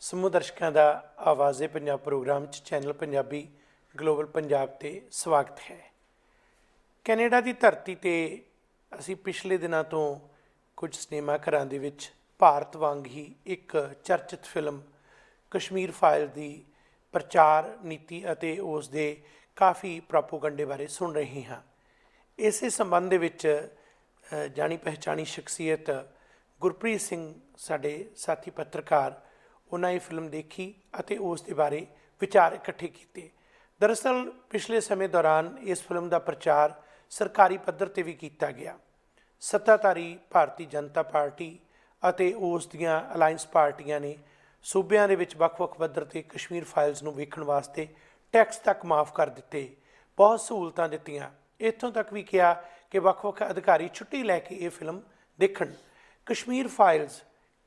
ਸਮੂਹ ਦਰਸ਼ਕਾਂ ਦਾ ਆਵਾਜ਼ੇ ਪੰਜਾਬ ਪ੍ਰੋਗਰਾਮ 'ਚ ਚੈਨਲ ਪੰਜਾਬੀ ਗਲੋਬਲ ਪੰਜਾਬ 'ਤੇ ਸਵਾਗਤ ਹੈ। ਕੈਨੇਡਾ ਦੀ ਧਰਤੀ 'ਤੇ ਅਸੀਂ ਪਿਛਲੇ ਦਿਨਾਂ ਤੋਂ ਕੁਝ ਸਿਨੇਮਾ ਘਰਾਂ ਦੇ ਵਿੱਚ ਭਾਰਤ ਵਾਂਗ ਹੀ ਇੱਕ ਚਰਚਿਤ ਫਿਲਮ ਕਸ਼ਮੀਰ ਫਾਈਲ ਦੀ ਪ੍ਰਚਾਰ ਨੀਤੀ ਅਤੇ ਉਸ ਦੇ ਕਾਫੀ ਪ੍ਰੋਪੋਗੰਡੇ ਬਾਰੇ ਸੁਣ ਰਹੇ ਹਾਂ। ਇਸੇ ਸੰਬੰਧ ਦੇ ਵਿੱਚ ਜਾਣੀ ਪਹਿਚਾਣੀ ਸ਼ਖਸੀਅਤ ਗੁਰਪ੍ਰੀਤ ਸਿੰਘ ਸਾਡੇ ਸਾਥੀ ਪੱਤਰਕਾਰ ਉਹਨਾਂ ਇਹ ਫਿਲਮ ਦੇਖੀ ਅਤੇ ਉਸ ਦੇ ਬਾਰੇ ਵਿਚਾਰ ਇਕੱਠੇ ਕੀਤੇ। ਦਰਅਸਲ ਪਿਛਲੇ ਸਮੇਂ ਦੌਰਾਨ ਇਸ ਫਿਲਮ ਦਾ ਪ੍ਰਚਾਰ ਸਰਕਾਰੀ ਪੱਧਰ 'ਤੇ ਵੀ ਕੀਤਾ ਗਿਆ। ਸੱਤਾਧਾਰੀ ਭਾਰਤੀ ਜਨਤਾ ਪਾਰਟੀ ਅਤੇ ਉਸ ਦੀਆਂ ਅਲਾਇੰਸ ਪਾਰਟੀਆਂ ਨੇ ਸੂਬਿਆਂ ਦੇ ਵਿੱਚ ਵੱਖ-ਵੱਖ ਪੱਧਰ 'ਤੇ ਕਸ਼ਮੀਰ ਫਾਈਲਸ ਨੂੰ ਵੇਖਣ ਵਾਸਤੇ ਟੈਕਸ ਤੱਕ ਮਾਫ ਕਰ ਦਿੱਤੇ, ਬਹੁਤ ਸਹੂਲਤਾਂ ਦਿੱਤੀਆਂ। ਇੱਥੋਂ ਤੱਕ ਵੀ ਕਿਹਾ ਕਿ ਵੱਖ-ਵੱਖ ਅਧਿਕਾਰੀ ਛੁੱਟੀ ਲੈ ਕੇ ਇਹ ਫਿਲਮ ਦੇਖਣ। ਕਸ਼ਮੀਰ ਫਾਈਲਸ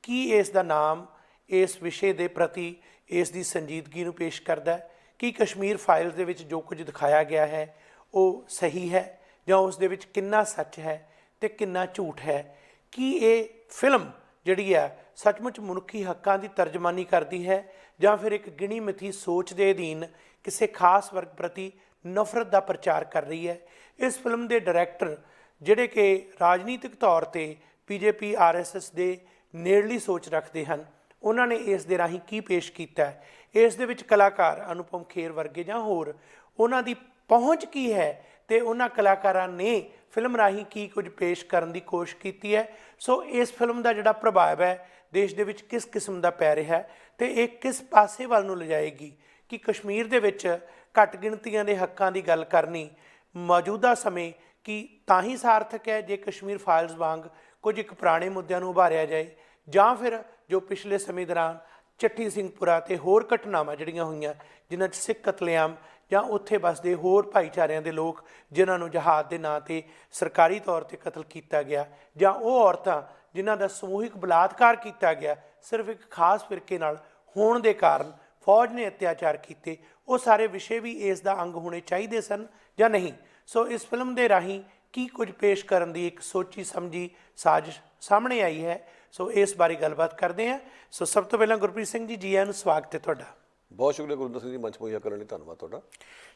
ਕੀ ਇਸ ਦਾ ਨਾਮ ਇਸ ਵਿਸ਼ੇ ਦੇ ਪ੍ਰਤੀ ਇਸ ਦੀ ਸੰਜੀਦਗੀ ਨੂੰ ਪੇਸ਼ ਕਰਦਾ ਹੈ? ਕੀ ਕਸ਼ਮੀਰ ਫਾਈਲਸ ਦੇ ਵਿੱਚ ਜੋ ਕੁਝ ਦਿਖਾਇਆ ਗਿਆ ਹੈ ਉਹ ਸਹੀ ਹੈ ਜਾਂ ਉਸ ਦੇ ਵਿੱਚ ਕਿੰਨਾ ਸੱਚ ਹੈ ਅਤੇ ਕਿੰਨਾ ਝੂਠ ਹੈ? ਕੀ ਇਹ ਫਿਲਮ ਜਿਹੜੀ ਹੈ ਸੱਚਮੁੱਚ ਮਨੁੱਖੀ ਹੱਕਾਂ ਦੀ ਤਰਜਮਾਨੀ ਕਰਦੀ ਹੈ ਜਾਂ ਫਿਰ ਇੱਕ ਗਿਣੀ ਮਿਥੀ ਸੋਚ ਦੇ ਅਧੀਨ ਕਿਸੇ ਖਾਸ ਵਰਗ ਪ੍ਰਤੀ ਨਫ਼ਰਤ ਦਾ ਪ੍ਰਚਾਰ ਕਰ ਰਹੀ ਹੈ? ਇਸ ਫਿਲਮ ਦੇ ਡਾਇਰੈਕਟਰ ਜਿਹੜੇ ਕਿ ਰਾਜਨੀਤਿਕ ਤੌਰ 'ਤੇ BJP RSS ਦੇ ਨੇੜਲੀ ਸੋਚ ਰੱਖਦੇ ਹਨ, ਉਹਨਾਂ ਨੇ ਇਸ ਦੇ ਰਾਹੀਂ ਕੀ ਪੇਸ਼ ਕੀਤਾ ਹੈ? ਇਸ ਦੇ ਵਿੱਚ ਕਲਾਕਾਰ ਅਨੁਪਮ ਖੇਰ ਵਰਗੇ ਜਾਂ ਹੋਰ ਉਹਨਾਂ ਦੀ ਪਹੁੰਚ ਕੀ ਹੈ ਅਤੇ ਉਹਨਾਂ ਕਲਾਕਾਰਾਂ ਨੇ ਫਿਲਮ ਰਾਹੀਂ ਕੀ ਕੁਝ ਪੇਸ਼ ਕਰਨ ਦੀ ਕੋਸ਼ਿਸ਼ ਕੀਤੀ ਹੈ? ਸੋ ਇਸ ਫਿਲਮ ਦਾ ਜਿਹੜਾ ਪ੍ਰਭਾਵ ਹੈ ਦੇਸ਼ ਦੇ ਵਿੱਚ ਕਿਸ ਕਿਸਮ ਦਾ ਪੈ ਰਿਹਾ ਅਤੇ ਇਹ ਕਿਸ ਪਾਸੇ ਵੱਲ ਨੂੰ ਲਿਜਾਏਗੀ? ਕਿ ਕਸ਼ਮੀਰ ਦੇ ਵਿੱਚ ਘੱਟ ਗਿਣਤੀਆਂ ਦੇ ਹੱਕਾਂ ਦੀ ਗੱਲ ਕਰਨੀ ਮੌਜੂਦਾ ਸਮੇਂ ਕੀ ਤਾਂ ਹੀ ਸਾਰਥਕ ਹੈ ਜੇ ਕਸ਼ਮੀਰ ਫਾਈਲਸ ਵਾਂਗ ਕੁਝ ਇੱਕ ਪੁਰਾਣੇ ਮੁੱਦਿਆਂ ਨੂੰ ਉਭਾਰਿਆ ਜਾਏ, ਜਾਂ ਫਿਰ ਜੋ ਪਿਛਲੇ ਸਮੇਂ ਦੌਰਾਨ ਚੱਠੀ ਸਿੰਘਪੁਰਾ ਅਤੇ ਹੋਰ ਘਟਨਾਵਾਂ ਜਿਹੜੀਆਂ ਹੋਈਆਂ ਜਿਨ੍ਹਾਂ 'ਚ ਸਿੱਖ ਕਤਲੇਆਮ ਜਾਂ ਉੱਥੇ ਵੱਸਦੇ ਹੋਰ ਭਾਈਚਾਰਿਆਂ ਦੇ ਲੋਕ ਜਿਨ੍ਹਾਂ ਨੂੰ ਜਹਾਦ ਦੇ ਨਾਂ 'ਤੇ ਸਰਕਾਰੀ ਤੌਰ 'ਤੇ ਕਤਲ ਕੀਤਾ ਗਿਆ, ਜਾਂ ਉਹ ਔਰਤਾਂ ਜਿਨ੍ਹਾਂ ਦਾ ਸਮੂਹਿਕ ਬਲਾਤਕਾਰ ਕੀਤਾ ਗਿਆ ਸਿਰਫ ਇੱਕ ਖਾਸ ਫਿਰਕੇ ਨਾਲ ਹੋਣ ਦੇ ਕਾਰਨ ਫੌਜ ਨੇ ਅਤਿਆਚਾਰ ਕੀਤੇ, ਉਹ ਸਾਰੇ ਵਿਸ਼ੇ ਵੀ ਇਸ ਦਾ ਅੰਗ ਹੋਣੇ ਚਾਹੀਦੇ ਸਨ ਜਾਂ ਨਹੀਂ? ਸੋ ਇਸ ਫਿਲਮ ਦੇ ਰਾਹੀਂ ਕੀ ਕੁਝ ਪੇਸ਼ ਕਰਨ ਦੀ ਇੱਕ ਸੋਚੀ ਸਮਝੀ ਸਾਜ਼ਿਸ਼ ਸਾਹਮਣੇ ਆਈ ਹੈ। ਸੋ ਇਸ ਬਾਰੇ ਗੱਲਬਾਤ ਕਰਦੇ ਹਾਂ। ਸੋ ਸਭ ਤੋਂ ਪਹਿਲਾਂ ਗੁਰਪ੍ਰੀਤ ਸਿੰਘ ਜੀ, ਜੀ ਆਇਆਂ ਨੂੰ, ਸਵਾਗਤ ਹੈ ਤੁਹਾਡਾ। ਬਹੁਤ ਸ਼ੁਕਰੀਆ ਗੁਰਿੰਦਰ ਸਿੰਘ ਜੀ, ਮੰਚ ਮੁਹੱਈਆ ਕਰਨ ਲਈ ਧੰਨਵਾਦ ਤੁਹਾਡਾ।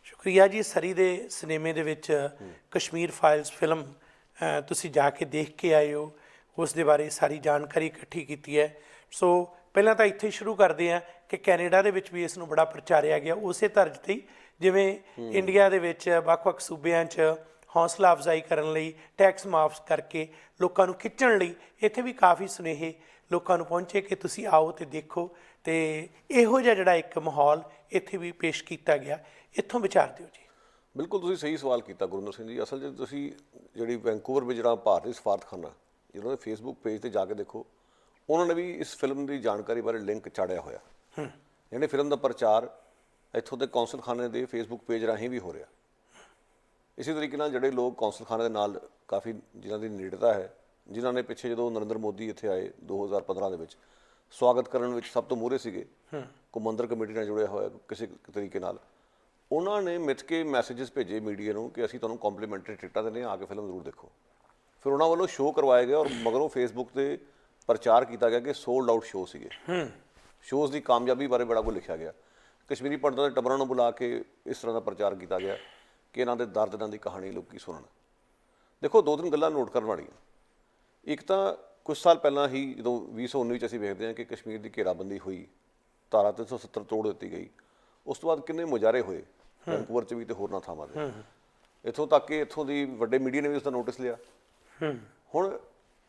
ਸ਼ੁਕਰੀਆ ਜੀ। ਸਰੀ ਦੇ ਸਿਨੇਮੇ ਦੇ ਵਿੱਚ ਕਸ਼ਮੀਰ ਫਾਈਲਸ ਫਿਲਮ ਤੁਸੀਂ ਜਾ ਕੇ ਦੇਖ ਕੇ ਆਏ ਹੋ, ਉਸ ਦੇ ਬਾਰੇ ਸਾਰੀ ਜਾਣਕਾਰੀ ਇਕੱਠੀ ਕੀਤੀ ਹੈ। ਸੋ ਪਹਿਲਾਂ ਤਾਂ ਇੱਥੇ ਸ਼ੁਰੂ ਕਰਦੇ ਹਾਂ ਕਿ ਕੈਨੇਡਾ ਦੇ ਵਿੱਚ ਵੀ ਇਸ ਨੂੰ ਬੜਾ ਪ੍ਰਚਾਰਿਆ ਗਿਆ ਉਸੇ ਤਰਜ਼ 'ਤੇ ਹੀ ਜਿਵੇਂ ਇੰਡੀਆ ਦੇ ਵਿੱਚ ਵੱਖ-ਵੱਖ ਸੂਬਿਆਂ 'ਚ ਹੌਸਲਾ ਅਫਜ਼ਾਈ ਕਰਨ ਲਈ ਟੈਕਸ ਮਾਫ ਕਰਕੇ ਲੋਕਾਂ ਨੂੰ ਖਿੱਚਣ ਲਈ ਇੱਥੇ ਵੀ ਕਾਫੀ ਸੁਨੇਹੇ ਲੋਕਾਂ ਨੂੰ ਪਹੁੰਚੇ ਕਿ ਤੁਸੀਂ ਆਓ ਅਤੇ ਦੇਖੋ, ਅਤੇ ਇਹੋ ਜਿਹਾ ਜਿਹੜਾ ਇੱਕ ਮਾਹੌਲ ਇੱਥੇ ਵੀ ਪੇਸ਼ ਕੀਤਾ ਗਿਆ। ਇੱਥੋਂ ਵਿਚਾਰ ਦਿਓ ਜੀ। ਬਿਲਕੁਲ ਤੁਸੀਂ ਸਹੀ ਸਵਾਲ ਕੀਤਾ ਗੁਰਿੰਦਰ ਸਿੰਘ ਜੀ। ਅਸਲ 'ਚ ਤੁਸੀਂ ਜਿਹੜੀ ਵੈਂਕੂਵਰ ਵਿੱਚ ਜਿਹੜਾ ਭਾਰਤੀ ਸਫਾਰਤਖਾਨਾ ਜਿਹਨਾਂ ਦੇ ਫੇਸਬੁੱਕ ਪੇਜ 'ਤੇ ਜਾ ਕੇ ਦੇਖੋ, ਉਹਨਾਂ ਨੇ ਵੀ ਇਸ ਫਿਲਮ ਦੀ ਜਾਣਕਾਰੀ ਬਾਰੇ ਲਿੰਕ ਚਾੜਿਆ ਹੋਇਆ। ਜਿਹੜੇ ਫਿਲਮ ਦਾ ਪ੍ਰਚਾਰ ਇੱਥੋਂ ਦੇ ਕੌਂਸਲਖਾਨੇ ਦੇ ਫੇਸਬੁੱਕ ਪੇਜ ਰਾਹੀਂ ਵੀ ਹੋ ਰਿਹਾ। ਇਸੇ ਤਰੀਕੇ ਨਾਲ ਜਿਹੜੇ ਲੋਕ ਕੌਂਸਲਖਾਨੇ ਦੇ ਨਾਲ ਕਾਫੀ ਜਿਨ੍ਹਾਂ ਦੀ ਨੇੜਤਾ ਹੈ, ਜਿਨ੍ਹਾਂ ਨੇ ਪਿੱਛੇ ਜਦੋਂ ਨਰਿੰਦਰ ਮੋਦੀ ਇੱਥੇ ਆਏ 2015 ਦੇ ਵਿੱਚ ਸਵਾਗਤ ਕਰਨ ਵਿੱਚ ਸਭ ਤੋਂ ਮੂਹਰੇ ਸੀਗੇ, ਕੌਮਾਂਦਰ ਕਮੇਟੀ ਨਾਲ ਜੁੜਿਆ ਹੋਇਆ ਕਿਸੇ ਤਰੀਕੇ ਨਾਲ, ਉਹਨਾਂ ਨੇ ਮਿੱਥ ਕੇ ਮੈਸੇਜਸ ਭੇਜੇ ਮੀਡੀਆ ਨੂੰ ਕਿ ਅਸੀਂ ਤੁਹਾਨੂੰ ਕੰਪਲੀਮੈਂਟਰੀ ਟਿਕਟਾਂ ਦਿੰਦੇ ਹਾਂ, ਆ ਕੇ ਫਿਲਮ ਜ਼ਰੂਰ ਦੇਖੋ। ਫਿਰ ਉਹਨਾਂ ਵੱਲੋਂ ਸ਼ੋਅ ਕਰਵਾਏ ਗਏ ਔਰ ਮਗਰੋਂ ਫੇਸਬੁੱਕ 'ਤੇ ਪ੍ਰਚਾਰ ਕੀਤਾ ਗਿਆ ਕਿ ਸੋਲਡ ਆਊਟ ਸ਼ੋਅ ਸੀਗੇ। ਸ਼ੋਅਜ਼ ਦੀ ਕਾਮਯਾਬੀ ਬਾਰੇ ਬੜਾ ਕੁਝ ਲਿਖਿਆ ਗਿਆ। ਕਸ਼ਮੀਰੀ ਪੰਡਤਾਂ ਦੇ ਟੱਬਰਾਂ ਨੂੰ ਬੁਲਾ ਕੇ ਇਸ ਤਰ੍ਹਾਂ ਦਾ ਪ੍ਰਚਾਰ ਕੀਤਾ ਗਿਆ ਕਿ ਇਹਨਾਂ ਦੇ ਦਰਦ ਇਹਨਾਂ ਦੀ ਕਹਾਣੀ ਲੋਕੀ ਸੁਣਨ। ਦੇਖੋ, ਦੋ ਤਿੰਨ ਗੱਲਾਂ ਨੋਟ ਕਰਨ ਵਾਲੀਆਂ। ਇੱਕ ਤਾਂ ਕੁਝ ਸਾਲ ਪਹਿਲਾਂ ਹੀ ਜਦੋਂ 2019 'ਚ ਅਸੀਂ ਵੇਖਦੇ ਹਾਂ ਕਿ ਕਸ਼ਮੀਰ ਦੀ ਘੇਰਾਬੰਦੀ ਹੋਈ, ਧਾਰਾ 370 ਤੋੜ ਦਿੱਤੀ ਗਈ, ਉਸ ਤੋਂ ਬਾਅਦ ਕਿੰਨੇ ਮੁਜ਼ਾਹਰੇ ਹੋਏ ਵੈਂਕੂਵਰ 'ਚ ਵੀ ਅਤੇ ਹੋਰਨਾਂ ਥਾਵਾਂ 'ਤੇ, ਇੱਥੋਂ ਤੱਕ ਕਿ ਇੱਥੋਂ ਦੀ ਵੱਡੇ ਮੀਡੀਆ ਨੇ ਵੀ ਉਸ ਦਾ ਨੋਟਿਸ ਲਿਆ। ਹੁਣ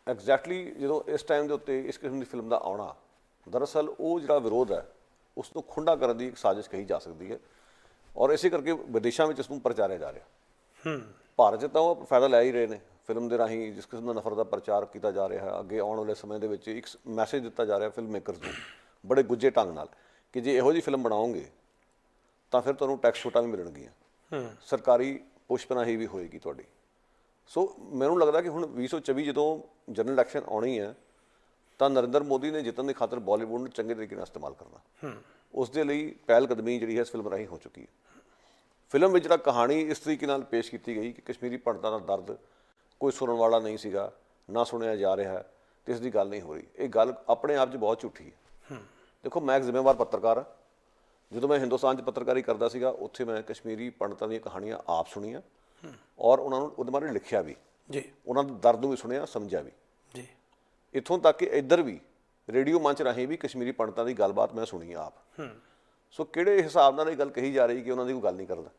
ਐਗਜ਼ੈਕਟਲੀ ਜਦੋਂ ਇਸ ਟਾਈਮ ਦੇ ਉੱਤੇ ਇਸ ਕਿਸਮ ਦੀ ਫਿਲਮ ਦਾ ਆਉਣਾ, ਦਰਅਸਲ ਉਹ ਜਿਹੜਾ ਵਿਰੋਧ ਹੈ ਉਸ ਨੂੰ ਖੁੰਡਾ ਕਰਨ ਦੀ ਇੱਕ ਸਾਜ਼ਿਸ਼ ਕਹੀ ਜਾ ਸਕਦੀ ਹੈ, ਔਰ ਇਸੇ ਕਰਕੇ ਵਿਦੇਸ਼ਾਂ ਵਿੱਚ ਇਸ ਨੂੰ ਪ੍ਰਚਾਰਿਆ ਜਾ ਰਿਹਾ। ਭਾਰਤ 'ਚ ਤਾਂ ਉਹ ਫਾਇਦਾ ਲੈ ਹੀ ਰਹੇ ਨੇ ਫਿਲਮ ਦੇ ਰਾਹੀਂ, ਜਿਸ ਕਿਸਮ ਦਾ ਨਫ਼ਰਤ ਦਾ ਪ੍ਰਚਾਰ ਕੀਤਾ ਜਾ ਰਿਹਾ ਹੈ। ਅੱਗੇ ਆਉਣ ਵਾਲੇ ਸਮੇਂ ਦੇ ਵਿੱਚ ਇੱਕ ਮੈਸੇਜ ਦਿੱਤਾ ਜਾ ਰਿਹਾ ਫਿਲਮ ਮੇਕਰਸ ਨੂੰ ਬੜੇ ਗੁੱਝੇ ਢੰਗ ਨਾਲ ਕਿ ਜੇ ਇਹੋ ਜਿਹੀ ਫਿਲਮ ਬਣਾਓਗੇ ਤਾਂ ਫਿਰ ਤੁਹਾਨੂੰ ਟੈਕਸ ਛੋਟਾਂ ਵੀ ਮਿਲਣਗੀਆਂ, ਸਰਕਾਰੀ ਪੁਸ਼ ਪਨਾਹੀ ਵੀ ਹੋਏਗੀ ਤੁਹਾਡੀ। ਸੋ ਮੈਨੂੰ ਲੱਗਦਾ ਕਿ ਹੁਣ 2024 ਜਦੋਂ ਜਨਰਲ ਇਲੈਕਸ਼ਨ ਆਉਣੀ ਹੈ ਤਾਂ ਨਰਿੰਦਰ ਮੋਦੀ ਨੇ ਜਿੱਤਣ ਦੀ ਖਾਤਰ ਬਾਲੀਵੁੱਡ ਨੂੰ ਚੰਗੇ ਤਰੀਕੇ ਨਾਲ ਇਸਤੇਮਾਲ ਕਰਨਾ, ਉਸ ਦੇ ਲਈ ਪਹਿਲ ਕਦਮੀ ਜਿਹੜੀ ਹੈ ਇਸ ਫਿਲਮ ਰਾਹੀਂ ਹੋ ਚੁੱਕੀ ਹੈ। ਫਿਲਮ ਵਿੱਚ ਜਿਹੜਾ ਕਹਾਣੀ ਇਸ ਤਰੀਕੇ ਨਾਲ ਪੇਸ਼ ਕੀਤੀ ਗਈ ਕਿ ਕਸ਼ਮੀਰੀ ਪੰਡਤਾਂ ਦਾ ਦਰਦ ਕੋਈ ਸੁਣਨ ਵਾਲਾ ਨਹੀਂ ਸੀਗਾ, ਨਾ ਸੁਣਿਆ ਜਾ ਰਿਹਾ ਹੈ ਅਤੇ ਇਸ ਦੀ ਗੱਲ ਨਹੀਂ ਹੋ ਰਹੀ। ਇਹ ਗੱਲ ਆਪਣੇ ਆਪ 'ਚ ਬਹੁਤ ਝੂਠੀ ਹੈ। ਦੇਖੋ ਮੈਂ ਇੱਕ ਜ਼ਿੰਮੇਵਾਰ ਪੱਤਰਕਾਰ ਹਾਂ। ਜਦੋਂ ਮੈਂ ਹਿੰਦੁਸਤਾਨ 'ਚ ਪੱਤਰਕਾਰੀ ਕਰਦਾ ਸੀਗਾ ਉੱਥੇ ਮੈਂ ਕਸ਼ਮੀਰੀ ਪੰਡਤਾਂ ਦੀਆਂ ਕਹਾਣੀਆਂ ਆਪ ਸੁਣੀਆਂ ਔਰ ਉਹਨਾਂ ਨੂੰ ਉਹਦੇ ਬਾਰੇ ਲਿਖਿਆ ਵੀ ਜੀ, ਉਹਨਾਂ ਦੇ ਦਰਦ ਨੂੰ ਵੀ ਸੁਣਿਆ, ਸਮਝਿਆ ਵੀ। ਜੀ, ਇੱਥੋਂ ਤੱਕ ਕਿ ਇੱਧਰ ਵੀ ਰੇਡੀਓ ਮੰਚ ਰਾਹੀਂ ਵੀ ਕਸ਼ਮੀਰੀ ਪੰਡਤਾਂ ਦੀ ਗੱਲਬਾਤ ਮੈਂ ਸੁਣੀ ਆਪ। ਸੋ ਕਿਹੜੇ ਹਿਸਾਬ ਨਾਲ ਇਹ ਗੱਲ ਕਹੀ ਜਾ ਰਹੀ ਕਿ ਉਹਨਾਂ ਦੀ ਕੋਈ ਗੱਲ ਨਹੀਂ ਕਰਦਾ,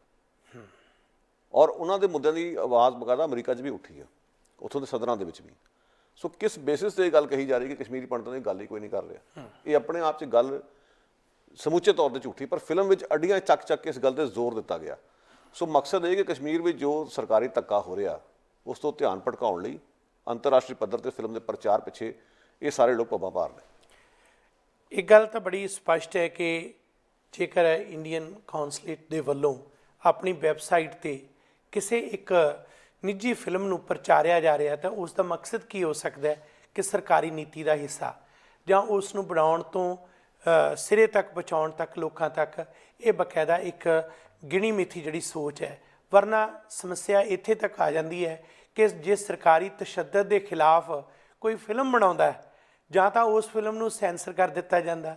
ਔਰ ਉਹਨਾਂ ਦੇ ਮੁੱਦਿਆਂ ਦੀ ਆਵਾਜ਼ ਬਕਾਇਦਾ ਅਮਰੀਕਾ 'ਚ ਵੀ ਉੱਠੀ ਆ, ਉੱਥੋਂ ਦੇ ਸਦਰਾਂ ਦੇ ਵਿੱਚ ਵੀ। ਸੋ ਕਿਸ ਬੇਸਿਸ 'ਤੇ ਇਹ ਗੱਲ ਕਹੀ ਜਾ ਰਹੀ ਕਿ ਕਸ਼ਮੀਰੀ ਪੰਡਤਾਂ ਦੀ ਗੱਲ ਹੀ ਕੋਈ ਨਹੀਂ ਕਰ ਰਿਹਾ? ਇਹ ਆਪਣੇ ਆਪ 'ਚ ਗੱਲ ਸਮੁੱਚੇ ਤੌਰ 'ਤੇ ਝੂਠੀ, ਪਰ ਫਿਲਮ ਵਿੱਚ ਅੱਡੀਆਂ ਚੱਕ ਕੇ ਇਸ ਗੱਲ 'ਤੇ ਜ਼ੋਰ ਦਿੱਤਾ ਗਿਆ। ਸੋ ਮਕਸਦ ਇਹ ਕਿ ਕਸ਼ਮੀਰ ਵਿੱਚ ਜੋ ਸਰਕਾਰੀ ਧੱਕਾ ਹੋ ਰਿਹਾ ਉਸ ਤੋਂ ਧਿਆਨ ਭਟਕਾਉਣ ਲਈ ਅੰਤਰਰਾਸ਼ਟਰੀ ਪੱਧਰ 'ਤੇ ਫਿਲਮ ਦੇ ਪ੍ਰਚਾਰ ਪਿੱਛੇ ਇਹ ਸਾਰੇ ਲੋਕ ਪੱਬਾਂ ਭਾਰ ਨੇ। ਇਹ ਗੱਲ ਤਾਂ ਬੜੀ ਸਪਸ਼ਟ ਹੈ ਕਿ ਜੇਕਰ ਇੰਡੀਅਨ ਕੌਂਸਲੇਟ ਦੇ ਵੱਲੋਂ ਆਪਣੀ ਵੈਬਸਾਈਟ ਤੇ ਕਿਸੇ ਇੱਕ ਨਿੱਜੀ ਫਿਲਮ ਨੂੰ ਪ੍ਰਚਾਰਿਆ ਜਾ ਰਿਹਾ ਤਾਂ ਉਸ ਦਾ ਮਕਸਦ ਕੀ ਹੋ ਸਕਦਾ ਹੈ ਕਿ ਸਰਕਾਰੀ ਨੀਤੀ ਦਾ ਹਿੱਸਾ ਜਾਂ ਉਸ ਨੂੰ ਬਣਾਉਣ ਤੋਂ ਸਿਰੇ ਤੱਕ ਪਹੁੰਚਾਉਣ ਤੱਕ ਲੋਕਾਂ ਤੱਕ ਇਹ ਬਕਾਇਦਾ ਇੱਕ ਗਿਣੀ ਮਿਥੀ ਜਿਹੜੀ ਸੋਚ ਹੈ। ਵਰਨਾ ਸਮੱਸਿਆ ਇੱਥੇ ਤੱਕ ਆ ਜਾਂਦੀ ਹੈ ਕਿ ਜੇ ਸਰਕਾਰੀ ਤਸ਼ੱਦਦ ਦੇ ਖਿਲਾਫ ਕੋਈ ਫਿਲਮ ਬਣਾਉਂਦਾ ਹੈ ਜਾਂ ਤਾਂ ਉਸ ਫਿਲਮ ਨੂੰ ਸੈਂਸਰ ਕਰ ਦਿੱਤਾ ਜਾਂਦਾ,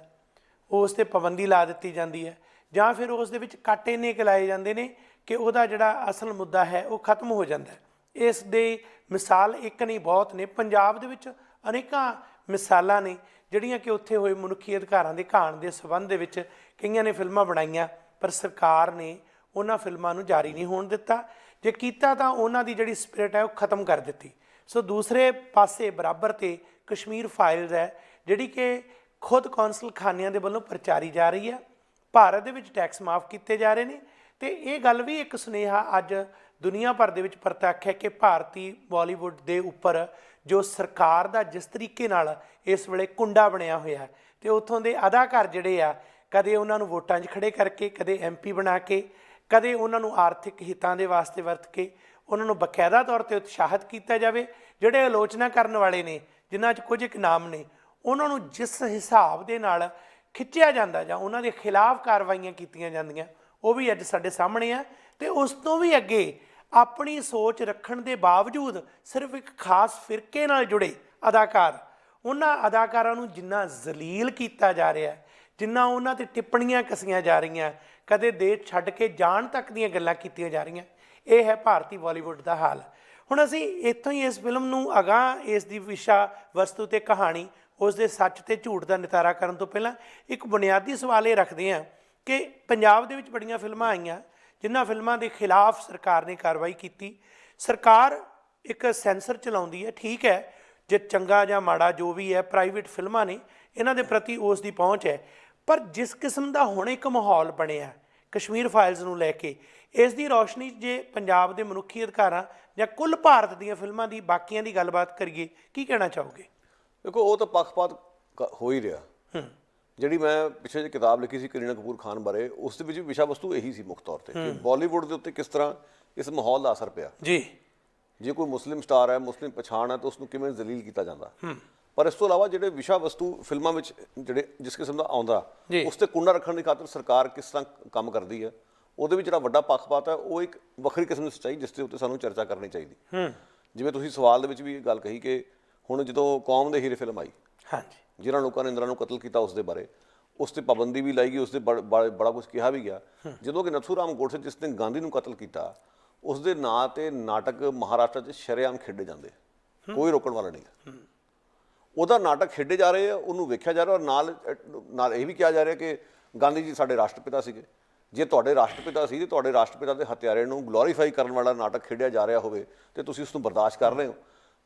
ਉਸ 'ਤੇ ਪਾਬੰਦੀ ਲਾ ਦਿੱਤੀ ਜਾਂਦੀ ਹੈ, ਜਾਂ ਫਿਰ ਉਸ ਦੇ ਵਿੱਚ ਕੱਟ ਇੰਨੇ ਕੁ ਲਾਏ ਜਾਂਦੇ ਨੇ ਕਿ ਉਹਦਾ ਜਿਹੜਾ ਅਸਲ ਮੁੱਦਾ ਹੈ ਉਹ ਖਤਮ ਹੋ ਜਾਂਦਾ ਹੈ। ਇਸ ਦੇ ਮਿਸਾਲ ਇੱਕ ਨਹੀਂ ਬਹੁਤ ਨੇ, ਪੰਜਾਬ ਦੇ ਵਿੱਚ ਅਨੇਕਾਂ ਮਿਸਾਲਾਂ ਨੇ ਜਿਹੜੀਆਂ ਕਿ ਉੱਥੇ ਹੋਏ ਮਨੁੱਖੀ ਅਧਿਕਾਰਾਂ ਦੇ ਘਾਣ ਦੇ ਸੰਬੰਧ ਦੇ ਵਿੱਚ ਕਈਆਂ ਨੇ ਫਿਲਮਾਂ ਬਣਾਈਆਂ, ਪਰ ਸਰਕਾਰ ਨੇ ਉਹਨਾਂ ਫਿਲਮਾਂ ਨੂੰ ਜਾਰੀ ਨਹੀਂ ਹੋਣ ਦਿੱਤਾ। ਜੇ ਕੀਤਾ ਤਾਂ ਉਹਨਾਂ ਦੀ ਜਿਹੜੀ ਸਪਿਰਿਟ ਹੈ ਉਹ ਖਤਮ ਕਰ ਦਿੱਤੀ। ਸੋ ਦੂਸਰੇ ਪਾਸੇ ਬਰਾਬਰ 'ਤੇ ਕਸ਼ਮੀਰ ਫਾਈਲਜ਼ ਹੈ ਜਿਹੜੀ ਕਿ ਖੁਦ ਕੌਂਸਲ ਖਾਨਿਆਂ ਦੇ ਵੱਲੋਂ ਪ੍ਰਚਾਰੀ ਜਾ ਰਹੀ ਹੈ। ਭਾਰਤ ਦੇ ਵਿੱਚ ਟੈਕਸ ਮਾਫ ਕੀਤੇ ਜਾ ਰਹੇ ਨੇ ਤੇ ਇਹ ਗੱਲ ਵੀ ਇੱਕ ਸੁਨੇਹਾ ਅੱਜ ਦੁਨੀਆ ਭਰ ਦੇ ਵਿੱਚ ਪ੍ਰਤੱਖ ਹੈ ਕਿ ਭਾਰਤੀ ਬਾਲੀਵੁੱਡ ਦੇ ਉੱਪਰ ਜੋ ਸਰਕਾਰ ਦਾ ਜਿਸ ਤਰੀਕੇ ਨਾਲ ਇਸ ਵੇਲੇ ਕੁੰਡਾ ਬਣਿਆ ਹੋਇਆ ਤੇ ਉੱਥੋਂ ਦੇ ਅਦਾਕਾਰ ਜਿਹੜੇ ਆ ਕਦੇ ਉਹਨਾਂ ਨੂੰ ਵੋਟਾਂ 'ਚ ਖੜੇ ਕਰਕੇ, ਕਦੇ MP ਬਣਾ ਕੇ, ਕਦੇ ਉਹਨਾਂ ਨੂੰ ਆਰਥਿਕ ਹਿੱਤਾਂ ਦੇ ਵਾਸਤੇ ਵਰਤ ਕੇ ਉਹਨਾਂ ਨੂੰ ਬਕਾਇਦਾ ਤੌਰ 'ਤੇ ਉਤਸ਼ਾਹਿਤ ਕੀਤਾ ਜਾਵੇ। ਜਿਹੜੇ ਆਲੋਚਨਾ ਕਰਨ ਵਾਲੇ ਨੇ ਜਿਨ੍ਹਾਂ 'ਚ ਕੁਝ ਇੱਕ ਨਾਮ ਨੇ ਉਹਨਾਂ ਨੂੰ ਜਿਸ ਹਿਸਾਬ ਦੇ ਨਾਲ ਖਿੱਚਿਆ ਜਾਂਦਾ ਜਾਂ ਉਹਨਾਂ ਦੇ ਖਿਲਾਫ ਕਾਰਵਾਈਆਂ ਕੀਤੀਆਂ ਜਾਂਦੀਆਂ ਉਹ ਵੀ ਅੱਜ ਸਾਡੇ ਸਾਹਮਣੇ ਆ। ਤੇ ਉਸ ਤੋਂ ਵੀ ਅੱਗੇ ਆਪਣੀ ਸੋਚ ਰੱਖਣ ਦੇ ਬਾਵਜੂਦ ਸਿਰਫ ਇੱਕ ਖਾਸ ਫਿਰਕੇ ਨਾਲ ਜੁੜੇ ਅਦਾਕਾਰ, ਉਹਨਾਂ ਅਦਾਕਾਰਾਂ ਨੂੰ ਜਿੰਨਾ ਜ਼ਲੀਲ ਕੀਤਾ ਜਾ ਰਿਹਾ, ਜਿੰਨਾ ਉਹਨਾਂ 'ਤੇ ਟਿੱਪਣੀਆਂ ਕੱਸੀਆਂ ਜਾ ਰਹੀਆਂ, ਕਦੇ ਦੇਸ਼ ਛੱਡ ਕੇ ਜਾਣ ਤੱਕ ਦੀਆਂ ਗੱਲਾਂ ਕੀਤੀਆਂ ਜਾ ਰਹੀਆਂ, ਇਹ ਹੈ ਭਾਰਤੀ ਬਾਲੀਵੁੱਡ ਦਾ ਹਾਲ। ਹੁਣ ਅਸੀਂ ਇੱਥੋਂ ਹੀ ਇਸ ਫਿਲਮ ਨੂੰ ਅਗਾਂਹ ਇਸ ਦੀ ਵਿਸ਼ਾ ਵਸਤੂ ਤੇ ਕਹਾਣੀ, ਉਸ ਦੇ ਸੱਚ ਤੇ ਝੂਠ ਦਾ ਨਿਤਾਰਾ ਕਰਨ ਤੋਂ ਪਹਿਲਾਂ ਇੱਕ ਬੁਨਿਆਦੀ ਸਵਾਲ ਇਹ ਰੱਖਦੇ ਹਾਂ ਕਿ ਪੰਜਾਬ ਦੇ ਵਿੱਚ ਬੜੀਆਂ ਫਿਲਮਾਂ ਆਈਆਂ ਜਿਨ੍ਹਾਂ ਫਿਲਮਾਂ ਦੇ ਖਿਲਾਫ ਸਰਕਾਰ ਨੇ ਕਾਰਵਾਈ ਕੀਤੀ। ਸਰਕਾਰ ਇੱਕ ਸੈਂਸਰ ਚਲਾਉਂਦੀ ਹੈ, ਠੀਕ ਹੈ, ਜੇ ਚੰਗਾ ਜਾਂ ਮਾੜਾ ਜੋ ਵੀ ਹੈ, ਪ੍ਰਾਈਵੇਟ ਫਿਲਮਾਂ ਨੇ ਇਹਨਾਂ ਦੇ ਪ੍ਰਤੀ ਉਸ ਦੀ ਪਹੁੰਚ ਹੈ, ਪਰ ਜਿਸ ਕਿਸਮ ਦਾ ਹੁਣ ਇੱਕ ਮਾਹੌਲ ਬਣਿਆ ਕਸ਼ਮੀਰ ਫਾਈਲਜ਼ ਨੂੰ ਲੈ ਕੇ, ਇਸ ਦੀ ਰੌਸ਼ਨੀ ਜੇ ਪੰਜਾਬ ਦੇ ਮਨੁੱਖੀ ਅਧਿਕਾਰਾਂ ਜਾਂ ਕੁੱਲ ਭਾਰਤ ਦੀਆਂ ਫਿਲਮਾਂ ਦੀ ਬਾਕੀਆਂ ਦੀ ਗੱਲਬਾਤ ਕਰੀਏ, ਕੀ ਕਹਿਣਾ ਚਾਹੋਗੇ? ਦੇਖੋ ਉਹ ਤਾਂ ਪੱਖਪਾਤ ਹੋ ਹੀ ਰਿਹਾ। ਜਿਹੜੀ ਮੈਂ ਪਿੱਛੇ ਜਿਹੀ ਕਿਤਾਬ ਲਿਖੀ ਸੀ ਕਰੀਨਾ ਕਪੂਰ ਖਾਨ ਬਾਰੇ, ਉਸ ਦੇ ਵਿੱਚ ਵੀ ਵਿਸ਼ਾ ਵਸਤੂ ਇਹੀ ਸੀ ਮੁੱਖ ਤੌਰ 'ਤੇ ਕਿ ਬਾਲੀਵੁੱਡ ਦੇ ਉੱਤੇ ਕਿਸ ਤਰ੍ਹਾਂ ਇਸ ਮਾਹੌਲ ਦਾ ਅਸਰ ਪਿਆ। ਜੀ, ਜੇ ਕੋਈ ਮੁਸਲਿਮ ਸਟਾਰ ਹੈ, ਮੁਸਲਿਮ ਪਛਾਣ ਹੈ ਤਾਂ ਉਸ ਨੂੰ ਕਿਵੇਂ ਜ਼ਲੀਲ ਕੀਤਾ ਜਾਂਦਾ। ਪਰ ਇਸ ਤੋਂ ਇਲਾਵਾ ਜਿਹੜੇ ਵਿਸ਼ਾ ਵਸਤੂ ਫਿਲਮਾਂ ਵਿੱਚ ਜਿਹੜੇ ਜਿਸ ਕਿਸਮ ਦਾ ਆਉਂਦਾ ਉਸ 'ਤੇ ਕੁੰਡਾ ਰੱਖਣ ਦੀ ਖਾਤਰ ਸਰਕਾਰ ਕਿਸ ਤਰ੍ਹਾਂ ਕੰਮ ਕਰਦੀ ਹੈ, ਉਹਦੇ ਵਿੱਚ ਜਿਹੜਾ ਵੱਡਾ ਪੱਖਪਾਤ ਹੈ ਉਹ ਇੱਕ ਵੱਖਰੀ ਕਿਸਮ ਦੀ ਸੱਚਾਈ ਜਿਸ ਦੇ ਉੱਤੇ ਸਾਨੂੰ ਚਰਚਾ ਕਰਨੀ ਚਾਹੀਦੀ। ਜਿਵੇਂ ਤੁਸੀਂ ਸਵਾਲ ਦੇ ਵਿੱਚ ਵੀ ਇਹ ਗੱਲ ਕਹੀ ਕਿ ਹੁਣ ਜਦੋਂ ਕੌਮ ਦੇ ਹੀਰੇ ਫਿਲਮ ਆਈ, ਹਾਂਜੀ, ਜਿਹਨਾਂ ਲੋਕਾਂ ਨੇ ਇੰਦਰਾ ਨੂੰ ਕਤਲ ਕੀਤਾ ਉਸ ਦੇ ਬਾਰੇ, ਉਸ 'ਤੇ ਪਾਬੰਦੀ ਵੀ ਲਾਈ ਗਈ, ਉਸ 'ਤੇ ਬੜਾ ਕੁਝ ਕਿਹਾ ਵੀ ਗਿਆ। ਜਦੋਂ ਕਿ ਨਥੂਰਾਮ ਗੋਡਸੇ ਜਿਸ ਨੇ ਗਾਂਧੀ ਨੂੰ ਕਤਲ ਕੀਤਾ, ਉਸ ਦੇ ਨਾਂ 'ਤੇ ਨਾਟਕ ਮਹਾਰਾਸ਼ਟਰ 'ਚ ਸ਼ਰੇਆਮ ਖੇਡੇ ਜਾਂਦੇ, ਕੋਈ ਰੋਕਣ ਵਾਲਾ ਨਹੀਂ। ਉਹਦਾ ਨਾਟਕ ਖੇਡੇ ਜਾ ਰਹੇ ਆ, ਉਹਨੂੰ ਵੇਖਿਆ ਜਾ ਰਿਹਾ, ਔਰ ਨਾਲ ਇਹ ਵੀ ਕਿਹਾ ਜਾ ਰਿਹਾ ਕਿ ਗਾਂਧੀ ਜੀ ਸਾਡੇ ਰਾਸ਼ਟਰਪਿਤਾ ਸੀਗੇ। ਜੇ ਤੁਹਾਡੇ ਰਾਸ਼ਟਰਪਿਤਾ ਸੀ ਤੇ ਤੁਹਾਡੇ ਰਾਸ਼ਟਰਪਿਤਾ ਦੇ ਹਥਿਆਰੇ ਨੂੰ ਗਲੋਰੀਫਾਈ ਕਰਨ ਵਾਲਾ ਨਾਟਕ ਖੇਡਿਆ ਜਾ ਰਿਹਾ ਹੋਵੇ ਤੇ ਤੁਸੀਂ ਉਸ ਨੂੰ ਬਰਦਾਸ਼ਤ ਕਰ ਰਹੇ ਹੋ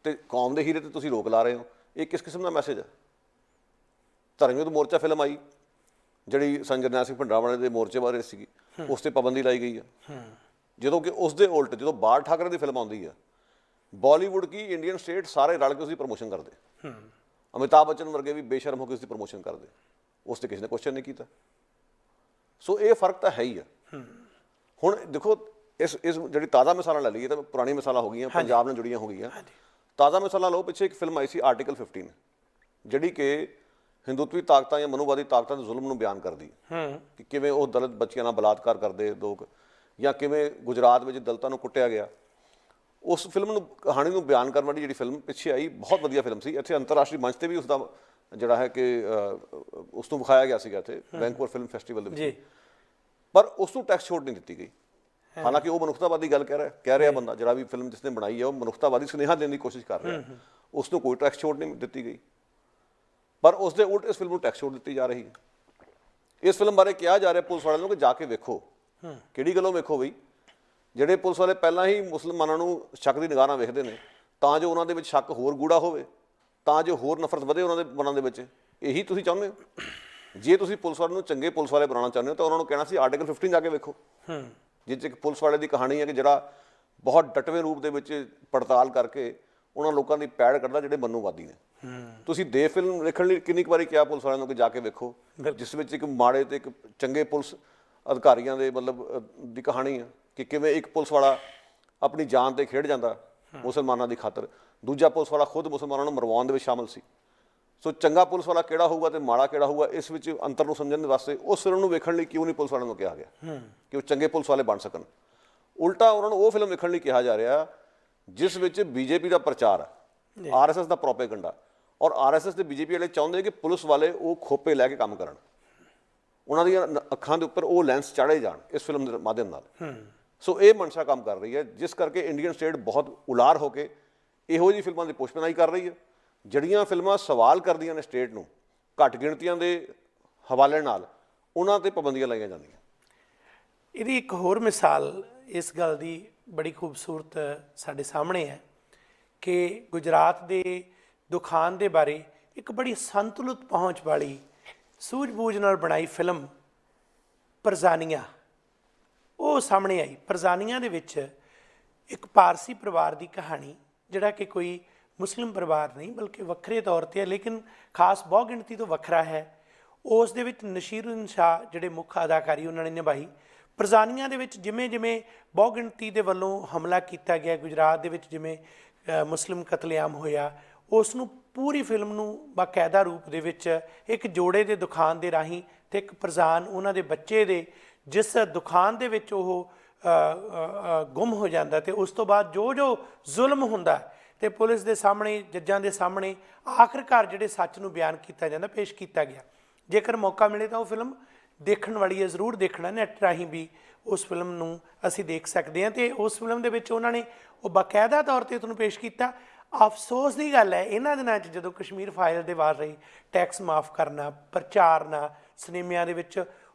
ਤੇ ਕੌਮ ਦੇ ਹੀਰੇ ਤੇ ਤੁਸੀਂ ਰੋਕ ਲਾ ਰਹੇ ਹੋ, ਇਹ ਕਿਸ ਕਿਸਮ ਦਾ ਮੈਸੇਜ ਹੈ? ਧਰਮਯੁੱਧ ਮੋਰਚਾ ਫਿਲਮ ਆਈ ਜਿਹੜੀ ਸੰਜय ਜਰਨੈਲ ਸਿੰਘ ਭਿੰਡਰਾਂਵਾਲੇ ਦੇ ਮੋਰਚੇ ਬਾਰੇ ਸੀਗੀ, ਉਸ 'ਤੇ ਪਾਬੰਦੀ ਲਾਈ ਗਈ ਹੈ। ਜਦੋਂ ਕਿ ਉਸ ਦੇ ਉਲਟ ਜਦੋਂ ਬਾਲ ਠਾਕਰੇ ਦੀ ਫਿਲਮ ਆਉਂਦੀ ਹੈ, ਬਾਲੀਵੁੱਡ ਕੀ ਇੰਡੀਅਨ ਸਟੇਟ ਸਾਰੇ ਰਲ ਕੇ ਉਸ ਦੀ ਪ੍ਰਮੋਸ਼ਨ ਕਰਦੇ, ਅਮਿਤਾਭ ਬੱਚਨ ਵਰਗੇ ਵੀ ਬੇਸ਼ਰਮ ਹੋ ਕੇ ਉਸ ਦੀ ਪ੍ਰਮੋਸ਼ਨ ਕਰਦੇ, ਉਸ 'ਤੇ ਕਿਸੇ ਨੇ ਕੁਐਸਚਨ ਨਹੀਂ ਕੀਤਾ। ਸੋ ਇਹ ਫਰਕ ਤਾਂ ਹੈ ਹੀ ਆ। ਹੁਣ ਦੇਖੋ ਇਸ ਜਿਹੜੀ ਤਾਜ਼ਾ ਮਿਸਾਲਾਂ ਲੈ ਲਈਏ ਤਾਂ ਪੁਰਾਣੀ ਮਿਸਾਲਾਂ ਹੋ ਗਈਆਂ, ਪੰਜਾਬ ਨਾਲ ਜੁੜੀਆਂ ਹੋ ਗਈਆਂ। ਤਾਜ਼ਾ ਮਿਸਾਲਾਂ ਲਓ, ਪਿੱਛੇ ਇੱਕ ਫਿਲਮ ਆਈ ਸੀ ਆਰਟੀਕਲ 15 ਜਿਹੜੀ ਕਿ ਹਿੰਦੂਤਵੀ ਤਾਕਤਾਂ ਜਾਂ ਮਨੂਵਾਦੀ ਤਾਕਤਾਂ ਦੇ ਜ਼ੁਲਮ ਨੂੰ ਬਿਆਨ ਕਰਦੀ ਕਿ ਕਿਵੇਂ ਉਹ ਦਲਿਤ ਬੱਚਿਆਂ ਨਾਲ ਬਲਾਤਕਾਰ ਕਰਦੇ ਲੋਕ, ਜਾਂ ਕਿਵੇਂ ਗੁਜਰਾਤ ਵਿੱਚ ਦਲਿਤਾਂ ਨੂੰ ਕੁੱਟਿਆ ਗਿਆ। ਉਸ ਫਿਲਮ ਨੂੰ, ਕਹਾਣੀ ਨੂੰ ਬਿਆਨ ਕਰਨ ਵਾਲੀ ਜਿਹੜੀ ਫਿਲਮ ਪਿੱਛੇ ਆਈ, ਬਹੁਤ ਵਧੀਆ ਫਿਲਮ ਸੀ। ਇੱਥੇ ਅੰਤਰਰਾਸ਼ਟਰੀ ਮੰਚ 'ਤੇ ਵੀ ਉਸ ਦਾ ਜਿਹੜਾ ਹੈ ਕਿ ਉਸ ਨੂੰ ਵਿਖਾਇਆ ਗਿਆ ਸੀਗਾ ਇੱਥੇ ਵੈਂਕੂਵਰ ਫਿਲਮ ਫੈਸਟੀਵਲ ਦੇ ਵਿੱਚ ਜੀ। ਪਰ ਉਸ ਨੂੰ ਟੈਕਸ ਛੋਟ ਨਹੀਂ ਦਿੱਤੀ ਗਈ। ਹਾਲਾਂਕਿ ਉਹ ਮਨੁੱਖਤਾਵਾਦੀ ਗੱਲ ਕਹਿ ਰਿਹਾ ਬੰਦਾ, ਜਿਹੜਾ ਵੀ ਫਿਲਮ ਜਿਸਨੇ ਬਣਾਈ ਹੈ ਉਹ ਮਨੁੱਖਤਾਵਾਦੀ ਸੁਨੇਹਾ ਦੇਣ ਦੀ ਕੋਸ਼ਿਸ਼ ਕਰ ਰਿਹਾ, ਉਸ ਨੂੰ ਕੋਈ ਟੈਕਸ ਛੋਟ ਨਹੀਂ ਦਿੱਤੀ ਗਈ। ਪਰ ਉਸ ਦੇ ਉਲਟ ਇਸ ਫਿਲਮ ਨੂੰ ਟੈਕਸ ਛੋਟ ਦਿੱਤੀ ਜਾ ਰਹੀ ਹੈ। ਇਸ ਫਿਲਮ ਬਾਰੇ ਕਿਹਾ ਜਾ ਰਿਹਾ ਪੁਲਿਸ ਵਾਲਿਆਂ ਨੂੰ ਕਿ ਜਾ ਕੇ ਵੇਖੋ। ਕਿਹੜੀ ਗੱਲੋਂ ਵੇਖੋ ਬਈ? ਜਿਹੜੇ ਪੁਲਿਸ ਵਾਲੇ ਪਹਿਲਾਂ ਹੀ ਮੁਸਲਮਾਨਾਂ ਨੂੰ ਸ਼ੱਕ ਦੀ ਨਿਗਾਹ ਨਾਲ ਵੇਖਦੇ ਨੇ, ਤਾਂ ਜੋ ਉਹਨਾਂ ਦੇ ਵਿੱਚ ਸ਼ੱਕ ਹੋਰ ਗੂੜਾ ਹੋਵੇ, ਤਾਂ ਜੋ ਹੋਰ ਨਫ਼ਰਤ ਵਧੇ ਉਹਨਾਂ ਦੇ ਮਨਾਂ ਦੇ ਵਿੱਚ, ਇਹੀ ਤੁਸੀਂ ਚਾਹੁੰਦੇ ਹੋ? ਜੇ ਤੁਸੀਂ ਪੁਲਿਸ ਵਾਲਿਆਂ ਨੂੰ ਚੰਗੇ ਪੁਲਿਸ ਵਾਲੇ ਬਣਾਉਣਾ ਚਾਹੁੰਦੇ ਹੋ ਤਾਂ ਉਹਨਾਂ ਨੂੰ ਕਹਿਣਾ ਸੀ ਆਰਟੀਕਲ 15 ਜਾ ਕੇ ਵੇਖੋ, ਜਿਸ 'ਚ ਇੱਕ ਪੁਲਿਸ ਵਾਲੇ ਦੀ ਕਹਾਣੀ ਹੈ ਕਿ ਜਿਹੜਾ ਬਹੁਤ ਡਟਵੇਂ ਰੂਪ ਦੇ ਵਿੱਚ ਪੜਤਾਲ ਕਰਕੇ ਉਹਨਾਂ ਲੋਕਾਂ ਦੀ ਪੈੜ ਕੱਢਦਾ ਜਿਹੜੇ ਮਨੂਵਾਦੀ ਨੇ। ਤੁਸੀਂ ਦੇ ਫਿਲਮ ਦੇਖਣ ਲਈ ਕਿੰਨੀ ਕੁ ਵਾਰੀ ਕਿਹਾ ਪੁਲਿਸ ਵਾਲਿਆਂ ਨੂੰ ਕਿ ਜਾ ਕੇ ਵੇਖੋ, ਜਿਸ ਵਿੱਚ ਇੱਕ ਮਾੜੇ ਤੇ ਇੱਕ ਚੰਗੇ ਪੁਲਿਸ ਅਧਿਕਾਰੀਆਂ ਦੇ ਮਤਲਬ ਦੀ ਕਹਾਣੀ ਹੈ ਕਿ ਕਿਵੇਂ ਇੱਕ ਪੁਲਿਸ ਵਾਲਾ ਆਪਣੀ ਜਾਨ ਤੇ ਖੇਡ ਜਾਂਦਾ ਮੁਸਲਮਾਨਾਂ ਦੀ ਖਾਤਰ, ਦੂਜਾ ਪੁਲਿਸ ਵਾਲਾ ਖੁਦ ਮੁਸਲਮਾਨਾਂ ਨੂੰ ਮਰਵਾਉਣ ਦੇ ਵਿੱਚ ਸ਼ਾਮਲ ਸੀ। ਸੋ ਚੰਗਾ ਪੁਲਿਸ ਵਾਲਾ ਕਿਹੜਾ ਹੋਊਗਾ ਤੇ ਮਾੜਾ ਕਿਹੜਾ ਹੋਊਗਾ, ਇਸ ਵਿੱਚ ਅੰਤਰ ਨੂੰ ਸਮਝਣ ਦੇ ਵਾਸਤੇ ਉਸ ਫਿਲਮ ਨੂੰ ਵੇਖਣ ਲਈ ਕਿਉਂ ਨਹੀਂ ਪੁਲਿਸ ਵਾਲਿਆਂ ਨੂੰ ਕਿਹਾ ਗਿਆ ਕਿ ਉਹ ਚੰਗੇ ਪੁਲਿਸ ਵਾਲੇ ਬਣ ਸਕਣ? ਉਲਟਾ ਉਹਨਾਂ ਨੂੰ ਉਹ ਫਿਲਮ ਵੇਖਣ ਲਈ ਕਿਹਾ ਜਾ ਰਿਹਾ ਜਿਸ ਵਿੱਚ ਬੀਜੇਪੀ ਦਾ ਪ੍ਰਚਾਰ ਹੈ, ਆਰਐਸਐਸ ਦਾ ਪ੍ਰੋਪੇਗੈਂਡਾ, ਔਰ ਆਰਐਸਐਸ ਤੇ ਬੀਜੇਪੀ ਵਾਲੇ ਚਾਹੁੰਦੇ ਕਿ ਪੁਲਿਸ ਵਾਲੇ ਉਹ ਖੋਪੇ ਲੈ ਕੇ ਕੰਮ ਕਰਨ, ਉਹਨਾਂ ਦੀਆਂ ਅੱਖਾਂ ਦੇ ਉੱਪਰ ਉਹ ਲੈਂਸ ਚਾੜੇ ਜਾਣ ਇਸ ਫਿਲਮ ਦੇ ਮਾਧਿਅਮ ਨਾਲ। ਸੋ ਇਹ ਮਨਸ਼ਾ ਕੰਮ ਕਰ ਰਹੀ ਹੈ, ਜਿਸ ਕਰਕੇ ਇੰਡੀਅਨ ਸਟੇਟ ਬਹੁਤ ਉਲਾਰ ਹੋ ਕੇ ਇਹੋ ਜਿਹੀ ਫਿਲਮਾਂ ਦੀ ਪੁਸ਼ਪਨਾਈ ਕਰ ਰਹੀ ਹੈ। ਜਿਹੜੀਆਂ ਫਿਲਮਾਂ ਸਵਾਲ ਕਰਦੀਆਂ ਨੇ ਸਟੇਟ ਨੂੰ ਘੱਟ ਗਿਣਤੀਆਂ ਦੇ ਹਵਾਲੇ ਨਾਲ, ਉਹਨਾਂ 'ਤੇ ਪਾਬੰਦੀਆਂ ਲਾਈਆਂ ਜਾਂਦੀਆਂ। ਇਹਦੀ ਇੱਕ ਹੋਰ ਮਿਸਾਲ ਇਸ ਗੱਲ ਦੀ ਬੜੀ ਖੂਬਸੂਰਤ ਸਾਡੇ ਸਾਹਮਣੇ ਹੈ ਕਿ ਗੁਜਰਾਤ ਦੇ ਦੁਖਾਨ ਦੇ ਬਾਰੇ ਇੱਕ ਬੜੀ ਸੰਤੁਲਿਤ ਪਹੁੰਚ ਵਾਲੀ ਸੂਝ-ਬੂਝ ਨਾਲ ਬਣਾਈ ਫਿਲਮ ਪਰਜ਼ਾਨੀਆਂ ਉਹ ਸਾਹਮਣੇ ਆਈ। ਪਰਜ਼ਾਨੀਆਂ ਦੇ ਵਿੱਚ ਇੱਕ ਪਾਰਸੀ ਪਰਿਵਾਰ ਦੀ ਕਹਾਣੀ, ਜਿਹੜਾ ਕਿ ਕੋਈ ਮੁਸਲਿਮ ਪਰਿਵਾਰ ਨਹੀਂ ਬਲਕਿ ਵੱਖਰੇ ਤੌਰ 'ਤੇ ਹੈ, ਲੇਕਿਨ ਖਾਸ ਬਹੁ ਗਿਣਤੀ ਤੋਂ ਵੱਖਰਾ ਹੈ। ਉਸ ਦੇ ਵਿੱਚ ਨਸੀਰੁਦੀਨ ਸ਼ਾਹ ਜਿਹੜੇ ਮੁੱਖ ਅਦਾਕਾਰੀ ਉਹਨਾਂ ਨੇ ਨਿਭਾਈ। ਪਰਜ਼ਾਨੀਆਂ ਦੇ ਵਿੱਚ ਜਿਵੇਂ ਜਿਵੇਂ ਬਹੁ ਗਿਣਤੀ ਦੇ ਵੱਲੋਂ ਹਮਲਾ ਕੀਤਾ ਗਿਆ ਗੁਜਰਾਤ ਦੇ ਵਿੱਚ, ਜਿਵੇਂ ਮੁਸਲਿਮ ਕਤਲੇਆਮ ਹੋਇਆ, ਉਸ ਨੂੰ ਪੂਰੀ ਫਿਲਮ ਨੂੰ ਬਾਕਾਇਦਾ ਰੂਪ ਦੇ ਵਿੱਚ ਇੱਕ ਜੋੜੇ ਦੇ ਦੁਖਾਨ ਦੇ ਰਾਹੀਂ ਅਤੇ ਇੱਕ ਪਰਜ਼ਾਨ ਉਹਨਾਂ ਦੇ ਬੱਚੇ ਦੇ ਜਿਸ ਦੁਖਾਨ ਦੇ ਵਿੱਚ ਉਹ ਗੁੰਮ ਹੋ ਜਾਂਦਾ ਅਤੇ ਉਸ ਤੋਂ ਬਾਅਦ ਜੋ ਜੋ ਜ਼ੁਲਮ ਹੁੰਦਾ ਅਤੇ ਪੁਲਿਸ ਦੇ ਸਾਹਮਣੇ, ਜੱਜਾਂ ਦੇ ਸਾਹਮਣੇ ਆਖਿਰਕਾਰ ਜਿਹੜੇ ਸੱਚ ਨੂੰ ਬਿਆਨ ਕੀਤਾ ਜਾਂਦਾ, ਪੇਸ਼ ਕੀਤਾ ਗਿਆ। ਜੇਕਰ ਮੌਕਾ ਮਿਲੇ ਤਾਂ ਉਹ ਫਿਲਮ ਦੇਖਣ ਵਾਲੀ ਹੈ, ਜ਼ਰੂਰ ਦੇਖਣਾ। ਨੈੱਟ ਰਾਹੀਂ ਵੀ ਉਸ ਫਿਲਮ ਨੂੰ ਅਸੀਂ ਦੇਖ ਸਕਦੇ ਹਾਂ ਅਤੇ ਉਸ ਫਿਲਮ ਦੇ ਵਿੱਚ ਉਹਨਾਂ ਨੇ ਉਹ ਬਾਕਾਇਦਾ ਤੌਰ 'ਤੇ ਤੁਹਾਨੂੰ ਪੇਸ਼ ਕੀਤਾ। ਅਫਸੋਸ ਦੀ ਗੱਲ ਹੈ ਇਹਨਾਂ ਦਿਨਾਂ 'ਚ ਜਦੋਂ ਕਸ਼ਮੀਰ ਫਾਈਲ ਦੇ ਵਾਰ ਰਹੀ, ਟੈਕਸ ਮਾਫ ਕਰਨਾ, ਪ੍ਰਚਾਰਨਾ, ਸਿਨੇਮਿਆਂ ਦੇ ਵਿੱਚ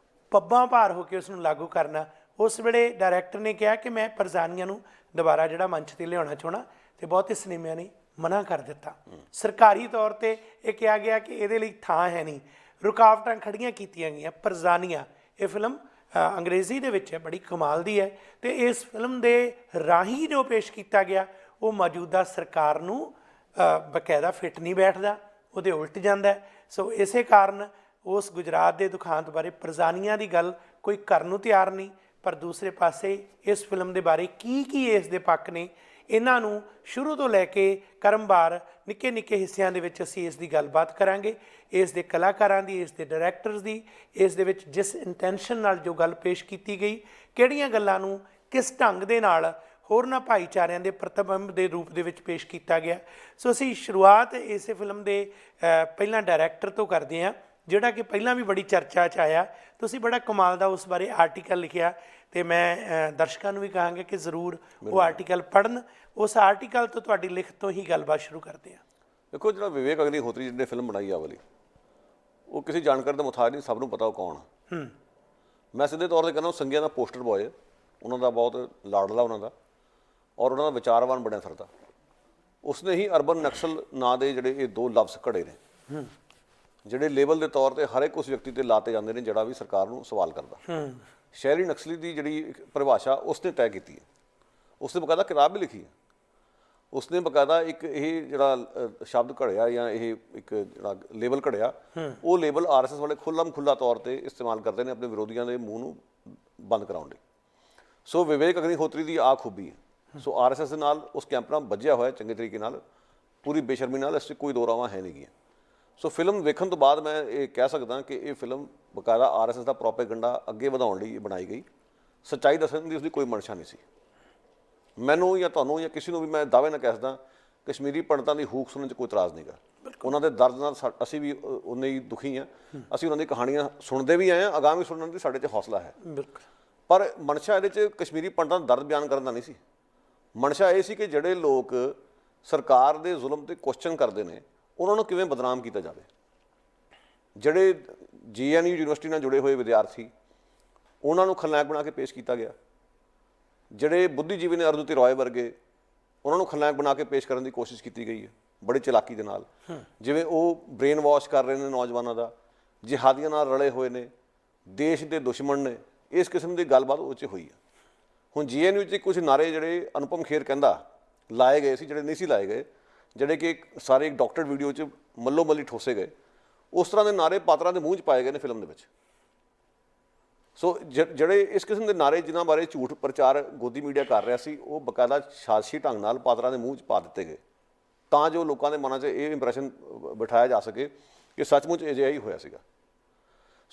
ਪੱਬਾਂ ਭਾਰ ਹੋ ਕੇ ਉਸ ਨੂੰ ਲਾਗੂ ਕਰਨਾ, ਉਸ ਵੇਲੇ ਡਾਇਰੈਕਟਰ ਨੇ ਕਿਹਾ ਕਿ ਮੈਂ ਪਰਜ਼ਾਨੀਆਂ ਨੂੰ ਦੁਬਾਰਾ ਜਿਹੜਾ ਮੰਚ 'ਤੇ ਲਿਆਉਣਾ ਚਾਹੁੰਦਾ ਅਤੇ ਬਹੁਤੇ ਸਿਨੇਮਿਆਂ ਨੇ ਮਨਾ ਕਰ ਦਿੱਤਾ। ਸਰਕਾਰੀ ਤੌਰ 'ਤੇ ਇਹ ਕਿਹਾ ਗਿਆ ਕਿ ਇਹਦੇ ਲਈ ਥਾਂ ਹੈ ਨਹੀਂ, ਰੁਕਾਵਟਾਂ ਖੜੀਆਂ ਕੀਤੀਆਂ ਗਈਆਂ। ਪਰਜ਼ਾਨੀਆਂ ਇਹ ਫਿਲਮ ਅੰਗਰੇਜ਼ੀ ਦੇ ਵਿੱਚ ਹੈ, ਬੜੀ ਕਮਾਲ ਦੀ ਹੈ ਅਤੇ ਇਸ ਫਿਲਮ ਦੇ ਰਾਹੀਂ ਜੋ ਪੇਸ਼ ਕੀਤਾ ਗਿਆ ਉਹ ਮੌਜੂਦਾ ਸਰਕਾਰ ਨੂੰ ਬਾਕਾਇਦਾ ਫਿੱਟ ਨਹੀਂ ਬੈਠਦਾ, ਉਹਦੇ ਉਲਟ ਜਾਂਦਾ। ਸੋ ਇਸੇ ਕਾਰਨ ਉਸ ਗੁਜਰਾਤ ਦੇ ਦੁਖਾਂਤ ਬਾਰੇ ਪਰਜ਼ਾਨੀਆਂ ਦੀ ਗੱਲ ਕੋਈ ਕਰਨ ਨੂੰ ਤਿਆਰ ਨਹੀਂ, ਪਰ ਦੂਸਰੇ ਪਾਸੇ ਇਸ ਫਿਲਮ ਦੇ ਬਾਰੇ ਕੀ ਇਸ ਦੇ ਪੱਖ ਨੇ, ਇਹਨਾਂ ਨੂੰ ਸ਼ੁਰੂ ਤੋਂ ਲੈ ਕੇ ਕਰਮਵਾਰ ਨਿੱਕੇ ਨਿੱਕੇ ਹਿੱਸਿਆਂ ਦੇ ਵਿੱਚ ਅਸੀਂ ਇਸ ਦੀ ਗੱਲਬਾਤ ਕਰਾਂਗੇ। ਇਸ ਦੇ ਕਲਾਕਾਰਾਂ ਦੀ, ਇਸ ਦੇ ਡਾਇਰੈਕਟਰਸ ਦੀ, ਇਸ ਦੇ ਵਿੱਚ ਜਿਸ ਇੰਟੈਂਸ਼ਨ ਨਾਲ ਜੋ ਗੱਲ ਪੇਸ਼ ਕੀਤੀ ਗਈ, ਕਿਹੜੀਆਂ ਗੱਲਾਂ ਨੂੰ ਕਿਸ ਢੰਗ ਦੇ ਨਾਲ ਹੋਰਨਾਂ ਭਾਈਚਾਰਿਆਂ ਦੇ ਪ੍ਰਤਿਬਿੰਬ ਦੇ ਰੂਪ ਦੇ ਵਿੱਚ ਪੇਸ਼ ਕੀਤਾ ਗਿਆ। ਸੋ ਅਸੀਂ ਸ਼ੁਰੂਆਤ ਇਸੇ ਫਿਲਮ ਦੇ ਪਹਿਲਾਂ ਡਾਇਰੈਕਟਰ ਤੋਂ ਕਰਦੇ ਹਾਂ, ਜਿਹੜਾ ਕਿ ਪਹਿਲਾਂ ਵੀ ਬੜੀ ਚਰਚਾ 'ਚ ਆਇਆ। ਤੁਸੀਂ ਬੜਾ ਕਮਾਲ ਦਾ ਉਸ ਬਾਰੇ ਆਰਟੀਕਲ ਲਿਖਿਆ ਅਤੇ ਮੈਂ ਦਰਸ਼ਕਾਂ ਨੂੰ ਵੀ ਕਹਾਂਗਾ ਕਿ ਜ਼ਰੂਰ ਉਹ ਆਰਟੀਕਲ ਪੜ੍ਹਨ। ਉਸ ਆਰਟੀਕਲ ਤੋਂ ਤੁਹਾਡੀ ਲਿਖਤ ਤੋਂ ਹੀ ਗੱਲਬਾਤ ਸ਼ੁਰੂ ਕਰਦੇ ਹਾਂ। ਦੇਖੋ, ਜਿਹੜਾ ਵਿਵੇਕ ਅਗਨੀਹੋਤਰੀ ਜਿਹਨੇ ਫਿਲਮ ਬਣਾਈ ਆ ਵਾਲੀ, ਉਹ ਕਿਸੇ ਜਾਣਕਾਰੀ ਦਾ ਮੁਥਾਜ ਨਹੀਂ, ਸਭ ਨੂੰ ਪਤਾ ਉਹ ਕੌਣ ਆ। ਮੈਂ ਸਿੱਧੇ ਤੌਰ 'ਤੇ ਕਹਿੰਦਾ ਉਹ ਸੰਗਿਆਂ ਦਾ ਪੋਸਟਰ ਬੋਏ, ਉਹਨਾਂ ਦਾ ਬਹੁਤ ਲਾਡਲਾ ਉਹਨਾਂ ਦਾ, ਔਰ ਉਹਨਾਂ ਦਾ ਵਿਚਾਰਵਾਨ ਬਣਿਆ ਫਿਰਦਾ। ਉਸਨੇ ਹੀ ਅਰਬਨ ਨਕਸਲ ਨਾਂ ਦੇ ਜਿਹੜੇ ਇਹ ਦੋ ਲਫ਼ਜ਼ ਘੜੇ ਨੇ, ਜਿਹੜੇ ਲੇਬਲ ਦੇ ਤੌਰ 'ਤੇ ਹਰ ਇੱਕ ਉਸ ਵਿਅਕਤੀ 'ਤੇ ਲਾਤੇ ਜਾਂਦੇ ਨੇ ਜਿਹੜਾ ਵੀ ਸਰਕਾਰ ਨੂੰ ਸਵਾਲ ਕਰਦਾ। ਸ਼ਹਿਰੀ ਨਕਸਲੀ ਦੀ ਜਿਹੜੀ ਪਰਿਭਾਸ਼ਾ ਉਸਨੇ ਤੈਅ ਕੀਤੀ ਹੈ, ਉਸਨੇ ਬਕਾਇਦਾ ਕਿਤਾਬ ਵੀ ਲਿਖੀ ਹੈ। ਉਸਨੇ ਬਕਾਇਦਾ ਇੱਕ ਇਹ ਜਿਹੜਾ ਸ਼ਬਦ ਘੜਿਆ ਜਾਂ ਇਹ ਇੱਕ ਜਿਹੜਾ ਲੇਬਲ ਘੜਿਆ, ਉਹ ਲੇਬਲ ਆਰਐਸਐਸ ਵਾਲੇ ਖੁੱਲ੍ਹਾ ਤੌਰ 'ਤੇ ਇਸਤੇਮਾਲ ਕਰਦੇ ਨੇ ਆਪਣੇ ਵਿਰੋਧੀਆਂ ਦੇ ਮੂੰਹ ਨੂੰ ਬੰਦ ਕਰਾਉਣ ਲਈ। ਸੋ ਵਿਵੇਕ ਅਗਨੀਹੋਤਰੀ ਦੀ ਆਹ ਖੂਬੀ ਹੈ। ਸੋ ਆਰਐਸਐਸ ਦੇ ਨਾਲ ਉਸ ਕੈਂਪ ਨਾਲ ਵੱਜਿਆ ਹੋਇਆ ਚੰਗੇ ਤਰੀਕੇ ਨਾਲ, ਪੂਰੀ ਬੇਸ਼ਰਮੀ ਨਾਲ, ਇਸ 'ਚ ਕੋਈ ਦੋ ਰਾਵਾਂ ਹੈ ਨਹੀਂ ਗੀਆਂ। ਸੋ ਫਿਲਮ ਵੇਖਣ ਤੋਂ ਬਾਅਦ ਮੈਂ ਇਹ ਕਹਿ ਸਕਦਾ ਕਿ ਇਹ ਫਿਲਮ ਬਕਾਇਦਾ ਆਰਐਸਐਸ ਦਾ ਪ੍ਰੋਪੇਗੈਂਡਾ ਅੱਗੇ ਵਧਾਉਣ ਲਈ ਬਣਾਈ ਗਈ। ਸੱਚਾਈ ਦੱਸਣ ਦੀ ਉਸਦੀ ਕੋਈ ਮਨਸ਼ਾ ਨਹੀਂ ਸੀ। ਮੈਨੂੰ ਜਾਂ ਤੁਹਾਨੂੰ ਜਾਂ ਕਿਸੇ ਨੂੰ ਵੀ ਮੈਂ ਦਾਅਵੇ ਨਾਲ ਕਹਿ ਸਕਦਾ, ਕਸ਼ਮੀਰੀ ਪੰਡਤਾਂ ਦੀ ਹੂਕ ਸੁਣਨ 'ਚ ਕੋਈ ਇਤਰਾਜ਼ ਨਹੀਂ ਗਾ। ਉਹਨਾਂ ਦੇ ਦਰਦ ਨਾਲ ਅਸੀਂ ਵੀ ਉਨੇ ਹੀ ਦੁਖੀ ਹਾਂ। ਅਸੀਂ ਉਹਨਾਂ ਦੀ ਕਹਾਣੀਆਂ ਸੁਣਦੇ ਵੀ ਆਏ ਹਾਂ, ਅਗਾਂਹ ਵੀ ਸੁਣਨ ਦੀ ਸਾਡੇ 'ਚ ਹੌਸਲਾ ਹੈ। ਬਿਲਕੁਲ। ਪਰ ਮਨਸ਼ਾ ਇਹਦੇ 'ਚ ਕਸ਼ਮੀਰੀ ਪੰਡਤਾਂ ਦਾ ਦਰਦ ਬਿਆਨ ਕਰਨ ਦਾ ਨਹੀਂ ਸੀ। ਮਨਸ਼ਾ ਇਹ ਸੀ ਕਿ ਜਿਹੜੇ ਲੋਕ ਸਰਕਾਰ ਦੇ ਜ਼ੁਲਮ 'ਤੇ ਕੁਐਸਚਨ ਕਰਦੇ ਨੇ, ਉਹਨਾਂ ਨੂੰ ਕਿਵੇਂ ਬਦਨਾਮ ਕੀਤਾ ਜਾਵੇ। ਜਿਹੜੇ GNU ਯੂਨੀਵਰਸਿਟੀ ਨਾਲ ਜੁੜੇ ਹੋਏ ਵਿਦਿਆਰਥੀ, ਉਹਨਾਂ ਨੂੰ ਖਲਨਾਇਕ ਬਣਾ ਕੇ ਪੇਸ਼ ਕੀਤਾ ਗਿਆ। ਜਿਹੜੇ ਬੁੱਧੀਜੀਵੀ ਨੇ, ਅਰੁੰਧਤੀ ਰॉय ਵਰਗੇ, ਉਹਨਾਂ ਨੂੰ ਖਲਨਾਇਕ ਬਣਾ ਕੇ ਪੇਸ਼ ਕਰਨ ਦੀ ਕੋਸ਼ਿਸ਼ ਕੀਤੀ ਗਈ ਹੈ ਬੜੀ ਚਲਾਕੀ ਦੇ ਨਾਲ। ਜਿਵੇਂ ਉਹ ਬ੍ਰੇਨ ਵਾਸ਼ ਕਰ ਰਹੇ ਨੇ ਨੌਜਵਾਨਾਂ ਦਾ, ਜਿਹਾਦੀਆਂ ਨਾਲ ਰਲੇ ਹੋਏ ਨੇ, ਦੇਸ਼ ਦੇ ਦੁਸ਼ਮਣ ਨੇ, ਇਸ ਕਿਸਮ ਦੀ ਗੱਲਬਾਤ ਉਹ 'ਚ ਹੋਈ ਹੈ। ਹੁਣ GNU 'ਚ ਕੁਝ ਨਾਰੇ ਜਿਹੜੇ ਅਨੁਪਮ ਖੇਰ ਕਹਿੰਦਾ ਲਾਏ ਗਏ ਸੀ, ਜਿਹੜੇ ਨਹੀਂ ਸੀ ਲਾਏ ਗਏ, ਜਿਹੜੇ ਕਿ ਸਾਰੇ ਇੱਕ ਡਾਕਟਰ ਵੀਡੀਓ 'ਚ ਮੱਲੋ ਮੱਲੀ ਠੋਸੇ ਗਏ, ਉਸ ਤਰ੍ਹਾਂ ਦੇ ਨਾਰੇ ਪਾਤਰਾਂ ਦੇ ਮੂੰਹ 'ਚ ਪਾਏ ਗਏ ਨੇ ਫਿਲਮ ਦੇ ਵਿੱਚ। ਸੋ ਜਿਹੜੇ ਇਸ ਕਿਸਮ ਦੇ ਨਾਰੇ ਜਿਨ੍ਹਾਂ ਬਾਰੇ ਝੂਠ ਪ੍ਰਚਾਰ ਗੋਦੀ ਮੀਡੀਆ ਕਰ ਰਿਹਾ ਸੀ, ਉਹ ਬਕਾਇਦਾ ਸਾਜ਼ਿਸ਼ੀ ਢੰਗ ਨਾਲ ਪਾਤਰਾਂ ਦੇ ਮੂੰਹ 'ਚ ਪਾ ਦਿੱਤੇ ਗਏ, ਤਾਂ ਜੋ ਲੋਕਾਂ ਦੇ ਮਨਾਂ 'ਚ ਇਹ ਇੰਪਰੈਸ਼ਨ ਬਿਠਾਇਆ ਜਾ ਸਕੇ ਕਿ ਸੱਚਮੁੱਚ ਅਜਿਹਾ ਹੀ ਹੋਇਆ ਸੀਗਾ।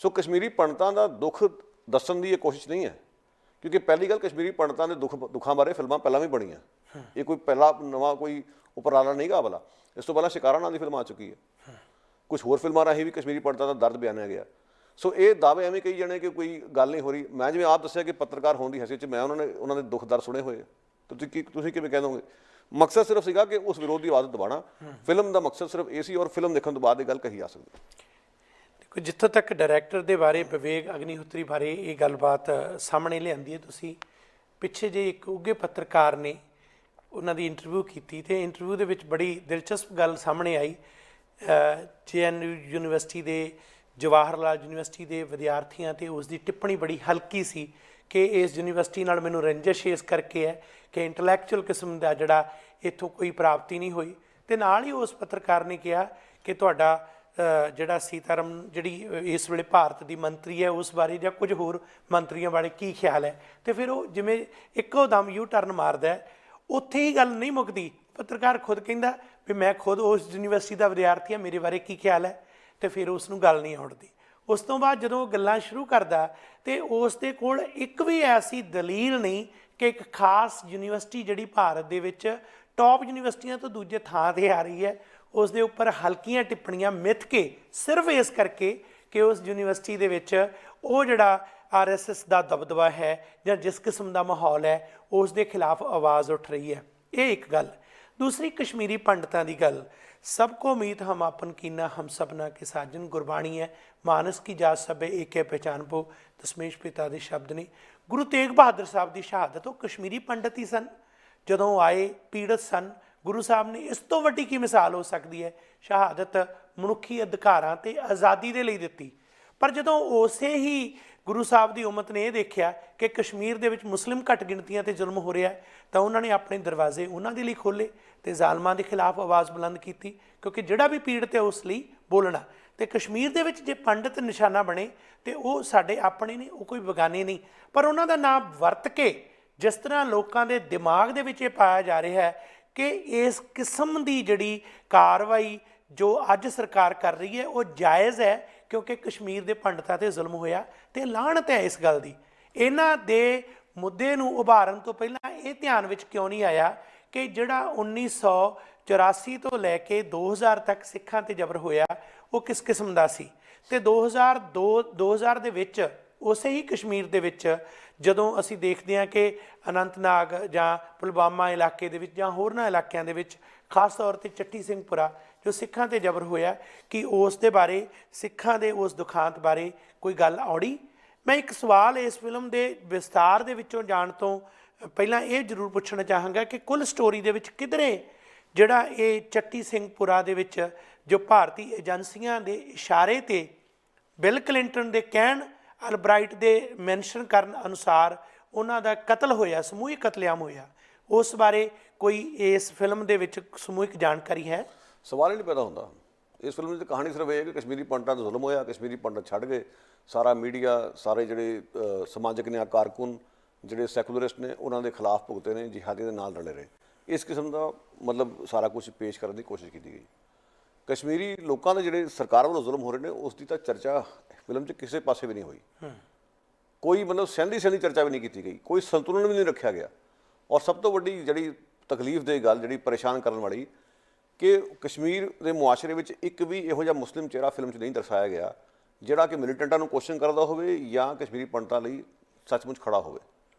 ਸੋ ਕਸ਼ਮੀਰੀ ਪੰਡਤਾਂ ਦਾ ਦੁੱਖ ਦੱਸਣ ਦੀ ਇਹ ਕੋਸ਼ਿਸ਼ ਨਹੀਂ ਹੈ, ਕਿਉਂਕਿ ਪਹਿਲੀ ਗੱਲ, ਕਸ਼ਮੀਰੀ ਪੰਡਤਾਂ ਦੇ ਦੁੱਖਾਂ ਬਾਰੇ ਫਿਲਮਾਂ ਪਹਿਲਾਂ ਵੀ ਬਣੀਆਂ। ਇਹ ਕੋਈ ਪਹਿਲਾ ਨਵਾਂ ਕੋਈ ਉਪਰਾਲਾ ਨਹੀਂ ਗਾ ਵਾਲਾ। ਇਸ ਤੋਂ ਪਹਿਲਾਂ ਸ਼ਿਕਾਰਾ ਨਾਂ ਦੀ ਫਿਲਮ ਆ ਚੁੱਕੀ ਹੈ। ਕੁਝ ਹੋਰ ਫਿਲਮਾਂ ਰਾਹੀਂ ਵੀ ਕਸ਼ਮੀਰੀ ਪੰਡਤਾਂ ਦਾ ਦਰਦ ਬਿਆਨਿਆ ਗਿਆ। ਸੋ ਇਹ ਦਾਅਵੇ ਐਵੇਂ ਕਹੀ ਜਾਣੇ ਕਿ ਕੋਈ ਗੱਲ ਨਹੀਂ ਹੋ ਰਹੀ। ਮੈਂ ਜਿਵੇਂ ਆਪ ਦੱਸਿਆ ਕਿ ਪੱਤਰਕਾਰ ਹੋਣ ਦੀ ਹੈਸੀਅਤ 'ਚ ਮੈਂ ਉਹਨਾਂ ਦੇ ਦੁੱਖ ਦਰਦ ਸੁਣੇ ਹੋਏ ਆ, ਤੁਸੀਂ ਕਿਵੇਂ ਕਹਿ ਦੋਗੇ? ਮਕਸਦ ਸਿਰਫ ਸੀਗਾ ਕਿ ਉਸ ਵਿਰੋਧ ਦੀ ਆਵਾਜ਼ ਦਬਾਉਣਾ। ਫਿਲਮ ਦਾ ਮਕਸਦ ਸਿਰਫ ਇਹ ਸੀ, ਔਰ ਫਿਲਮ ਦੇਖਣ ਤੋਂ ਬਾਅਦ ਇਹ ਗੱਲ ਕਹੀ ਜਾ ਸਕਦੀ। ਦੇਖੋ, ਜਿੱਥੋਂ ਤੱਕ ਡਾਇਰੈਕਟਰ ਦੇ ਬਾਰੇ, ਵਿਵੇਕ ਅਗਨੀਹੋਤਰੀ ਬਾਰੇ ਇਹ ਗੱਲਬਾਤ ਸਾਹਮਣੇ ਲਿਆਂਦੀ ਹੈ, ਤੁਸੀਂ ਪਿੱਛੇ ਜੇ ਇੱਕ ਉੱਘੇ ਪੱਤਰਕਾਰ ਨੇ ਉਹਨਾਂ ਦੀ ਇੰਟਰਵਿਊ ਕੀਤੀ, ਅਤੇ ਇੰਟਰਵਿਊ ਦੇ ਵਿੱਚ ਬੜੀ ਦਿਲਚਸਪ ਗੱਲ ਸਾਹਮਣੇ ਆਈ। GNU ਯੂਨੀਵਰਸਿਟੀ ਦੇ, ਜਵਾਹਰ ਲਾਲ ਯੂਨੀਵਰਸਿਟੀ ਦੇ ਵਿਦਿਆਰਥੀਆਂ 'ਤੇ ਉਸ ਦੀ ਟਿੱਪਣੀ ਬੜੀ ਹਲਕੀ ਸੀ ਕਿ ਇਸ ਯੂਨੀਵਰਸਿਟੀ ਨਾਲ ਮੈਨੂੰ ਰੰਜਿਸ਼ ਇਸ ਕਰਕੇ ਹੈ ਕਿ ਇੰਟਲੈਕਚੁਅਲ ਕਿਸਮ ਦਾ ਜਿਹੜਾ ਇੱਥੋਂ ਕੋਈ ਪ੍ਰਾਪਤੀ ਨਹੀਂ ਹੋਈ। ਅਤੇ ਨਾਲ ਹੀ ਉਸ ਪੱਤਰਕਾਰ ਨੇ ਕਿਹਾ ਕਿ ਤੁਹਾਡਾ ਜਿਹੜਾ ਸੀਤਾਰਮਨ ਜਿਹੜੀ ਇਸ ਵੇਲੇ ਭਾਰਤ ਦੀ ਮੰਤਰੀ ਹੈ, ਉਸ ਬਾਰੇ ਜਾਂ ਕੁਝ ਹੋਰ ਮੰਤਰੀਆਂ ਬਾਰੇ ਕੀ ਖਿਆਲ ਹੈ। ਅਤੇ ਫਿਰ ਉਹ ਜਿਵੇਂ ਇੱਕੋ ਦਮ ਯੂ ਟਰਨ ਮਾਰਦਾ, ਉੱਥੇ ਹੀ ਗੱਲ ਨਹੀਂ ਮੁੱਕਦੀ। ਪੱਤਰਕਾਰ ਖੁਦ ਕਹਿੰਦਾ ਵੀ ਮੈਂ ਖੁਦ ਉਸ ਯੂਨੀਵਰਸਿਟੀ ਦਾ ਵਿਦਿਆਰਥੀ ਹਾਂ, ਮੇਰੇ ਬਾਰੇ ਕੀ ਖਿਆਲ ਹੈ, ਅਤੇ ਫਿਰ ਉਸ ਨੂੰ ਗੱਲ ਨਹੀਂ ਆਉਣਦੀ। ਉਸ ਤੋਂ ਬਾਅਦ ਜਦੋਂ ਉਹ ਗੱਲਾਂ ਸ਼ੁਰੂ ਕਰਦਾ, ਅਤੇ ਉਸ ਦੇ ਕੋਲ ਇੱਕ ਵੀ ਐਸੀ ਦਲੀਲ ਨਹੀਂ ਕਿ ਇੱਕ ਖਾਸ ਯੂਨੀਵਰਸਿਟੀ ਜਿਹੜੀ ਭਾਰਤ ਦੇ ਵਿੱਚ ਟੌਪ ਯੂਨੀਵਰਸਿਟੀਆਂ ਤੋਂ ਦੂਜੇ ਥਾਂ 'ਤੇ ਆ ਰਹੀ ਹੈ, ਉਸ ਦੇ ਉੱਪਰ ਹਲਕੀਆਂ ਟਿੱਪਣੀਆਂ ਮਿੱਥ ਕੇ, ਸਿਰਫ ਇਸ ਕਰਕੇ ਕਿ ਉਸ ਯੂਨੀਵਰਸਿਟੀ ਦੇ ਵਿੱਚ ਉਹ ਜਿਹੜਾ RSS ਦਾ ਦਬਦਬਾ ਹੈ ਜਾਂ ਜਿਸ ਕਿਸਮ ਦਾ ਮਾਹੌਲ ਹੈ, ਉਸ ਦੇ ਖਿਲਾਫ ਆਵਾਜ਼ ਉੱਠ ਰਹੀ ਹੈ। ਇਹ ਇੱਕ ਗੱਲ। ਦੂਸਰੀ, ਕਸ਼ਮੀਰੀ ਪੰਡਤਾਂ ਦੀ ਗੱਲ। ਸਭ ਕੋ ਮੀਤ ਹਮ ਆਪਨ ਕੀਨਾ, ਹਮ ਸਭਨਾ ਕੇ ਸਾਜਨ, ਗੁਰਬਾਣੀ ਹੈ। ਮਾਨਸ ਕੀ ਜਾਤ ਸਭੇ ਏਕੇ ਪਹਿਚਾਨ ਪੋ, ਦਸਮੇਸ਼ ਪਿਤਾ ਦੇ ਸ਼ਬਦ ਨੇ। ਗੁਰੂ ਤੇਗ ਬਹਾਦਰ ਸਾਹਿਬ ਦੀ ਸ਼ਹਾਦਤ ਉਹ ਕਸ਼ਮੀਰੀ ਪੰਡਤ ਹੀ ਸਨ, ਜਦੋਂ ਆਏ ਪੀੜਤ ਸਨ। ਗੁਰੂ ਸਾਹਿਬ ਨੇ ਇਸ ਤੋਂ ਵੱਡੀ ਕੀ ਮਿਸਾਲ ਹੋ ਸਕਦੀ ਹੈ? ਸ਼ਹਾਦਤ ਮਨੁੱਖੀ ਅਧਿਕਾਰਾਂ ਅਤੇ ਆਜ਼ਾਦੀ ਦੇ ਲਈ ਦਿੱਤੀ। ਪਰ ਜਦੋਂ ਉਸੇ ਹੀ ਗੁਰੂ ਸਾਹਿਬ ਦੀ ਉਮਤ ਨੇ ਇਹ ਦੇਖਿਆ ਕਿ ਕਸ਼ਮੀਰ ਦੇ ਵਿੱਚ ਮੁਸਲਿਮ ਘੱਟ ਗਿਣਤੀਆਂ 'ਤੇ ਜ਼ੁਲਮ ਹੋ ਰਿਹਾ, ਤਾਂ ਉਹਨਾਂ ਨੇ ਆਪਣੇ ਦਰਵਾਜ਼ੇ ਉਹਨਾਂ ਦੇ ਲਈ ਖੋਲ੍ਹੇ ਅਤੇ ਜ਼ਾਲਮਾਂ ਦੇ ਖਿਲਾਫ ਆਵਾਜ਼ ਬੁਲੰਦ ਕੀਤੀ, ਕਿਉਂਕਿ ਜਿਹੜਾ ਵੀ ਪੀੜਤ ਹੈ ਉਸ ਲਈ ਬੋਲਣਾ। ਅਤੇ ਕਸ਼ਮੀਰ ਦੇ ਵਿੱਚ ਜੇ ਪੰਡਤ ਨਿਸ਼ਾਨਾ ਬਣੇ ਅਤੇ ਉਹ ਸਾਡੇ ਆਪਣੇ ਨੇ, ਉਹ ਕੋਈ ਬੇਗਾਨੇ ਨਹੀਂ। ਪਰ ਉਹਨਾਂ ਦਾ ਨਾਮ ਵਰਤ ਕੇ ਜਿਸ ਤਰ੍ਹਾਂ ਲੋਕਾਂ ਦੇ ਦਿਮਾਗ ਦੇ ਵਿੱਚ ਇਹ ਪਾਇਆ ਜਾ ਰਿਹਾ ਹੈ ਕਿ ਇਸ ਕਿਸਮ ਦੀ ਜਿਹੜੀ ਕਾਰਵਾਈ ਜੋ ਅੱਜ ਸਰਕਾਰ ਕਰ ਰਹੀ ਹੈ ਉਹ ਜਾਇਜ਼ ਹੈ, ਕਿਉਂਕਿ ਕਸ਼ਮੀਰ ਦੇ ਪੰਡਤਾਂ 'ਤੇ ਜ਼ੁਲਮ ਹੋਇਆ, ਅਤੇ ਲਾਹਨਤ ਹੈ ਇਸ ਗੱਲ ਦੀ। ਇਹਨਾਂ ਦੇ ਮੁੱਦੇ ਨੂੰ ਉਭਾਰਨ ਤੋਂ ਪਹਿਲਾਂ ਇਹ ਧਿਆਨ ਵਿੱਚ ਕਿਉਂ ਨਹੀਂ ਆਇਆ ਕਿ ਜਿਹੜਾ 1984 ਤੋਂ ਲੈ ਕੇ 2000 ਤੱਕ ਸਿੱਖਾਂ 'ਤੇ ਜ਼ਬਰ ਹੋਇਆ, ਉਹ ਕਿਸ ਕਿਸਮ ਦਾ ਸੀ। ਅਤੇ 2000 ਦੇ ਵਿੱਚ ਉਸੇ ਹੀ ਕਸ਼ਮੀਰ ਦੇ ਵਿੱਚ ਜਦੋਂ ਅਸੀਂ ਦੇਖਦੇ ਹਾਂ ਕਿ ਅਨੰਤਨਾਗ ਜਾਂ ਪੁਲਵਾਮਾ ਇਲਾਕੇ ਦੇ ਵਿੱਚ ਜਾਂ ਹੋਰਨਾਂ ਇਲਾਕਿਆਂ ਦੇ ਵਿੱਚ, ਖਾਸ ਤੌਰ 'ਤੇ ਚੱਟੀ ਸਿੰਘਪੁਰਾ ਜੋ ਸਿੱਖਾਂ 'ਤੇ ਜ਼ਬਰ ਹੋਇਆ, ਕਿ ਉਸ ਦੇ ਬਾਰੇ, ਸਿੱਖਾਂ ਦੇ ਉਸ ਦੁਖਾਂਤ ਬਾਰੇ ਕੋਈ ਗੱਲ ਆਉਣੀ? ਮੈਂ ਇੱਕ ਸਵਾਲ ਇਸ ਫਿਲਮ ਦੇ ਵਿਸਤਾਰ ਦੇ ਵਿੱਚੋਂ ਜਾਣ ਤੋਂ ਪਹਿਲਾਂ ਇਹ ਜ਼ਰੂਰ ਪੁੱਛਣਾ ਚਾਹਾਂਗਾ ਕਿ ਕੁੱਲ ਸਟੋਰੀ ਦੇ ਵਿੱਚ ਕਿਧਰੇ ਜਿਹੜਾ ਇਹ ਚੱਟੀ ਸਿੰਘਪੁਰਾ ਦੇ ਵਿੱਚ ਜੋ ਭਾਰਤੀ ਏਜੰਸੀਆਂ ਦੇ ਇਸ਼ਾਰੇ 'ਤੇ ਬਿਲ ਕਲਿੰਟਨ ਦੇ ਕਹਿਣ, ਅਲਬਰਾਈਟ ਦੇ ਮੈਂਸ਼ਨ ਕਰਨ ਅਨੁਸਾਰ ਉਹਨਾਂ ਦਾ ਕਤਲ ਹੋਇਆ, ਸਮੂਹਿਕ ਕਤਲੇਆਮ ਹੋਇਆ, ਉਸ ਬਾਰੇ ਕੋਈ ਇਸ ਫਿਲਮ ਦੇ ਵਿੱਚ ਸਮੂਹਿਕ ਜਾਣਕਾਰੀ ਹੈ? ਸਵਾਲ ਹੀ ਨਹੀਂ ਪੈਦਾ ਹੁੰਦਾ। ਇਸ ਫਿਲਮ ਦੀ ਕਹਾਣੀ ਸਿਰਫ ਇਹ ਹੈ ਕਿ ਕਸ਼ਮੀਰੀ ਪੰਡਤਾਂ ਦਾ ਜ਼ੁਲਮ ਹੋਇਆ, ਕਸ਼ਮੀਰੀ ਪੰਡਤ ਛੱਡ ਗਏ, ਸਾਰਾ ਮੀਡੀਆ, ਸਾਰੇ ਜਿਹੜੇ ਸਮਾਜਿਕ ਨਿਆਂ ਕਾਰਕੁਨ, ਜਿਹੜੇ ਸੈਕੂਲਰਿਸਟ ਨੇ, ਉਹਨਾਂ ਦੇ ਖਿਲਾਫ ਭੁਗਤੇ ਨੇ, ਜਿਹਾਦੀ ਦੇ ਨਾਲ ਰਲੇ ਰਹੇ। ਇਸ ਕਿਸਮ ਦਾ ਮਤਲਬ ਸਾਰਾ ਕੁਝ ਪੇਸ਼ ਕਰਨ ਦੀ ਕੋਸ਼ਿਸ਼ ਕੀਤੀ ਗਈ। ਕਸ਼ਮੀਰੀ ਲੋਕਾਂ ਦੇ ਜਿਹੜੇ ਸਰਕਾਰ ਵੱਲੋਂ ਜ਼ੁਲਮ ਹੋ ਰਹੇ ਨੇ, ਉਸ ਦੀ ਤਾਂ ਚਰਚਾ ਫਿਲਮ 'ਚ ਕਿਸੇ ਪਾਸੇ ਵੀ ਨਹੀਂ ਹੋਈ। ਕੋਈ ਮਤਲਬ ਸਹਿੰਦੀ ਚਰਚਾ ਵੀ ਨਹੀਂ ਕੀਤੀ ਗਈ, ਕੋਈ ਸੰਤੁਲਨ ਵੀ ਨਹੀਂ ਰੱਖਿਆ ਗਿਆ। ਔਰ ਸਭ ਤੋਂ ਵੱਡੀ ਜਿਹੜੀ ਤਕਲੀਫ ਦੀ ਗੱਲ, ਜਿਹੜੀ ਪਰੇਸ਼ਾਨ ਕਰਨ ਵਾਲੀ, ਕਿ ਕਸ਼ਮੀਰ ਦੇ ਮੁਆਸ਼ਰੇ ਵਿੱਚ ਇੱਕ ਵੀ ਇਹੋ ਜਿਹਾ ਮੁਸਲਿਮ ਚਿਹਰਾ ਫਿਲਮ 'ਚ ਨਹੀਂ ਦਰਸਾਇਆ ਗਿਆ ਜਿਹੜਾ ਕਿ ਮਿਲੀਟੈਂਟਾਂ ਨੂੰ ਕੁਐਸਚਨ ਕਰਦਾ ਹੋਵੇ ਜਾਂ ਕਸ਼ਮੀਰੀ ਪੰਡਤਾਂ ਲਈ ਸੱਚਮੁੱਚ ਖੜਾ ਹੋਵੇ।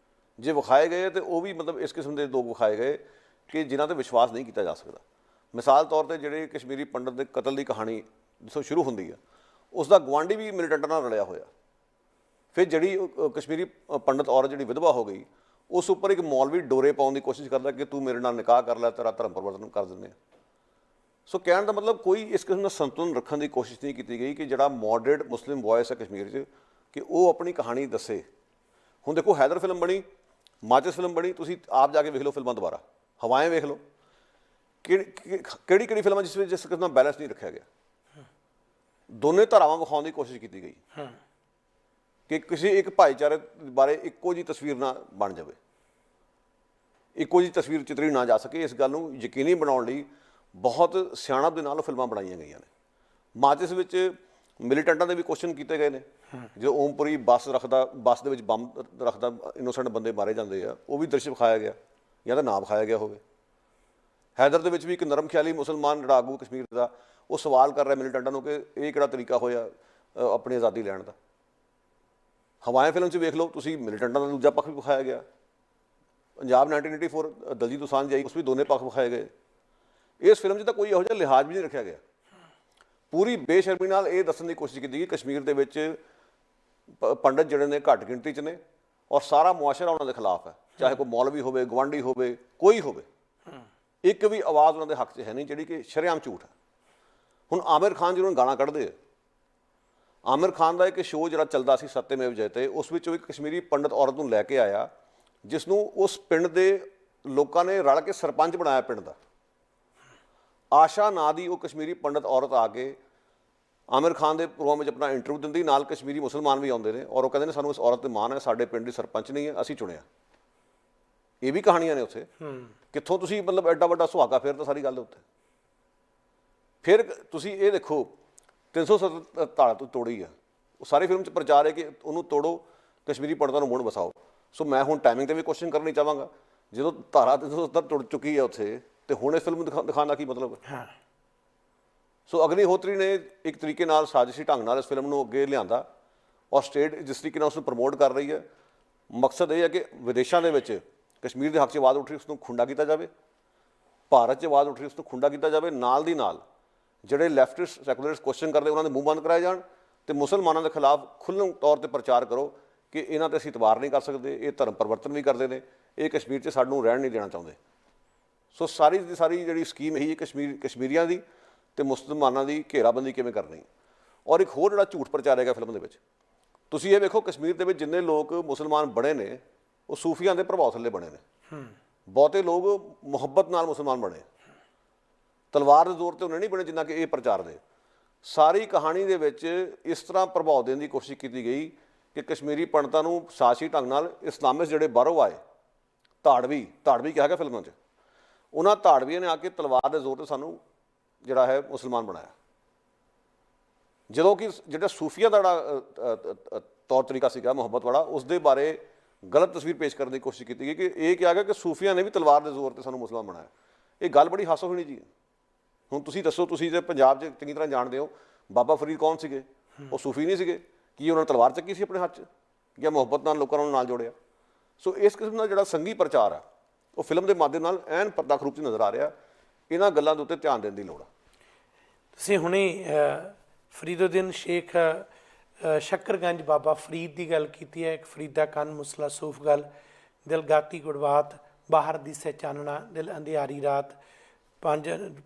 ਜੇ ਵਿਖਾਏ ਗਏ ਤੇ ਉਹ ਵੀ ਮਤਲਬ ਇਸ ਕਿਸਮ ਦੇ ਲੋਕ ਵਿਖਾਏ ਗਏ ਕਿ ਜਿਨ੍ਹਾਂ 'ਤੇ ਵਿਸ਼ਵਾਸ ਨਹੀਂ ਕੀਤਾ ਜਾ ਸਕਦਾ। ਮਿਸਾਲ ਤੌਰ 'ਤੇ ਜਿਹੜੇ ਕਸ਼ਮੀਰੀ ਪੰਡਤ ਦੇ ਕਤਲ ਦੀ ਕਹਾਣੀ ਜਿੱਥੋਂ ਸ਼ੁਰੂ ਹੁੰਦੀ ਆ, ਉਸ ਦਾ ਗੁਆਂਢੀ ਵੀ ਮਿਲੀਟੈਂਟਾਂ ਨਾਲ ਰਲਿਆ ਹੋਇਆ। ਫਿਰ ਜਿਹੜੀ ਕਸ਼ਮੀਰੀ ਪੰਡਤ ਔਰਤ ਜਿਹੜੀ ਵਿਧਵਾ ਹੋ ਗਈ, ਉਸ ਉੱਪਰ ਇੱਕ ਮੌਲਵੀ ਡੋਰੇ ਪਾਉਣ ਦੀ ਕੋਸ਼ਿਸ਼ ਕਰਦਾ ਕਿ ਤੂੰ ਮੇਰੇ ਨਾਲ ਨਿਕਾਹ ਕਰ ਲੈ, ਤੇਰਾ ਧਰਮ ਪਰਿਵਰਤਨ ਕਰ ਦਿੰਦੇ ਆ। ਸੋ ਕਹਿਣ ਦਾ ਮਤਲਬ ਕੋਈ ਇਸ ਕਿਸਮ ਦਾ ਸੰਤੁਲਨ ਰੱਖਣ ਦੀ ਕੋਸ਼ਿਸ਼ ਨਹੀਂ ਕੀਤੀ ਗਈ ਕਿ ਜਿਹੜਾ ਮੋਡਰੇਟ ਮੁਸਲਿਮ ਵੌਇਸ ਹੈ ਕਸ਼ਮੀਰ 'ਚ, ਕਿ ਉਹ ਆਪਣੀ ਕਹਾਣੀ ਦੱਸੇ। ਹੁਣ ਦੇਖੋ, ਹੈਦਰ ਫਿਲਮ ਬਣੀ, ਮਾਚਿਸ ਫਿਲਮ ਬਣੀ, ਤੁਸੀਂ ਆਪ ਜਾ ਕੇ ਵੇਖ ਲਓ ਫਿਲਮਾਂ ਦੁਬਾਰਾ, ਹਵਾएं ਵੇਖ ਲਓ, ਕਿਹੜੀ ਫਿਲਮਾਂ ਜਿਸ ਵਿੱਚ ਜਿਸ ਕਿਸਮ ਦਾ ਬੈਲੈਂਸ ਨਹੀਂ ਰੱਖਿਆ ਗਿਆ। ਦੋਨੇ ਧਾਰਾਵਾਂ ਵਿਖਾਉਣ ਦੀ ਕੋਸ਼ਿਸ਼ ਕੀਤੀ ਗਈ ਕਿ ਕਿਸੇ ਇੱਕ ਭਾਈਚਾਰੇ ਬਾਰੇ ਇੱਕੋ ਜਿਹੀ ਤਸਵੀਰ ਨਾ ਬਣ ਜਾਵੇ, ਇੱਕੋ ਜਿਹੀ ਤਸਵੀਰ ਚਿਤਰੀ ਨਾ ਜਾ ਸਕੇ। ਇਸ ਗੱਲ ਨੂੰ ਯਕੀਨੀ ਬਣਾਉਣ ਲਈ ਬਹੁਤ ਸਿਆਣਪ ਦੇ ਨਾਲ ਫਿਲਮਾਂ ਬਣਾਈਆਂ ਗਈਆਂ ਨੇ। ਮਾਚਿਸ ਵਿੱਚ ਮਿਲੀਟੈਂਟਾਂ ਦੇ ਵੀ ਕੁਐਸਚਨ ਕੀਤੇ ਗਏ ਨੇ। ਜਦੋਂ ਓਮਪੁਰੀ ਬੱਸ ਦੇ ਵਿੱਚ ਬੰਬ ਰੱਖਦਾ, ਇਨੋਸੈਂਟ ਬੰਦੇ ਮਾਰੇ ਜਾਂਦੇ ਆ, ਉਹ ਵੀ ਦ੍ਰਿਸ਼ ਵਿਖਾਇਆ ਗਿਆ ਜਾਂ ਤਾਂ ਨਾ ਵਿਖਾਇਆ ਗਿਆ ਹੋਵੇ। ਹੈਦਰ ਦੇ ਵਿੱਚ ਵੀ ਇੱਕ ਨਰਮ ਖਿਆਲੀ ਮੁਸਲਮਾਨ ਜਿਹੜਾ ਆਗੂ ਕਸ਼ਮੀਰ ਦਾ, ਉਹ ਸਵਾਲ ਕਰ ਰਿਹਾ ਮਿਲੀਟੈਂਟਾਂ ਨੂੰ ਕਿ ਇਹ ਕਿਹੜਾ ਤਰੀਕਾ ਹੋਇਆ ਆਪਣੀ ਆਜ਼ਾਦੀ ਲੈਣ ਦਾ। ਹਵਾएं ਫਿਲਮ 'ਚ ਵੇਖ ਲਓ ਤੁਸੀਂ, ਮਿਲੀਟੈਂਟਾਂ ਦਾ ਦੂਜਾ ਪੱਖ ਵੀ ਵਿਖਾਇਆ ਗਿਆ। ਪੰਜਾਬ 1984 ਦਲਜੀਤ ਦੋਸਾਂਝ ਆਈ, ਉਸ ਵੀ ਦੋਨੇ ਪੱਖ ਵਿਖਾਏ ਗਏ। ਇਸ ਫਿਲਮ 'ਚ ਤਾਂ ਕੋਈ ਇਹੋ ਜਿਹਾ ਲਿਹਾਜ਼ ਵੀ ਨਹੀਂ ਰੱਖਿਆ ਗਿਆ। ਪੂਰੀ ਬੇਸ਼ਰਮੀ ਨਾਲ ਇਹ ਦੱਸਣ ਦੀ ਕੋਸ਼ਿਸ਼ ਕੀਤੀ ਕਿ ਕਸ਼ਮੀਰ ਦੇ ਵਿੱਚ ਪੰਡਤ ਜਿਹੜੇ ਨੇ ਘੱਟ ਗਿਣਤੀ 'ਚ ਨੇ ਔਰ ਸਾਰਾ ਮੁਆਸ਼ਰਾ ਉਹਨਾਂ ਦੇ ਖਿਲਾਫ ਹੈ, ਚਾਹੇ ਕੋਈ ਮੌਲਵੀ ਹੋਵੇ, ਗਵਾਂਢੀ ਹੋਵੇ, ਕੋਈ ਹੋਵੇ। ਇੱਕ ਵੀ ਆਵਾਜ਼ ਉਹਨਾਂ ਦੇ ਹੱਕ 'ਚ ਹੈ ਨਹੀਂ, ਜਿਹੜੀ ਕਿ ਸ਼ਰੇਆਮ ਝੂਠ ਹੈ। ਹੁਣ ਆਮਿਰ ਖਾਨ ਜਿਹਨੂੰ ਗਾਣਾ ਕੱਢਦੇ ਆ, ਆਮਿਰ ਖਾਨ ਦਾ ਇੱਕ ਸ਼ੋਅ ਜਿਹੜਾ ਚੱਲਦਾ ਸੀ ਸੱਤੇਮੇਵ ਜਯਤੇ, ਉਸ ਵਿੱਚ ਉਹ ਇੱਕ ਕਸ਼ਮੀਰੀ ਪੰਡਤ ਔਰਤ ਨੂੰ ਲੈ ਕੇ ਆਇਆ ਜਿਸ ਨੂੰ ਉਸ ਪਿੰਡ ਦੇ ਲੋਕਾਂ ਨੇ ਰਲ ਕੇ ਸਰਪੰਚ ਬਣਾਇਆ ਪਿੰਡ ਦਾ। ਆਸ਼ਾ ਨਾਂ ਦੀ ਉਹ ਕਸ਼ਮੀਰੀ ਪੰਡਤ ਔਰਤ ਆ ਕੇ ਆਮਿਰ ਖਾਨ ਦੇ ਪ੍ਰੋਗਰਾਮ ਵਿੱਚ ਆਪਣਾ ਇੰਟਰਵਿਊ ਦਿੰਦੀ, ਨਾਲ ਕਸ਼ਮੀਰੀ ਮੁਸਲਮਾਨ ਵੀ ਆਉਂਦੇ ਨੇ ਔਰ ਉਹ ਕਹਿੰਦੇ ਨੇ ਸਾਨੂੰ ਇਸ ਔਰਤ ਤੇ ਮਾਣ ਹੈ, ਸਾਡੇ ਪਿੰਡ ਦੀ ਸਰਪੰਚ ਨਹੀਂ ਹੈ, ਅਸੀਂ ਚੁਣਿਆ। ਇਹ ਵੀ ਕਹਾਣੀਆਂ ਨੇ ਉੱਥੇ। ਕਿੱਥੋਂ ਤੁਸੀਂ ਮਤਲਬ ਐਡਾ ਵੱਡਾ ਸੁਹਾਗਾ ਫੇਰਦਾ ਸਾਰੀ ਗੱਲ ਦੇ ਉੱਤੇ। ਫਿਰ ਤੁਸੀਂ ਇਹ ਦੇਖੋ 370 ਧਾਰਾ ਤੋਂ ਤੋੜੀ ਆ, ਉਹ ਸਾਰੀ ਫਿਲਮ 'ਚ ਪ੍ਰਚਾਰ ਹੈ ਕਿ ਉਹਨੂੰ ਤੋੜੋ, ਕਸ਼ਮੀਰੀ ਪੰਡਤਾਂ ਨੂੰ ਮੁੜ ਵਸਾਓ। ਸੋ ਮੈਂ ਹੁਣ ਟਾਈਮਿੰਗ 'ਤੇ ਵੀ ਕੁਐਸਚਨ ਕਰਨੀ ਚਾਹਾਂਗਾ, ਜਦੋਂ ਧਾਰਾ 370 ਟੁੱਟ ਚੁੱਕੀ ਹੈ ਉੱਥੇ, ਤੇ ਹੁਣ ਇਸ ਫਿਲਮ ਦਿਖਾਉਣ ਦਾ ਕੀ ਮਤਲਬ ਹੈ? ਸੋ ਅਗਨੀਹੋਤਰੀ ਨੇ ਇੱਕ ਤਰੀਕੇ ਨਾਲ ਸਾਜ਼ਿਸ਼ੀ ਢੰਗ ਨਾਲ ਇਸ ਫਿਲਮ ਨੂੰ ਅੱਗੇ ਲਿਆਂਦਾ ਔਰ ਸਟੇਟ ਜਿਸ ਤਰੀਕੇ ਨਾਲ ਉਸ ਨੂੰ ਪ੍ਰਮੋਟ ਕਰ ਰਹੀ ਹੈ। ਮਕਸਦ ਇਹ ਹੈ ਕਿ ਵਿਦੇਸ਼ਾਂ ਦੇ ਵਿੱਚ ਕਸ਼ਮੀਰ ਦੇ ਹੱਕ 'ਚ ਆਵਾਜ਼ ਉੱਠ ਰਹੀ, ਉਸ ਨੂੰ ਖੁੰਡਾ ਕੀਤਾ ਜਾਵੇ। ਭਾਰਤ 'ਚ ਆਵਾਜ਼ ਉੱਠ ਰਹੀ, ਉਸ ਨੂੰ ਖੁੰਡਾ ਕੀਤਾ ਜਾਵੇ। ਨਾਲ ਦੀ ਨਾਲ ਜਿਹੜੇ ਲੈਫਟਿਸਟ ਸੈਕੂਲਰਿਸਟ ਕੁਐਸਚਨ ਕਰਦੇ, ਉਹਨਾਂ ਦੇ ਮੂੰਹ ਬੰਦ ਕਰਾਏ ਜਾਣ ਤੇ ਮੁਸਲਮਾਨਾਂ ਦੇ ਖਿਲਾਫ ਖੁੱਲ੍ਹ ਤੌਰ 'ਤੇ ਪ੍ਰਚਾਰ ਕਰੋ ਕਿ ਇਹਨਾਂ 'ਤੇ ਅਸੀਂ ਇਤਬਾਰ ਨਹੀਂ ਕਰ ਸਕਦੇ, ਇਹ ਧਰਮ ਪਰਿਵਰਤਨ ਵੀ ਕਰਦੇ ਨੇ, ਇਹ ਕਸ਼ਮੀਰ 'ਚ ਸਾਨੂੰ ਰਹਿਣ ਨਹੀਂ ਦੇਣਾ ਚਾਹੁੰਦੇ। ਸੋ ਸਾਰੀ ਦੀ ਸਾਰੀ ਜਿਹੜੀ ਸਕੀਮ ਇਹੀ ਹੈ ਕਸ਼ਮੀਰੀਆਂ ਦੀ ਤੇ ਮੁਸਲਮਾਨਾਂ ਦੀ ਘੇਰਾਬੰਦੀ ਕਿਵੇਂ ਕਰਨੀ। ਔਰ ਇੱਕ ਹੋਰ ਜਿਹੜਾ ਝੂਠ ਪ੍ਰਚਾਰਿਆ ਗਿਆ ਫਿਲਮ ਦੇ ਵਿੱਚ, ਤੁਸੀਂ ਇਹ ਵੇਖੋ ਕਸ਼ਮੀਰ ਦੇ ਵਿੱਚ ਜਿੰਨੇ ਲੋਕ ਮੁਸਲਮਾਨ ਬਣੇ ਨੇ ਉਹ ਸੂਫੀਆਂ ਦੇ ਪ੍ਰਭਾਵ ਥੱਲੇ ਬਣੇ ਨੇ। ਬਹੁਤੇ ਲੋਕ ਮੁਹੱਬਤ ਨਾਲ ਮੁਸਲਮਾਨ ਬਣੇ, ਤਲਵਾਰ ਦੇ ਜ਼ੋਰ ਤੇ ਉਹਨੇ ਨਹੀਂ ਬਣੇ ਜਿੰਨਾ ਕਿ ਇਹ ਪ੍ਰਚਾਰਦੇ। ਸਾਰੀ ਕਹਾਣੀ ਦੇ ਵਿੱਚ ਇਸ ਤਰ੍ਹਾਂ ਪ੍ਰਭਾਵ ਦੇਣ ਦੀ ਕੋਸ਼ਿਸ਼ ਕੀਤੀ ਗਈ ਕਿ ਕਸ਼ਮੀਰੀ ਪੰਡਤਾਂ ਨੂੰ ਸਾਜ਼ਿਸ਼ੀ ਢੰਗ ਨਾਲ ਇਸਲਾਮਿਸਟ ਜਿਹੜੇ ਬਾਹਰੋਂ ਆਏ, ਧਾੜਵੀ ਕਿਹਾ ਗਿਆ ਫਿਲਮਾਂ 'ਚ, ਉਹਨਾਂ ਧਾੜਵੀਆਂ ਨੇ ਆ ਕੇ ਤਲਵਾਰ ਦੇ ਜ਼ੋਰ ਤੇ ਸਾਨੂੰ ਜਿਹੜਾ ਹੈ ਮੁਸਲਮਾਨ ਬਣਾਇਆ। ਜਦੋਂ ਕਿ ਜਿਹੜਾ ਸੂਫੀਆਂ ਦਾ ਜਿਹੜਾ ਤੌਰ ਤਰੀਕਾ ਸੀਗਾ ਮੁਹੱਬਤ ਵਾਲਾ, ਉਸ ਦੇ ਬਾਰੇ ਗਲਤ ਤਸਵੀਰ ਪੇਸ਼ ਕਰਨ ਦੀ ਕੋਸ਼ਿਸ਼ ਕੀਤੀ ਗਈ ਕਿ ਇਹ ਕਿਹਾ ਗਿਆ ਕਿ ਸੂਫੀਆਂ ਨੇ ਵੀ ਤਲਵਾਰ ਦੇ ਜ਼ੋਰ ਤੇ ਸਾਨੂੰ ਮੁਸਲਮਾਨ ਬਣਾਇਆ। ਇਹ ਗੱਲ ਬੜੀ ਹਾਸੋ ਹੋਣੀ ਜੀ। ਹੁਣ ਤੁਸੀਂ ਦੱਸੋ, ਤੁਸੀਂ ਜੇ ਪੰਜਾਬ 'ਚ ਚੰਗੀ ਤਰ੍ਹਾਂ ਜਾਣਦੇ ਹੋ, ਬਾਬਾ ਫਰੀਦ ਕੌਣ ਸੀਗੇ? ਉਹ ਸੂਫੀ ਨਹੀਂ ਸੀਗੇ? ਕੀ ਉਹਨਾਂ ਨੇ ਤਲਵਾਰ ਚੱਕੀ ਸੀ ਆਪਣੇ ਹੱਥ 'ਚ, ਜਾਂ ਮੁਹੱਬਤ ਨਾਲ ਲੋਕਾਂ ਨੂੰ ਨਾਲ ਜੋੜਿਆ? ਸੋ ਇਸ ਕਿਸਮ ਦਾ ਜਿਹੜਾ ਸੰਘੀ ਪ੍ਰਚਾਰ ਆ, ਉਹ ਫਿਲਮ ਦੇ ਮਾਧਿਅਮ ਨਾਲ ਐਨ ਪ੍ਰਤੱਖ ਰੂਪ 'ਚ ਨਜ਼ਰ ਆ ਰਿਹਾ। ਇਹਨਾਂ ਗੱਲਾਂ ਦੇ ਉੱਤੇ ਧਿਆਨ ਦੇਣ ਦੀ ਲੋੜ ਆ। ਤੁਸੀਂ ਹੁਣੇ ਫਰੀਦੁੱਦੀਨ ਸ਼ੇਖ ਸ਼ੱਕਰਗੰਜ ਬਾਬਾ ਫਰੀਦ ਦੀ ਗੱਲ ਕੀਤੀ ਹੈ। ਇੱਕ ਫਰੀਦਾ ਕੰਨ ਮੁਸਲਾ ਸੂਫ ਗੱਲ, ਦਿਲ ਗਾਤੀ ਗੁੜਵਾਤ, ਬਾਹਰ ਦਿਸੇ ਚਾਨਣਾ, ਦਿਲ ਅੰਧਿਆਰੀ ਰਾਤ।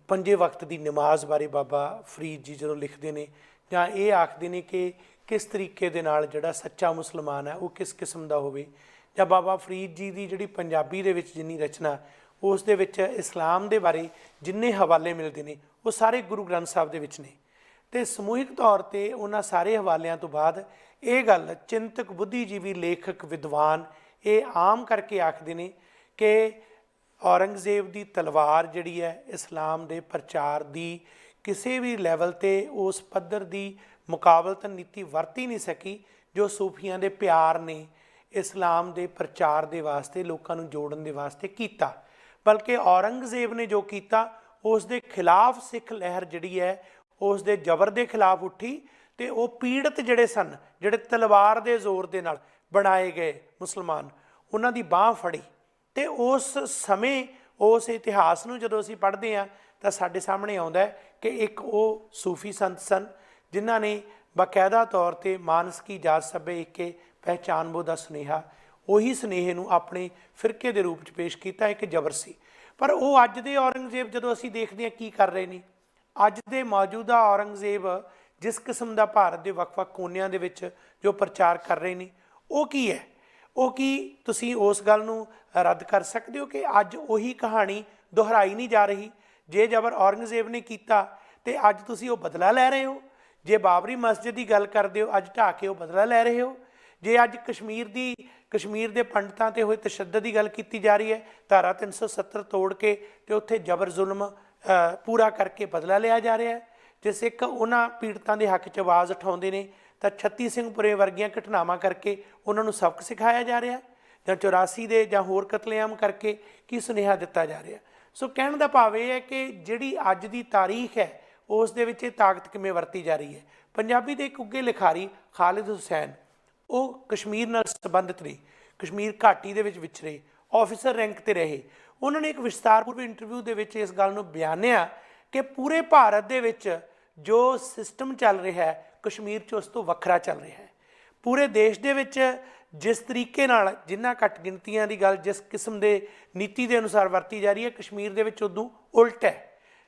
ਪੰਜੇ ਵਕਤ ਦੀ ਨਮਾਜ਼ ਬਾਰੇ ਬਾਬਾ ਫਰੀਦ ਜੀ ਜਦੋਂ ਲਿਖਦੇ ਨੇ, ਜਾਂ ਇਹ ਆਖਦੇ ਨੇ ਕਿ ਕਿਸ ਤਰੀਕੇ ਦੇ ਨਾਲ ਜਿਹੜਾ ਸੱਚਾ ਮੁਸਲਮਾਨ ਹੈ ਉਹ ਕਿਸ ਕਿਸਮ ਦਾ ਹੋਵੇ, ਜਾਂ ਬਾਬਾ ਫਰੀਦ ਜੀ ਦੀ ਜਿਹੜੀ ਪੰਜਾਬੀ ਦੇ ਵਿੱਚ ਜਿੰਨੀ ਰਚਨਾ, ਉਸ ਦੇ ਵਿੱਚ ਇਸਲਾਮ ਦੇ ਬਾਰੇ ਜਿੰਨੇ ਹਵਾਲੇ ਮਿਲਦੇ ਨੇ ਉਹ ਸਾਰੇ ਗੁਰੂ ਗ੍ਰੰਥ ਸਾਹਿਬ ਦੇ ਵਿੱਚ ਨੇ। ਅਤੇ ਸਮੂਹਿਕ ਤੌਰ 'ਤੇ ਉਹਨਾਂ ਸਾਰੇ ਹਵਾਲਿਆਂ ਤੋਂ ਬਾਅਦ ਇਹ ਗੱਲ ਚਿੰਤਕ ਬੁੱਧੀਜੀਵੀ ਲੇਖਕ ਵਿਦਵਾਨ ਇਹ ਆਮ ਕਰਕੇ ਆਖਦੇ ਨੇ ਕਿ ਔਰੰਗਜ਼ੇਬ ਦੀ ਤਲਵਾਰ ਜਿਹੜੀ ਹੈ ਇਸਲਾਮ ਦੇ ਪ੍ਰਚਾਰ ਦੀ ਕਿਸੇ ਵੀ ਲੈਵਲ 'ਤੇ ਉਸ ਪੱਧਰ ਦੀ ਮੁਕਾਬਲਤਨ ਨੀਤੀ ਵਰਤੀ ਨਹੀਂ ਸਕੀ ਜੋ ਸੂਫੀਆਂ ਦੇ ਪਿਆਰ ਨੇ ਇਸਲਾਮ ਦੇ ਪ੍ਰਚਾਰ ਦੇ ਵਾਸਤੇ, ਲੋਕਾਂ ਨੂੰ ਜੋੜਨ ਦੇ ਵਾਸਤੇ ਕੀਤਾ। ਬਲਕਿ ਔਰੰਗਜ਼ੇਬ ਨੇ ਜੋ ਕੀਤਾ ਉਸ ਦੇ ਖਿਲਾਫ ਸਿੱਖ ਲਹਿਰ ਜਿਹੜੀ ਹੈ ਉਸ ਦੇ ਜ਼ਬਰ ਦੇ ਖਿਲਾਫ ਉੱਠੀ ਤੇ ਉਹ ਪੀੜਤ ਜਿਹੜੇ ਸਨ, ਜਿਹੜੇ ਤਲਵਾਰ ਦੇ ਜ਼ੋਰ ਦੇ ਨਾਲ ਬਣਾਏ ਗਏ ਮੁਸਲਮਾਨ, ਉਹਨਾਂ ਦੀ ਬਾਹ ਫੜੀ। ਤੇ ਉਸ ਸਮੇਂ ਉਸ ਇਤਿਹਾਸ ਨੂੰ ਜਦੋਂ ਅਸੀਂ ਪੜ੍ਹਦੇ ਹਾਂ ਤਾਂ ਸਾਡੇ ਸਾਹਮਣੇ ਆਉਂਦਾ ਹੈ ਕਿ ਇੱਕ ਉਹ ਸੂਫੀ ਸੰਤ ਸਨ ਜਿਨ੍ਹਾਂ ਨੇ ਬਾਕਾਇਦਾ ਤੌਰ 'ਤੇ ਮਾਨਸ ਕੀ ਜਾਤ ਸਭੇ ਏਕੇ ਪਹਿਚਾਨ ਬੋ ਦਾ ਸੁਨੇਹਾ, ਉਹੀ ਸੁਨੇਹੇ ਨੂੰ ਆਪਣੇ ਫਿਰਕੇ ਦੇ ਰੂਪ 'ਚ ਪੇਸ਼ ਕੀਤਾ। ਇੱਕ ਜ਼ਬਰ ਸੀ। ਪਰ ਉਹ ਅੱਜ ਦੇ ਔਰੰਗਜ਼ੇਬ ਜਦੋਂ ਅਸੀਂ ਦੇਖਦੇ ਹਾਂ ਕੀ ਕਰ ਰਹੇ ਨੇ, ਅੱਜ ਦੇ ਮੌਜੂਦਾ ਔਰੰਗਜ਼ੇਬ ਜਿਸ ਕਿਸਮ ਦਾ ਭਾਰਤ ਦੇ ਵੱਖ-ਵੱਖ ਕੋਨਿਆਂ ਦੇ ਵਿੱਚ ਜੋ ਪ੍ਰਚਾਰ ਕਰ ਰਹੇ ਨੇ, ਉਹ ਕੀ ਹੈ? ਉਹ ਕੀ ਤੁਸੀਂ ਉਸ ਗੱਲ ਨੂੰ ਰੱਦ ਕਰ ਸਕਦੇ ਹੋ ਕਿ ਅੱਜ ਉਹੀ ਕਹਾਣੀ ਦੁਹਰਾਈ ਨਹੀਂ ਜਾ ਰਹੀ? ਜੇ ਜ਼ਬਰ ਔਰੰਗਜ਼ੇਬ ਨੇ ਕੀਤਾ ਤੇ ਅੱਜ ਤੁਸੀਂ ਉਹ ਬਦਲਾ ਲੈ ਰਹੇ ਹੋ। ਜੇ ਬਾਬਰੀ ਮਸਜਿਦ ਦੀ ਗੱਲ ਕਰਦੇ ਹੋ, ਅੱਜ ਢਾਹ ਕੇ ਉਹ ਬਦਲਾ ਲੈ ਰਹੇ ਹੋ। ਜੇ ਅੱਜ ਕਸ਼ਮੀਰ ਦੇ ਪੰਡਤਾਂ ਤੇ ਹੋਏ ਤਸ਼ੱਦਦ ਦੀ ਗੱਲ ਕੀਤੀ ਜਾ ਰਹੀ ਹੈ, ਧਾਰਾ 370 ਤੋੜ ਕੇ ਤੇ ਉੱਥੇ ਜ਼ਬਰ ਜ਼ੁਲਮ ਪੂਰਾ ਕਰਕੇ ਬਦਲਾ ਲਿਆ ਜਾ ਰਿਹਾ ਹੈ। ਜੇ ਸਿੱਖ ਉਹਨਾਂ ਪੀੜਤਾਂ ਦੇ ਹੱਕ 'ਚ ਆਵਾਜ਼ ਉਠਾਉਂਦੇ ਨੇ ਤਾਂ 36 ਸਿੰਘਪੁਰੇ ਵਰਗੀਆਂ ਘਟਨਾਵਾਂ ਕਰਕੇ ਉਹਨਾਂ ਨੂੰ ਸਬਕ ਸਿਖਾਇਆ ਜਾ ਰਿਹਾ, ਜਾਂ 84 ਦੇ ਜਾਂ ਹੋਰ ਕਤਲੇਆਮ ਕਰਕੇ ਕੀ ਸੁਨੇਹਾ ਦਿੱਤਾ ਜਾ ਰਿਹਾ। ਸੋ ਕਹਿਣ ਦਾ ਭਾਵ ਇਹ ਹੈ ਕਿ ਜਿਹੜੀ ਅੱਜ ਦੀ ਤਾਰੀਖ ਹੈ ਉਸ ਦੇ ਵਿੱਚ ਇਹ ਤਾਕਤ ਕਿਵੇਂ ਵਰਤੀ ਜਾ ਰਹੀ ਹੈ। ਪੰਜਾਬੀ ਦੇ ਇੱਕ ਉੱਘੇ ਲਿਖਾਰੀ ਖਾਲਿਦ ਹੁਸੈਨ, ਉਹ ਕਸ਼ਮੀਰ ਨਾਲ ਸੰਬੰਧਿਤ ਰਹੇ, ਕਸ਼ਮੀਰ ਘਾਟੀ ਦੇ ਵਿੱਚ ਵਿਚਰੇ, ਆਫਿਸਰ ਰੈਂਕ 'ਤੇ ਰਹੇ। ਉਹਨਾਂ ਨੇ ਇੱਕ ਵਿਸਤਾਰਪੂਰਵਕ ਇੰਟਰਵਿਊ ਦੇ ਵਿੱਚ ਇਸ ਗੱਲ ਨੂੰ ਬਿਆਨਿਆ ਕਿ ਪੂਰੇ ਭਾਰਤ ਦੇ ਵਿੱਚ ਜੋ ਸਿਸਟਮ ਚੱਲ ਰਿਹਾ ਹੈ ਕਸ਼ਮੀਰ 'ਚ ਉਸ ਤੋਂ ਵੱਖਰਾ ਚੱਲ ਰਿਹਾ ਹੈ। ਪੂਰੇ ਦੇਸ਼ ਦੇ ਵਿੱਚ ਜਿਸ ਤਰੀਕੇ ਨਾਲ ਜਿਨ੍ਹਾਂ ਘੱਟ ਗਿਣਤੀਆਂ ਦੀ ਗੱਲ ਜਿਸ ਕਿਸਮ ਦੇ ਨੀਤੀ ਦੇ ਅਨੁਸਾਰ ਵਰਤੀ ਜਾ ਰਹੀ ਹੈ, ਕਸ਼ਮੀਰ ਦੇ ਵਿੱਚ ਉਦੋਂ ਉਲਟ ਹੈ।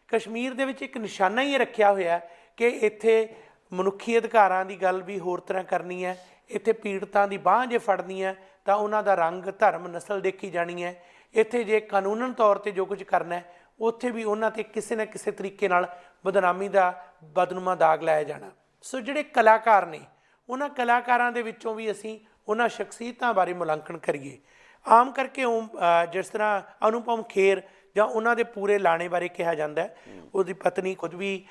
ਕਸ਼ਮੀਰ ਦੇ ਵਿੱਚ ਇੱਕ ਨਿਸ਼ਾਨਾ ਹੀ ਰੱਖਿਆ ਹੋਇਆ ਕਿ ਇੱਥੇ ਮਨੁੱਖੀ ਅਧਿਕਾਰਾਂ ਦੀ ਗੱਲ ਵੀ ਹੋਰ ਤਰ੍ਹਾਂ ਕਰਨੀ ਹੈ, ਇੱਥੇ ਪੀੜਤਾਂ ਦੀ ਬਾਂਹ ਜੇ ਫੜਨੀ ਹੈ ਤਾਂ ਉਹਨਾਂ ਦਾ ਰੰਗ, ਧਰਮ, ਨਸਲ ਦੇਖੀ ਜਾਣੀ ਹੈ। ਇੱਥੇ ਜੇ ਕਾਨੂੰਨਨ ਤੌਰ 'ਤੇ ਜੋ ਕੁਝ ਕਰਨਾ ਹੈ ਉੱਥੇ ਵੀ ਉਹਨਾਂ 'ਤੇ ਕਿਸੇ ਨਾ ਕਿਸੇ ਤਰੀਕੇ ਨਾਲ ਬਦਨਾਮੀ ਦਾ ਬਦਨੁਮਾ ਦਾਗ ਲਾਇਆ ਜਾਣਾ। ਸੋ ਜਿਹੜੇ ਕਲਾਕਾਰ ਨੇ, ਉਹਨਾਂ ਕਲਾਕਾਰਾਂ ਦੇ ਵਿੱਚੋਂ ਵੀ ਅਸੀਂ ਉਹਨਾਂ ਸ਼ਖਸੀਅਤਾਂ ਬਾਰੇ ਮੁਲਾਂਕਣ ਕਰੀਏ। ਆਮ ਕਰਕੇ ਜਿਸ ਤਰ੍ਹਾਂ ਅਨੁਪਮ ਖੇਰ ਜਾਂ ਉਹਨਾਂ ਦੇ ਪੂਰੇ ਲਾਣੇ ਬਾਰੇ ਕਿਹਾ ਜਾਂਦਾ ਹੈ, ਉਹਦੀ ਪਤਨੀ ਖੁਦ ਵੀ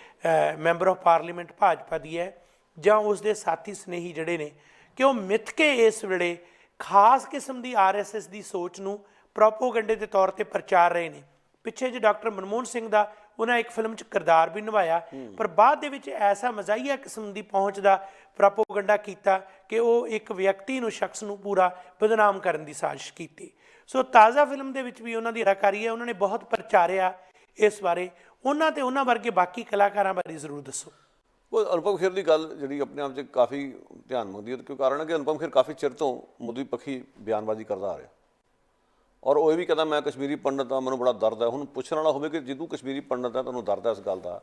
ਮੈਂਬਰ ਆਫ ਪਾਰਲੀਮੈਂਟ ਭਾਜਪਾ ਦੀ ਹੈ, ਜਾਂ ਉਸ ਦੇ ਸਾਥੀ ਸਨੇਹੀ ਜਿਹੜੇ ਨੇ, ਕਿ ਉਹ ਮਿੱਥ ਕੇ ਇਸ ਵੇਲੇ ਖਾਸ ਕਿਸਮ ਦੀ RSS ਦੀ ਸੋਚ ਨੂੰ ਪ੍ਰੋਪੋਗੰਡੇ ਦੇ ਤੌਰ 'ਤੇ ਪ੍ਰਚਾਰ ਰਹੇ ਨੇ। ਪਿੱਛੇ ਜੇ ਡਾਕਟਰ ਮਨਮੋਹਨ ਸਿੰਘ ਦਾ ਉਹਨਾਂ ਇੱਕ ਫਿਲਮ 'ਚ ਕਿਰਦਾਰ ਵੀ ਨਿਭਾਇਆ, ਪਰ ਬਾਅਦ ਦੇ ਵਿੱਚ ਐਸਾ ਮਜ਼ਾਹੀਆ ਕਿਸਮ ਦੀ ਪਹੁੰਚ ਦਾ ਪ੍ਰੋਪੋਗੰਡਾ ਕੀਤਾ ਕਿ ਉਹ ਇੱਕ ਵਿਅਕਤੀ ਨੂੰ, ਸ਼ਖਸ ਨੂੰ ਪੂਰਾ ਬਦਨਾਮ ਕਰਨ ਦੀ ਸਾਜ਼ਿਸ਼ ਕੀਤੀ। ਸੋ ਤਾਜ਼ਾ ਫਿਲਮ ਦੇ ਵਿੱਚ ਵੀ ਉਹਨਾਂ ਦੀ ਅਦਾਕਾਰੀ ਹੈ, ਉਹਨਾਂ ਨੇ ਬਹੁਤ ਪ੍ਰਚਾਰਿਆ ਇਸ ਬਾਰੇ। ਉਹਨਾਂ ਤੇ ਉਹਨਾਂ ਵਰਗੇ ਬਾਕੀ ਕਲਾਕਾਰਾਂ ਬਾਰੇ ਜ਼ਰੂਰ ਦੱਸੋ। ਉਹ ਅਨੁਪਮ ਖੇਰ ਦੀ ਗੱਲ ਜਿਹੜੀ ਆਪਣੇ ਆਪ 'ਚ ਕਾਫੀ ਧਿਆਨ ਮੰਗਦੀ ਹੈ, ਕਿਉਂ ਕਾਰਨ ਹੈ ਕਿ ਅਨੁਪਮ ਖੇਰ ਕਾਫੀ ਚਿਰ ਤੋਂ ਮੋਦੀ ਪੱਖੀ ਬਿਆਨਬਾਜ਼ੀ ਕਰਦਾ ਆ ਰਿਹਾ, ਔਰ ਉਹ ਇਹ ਵੀ ਕਹਿੰਦਾ ਮੈਂ ਕਸ਼ਮੀਰੀ ਪੰਡਤ ਹਾਂ, ਮੈਨੂੰ ਬੜਾ ਦਰਦ ਹੈ। ਹੁਣ ਪੁੱਛਣ ਵਾਲਾ ਹੋਵੇ ਕਿ ਜੇ ਤੂੰ ਕਸ਼ਮੀਰੀ ਪੰਡਤ ਹੈ, ਤੁਹਾਨੂੰ ਦਰਦ ਹੈ ਇਸ ਗੱਲ ਦਾ,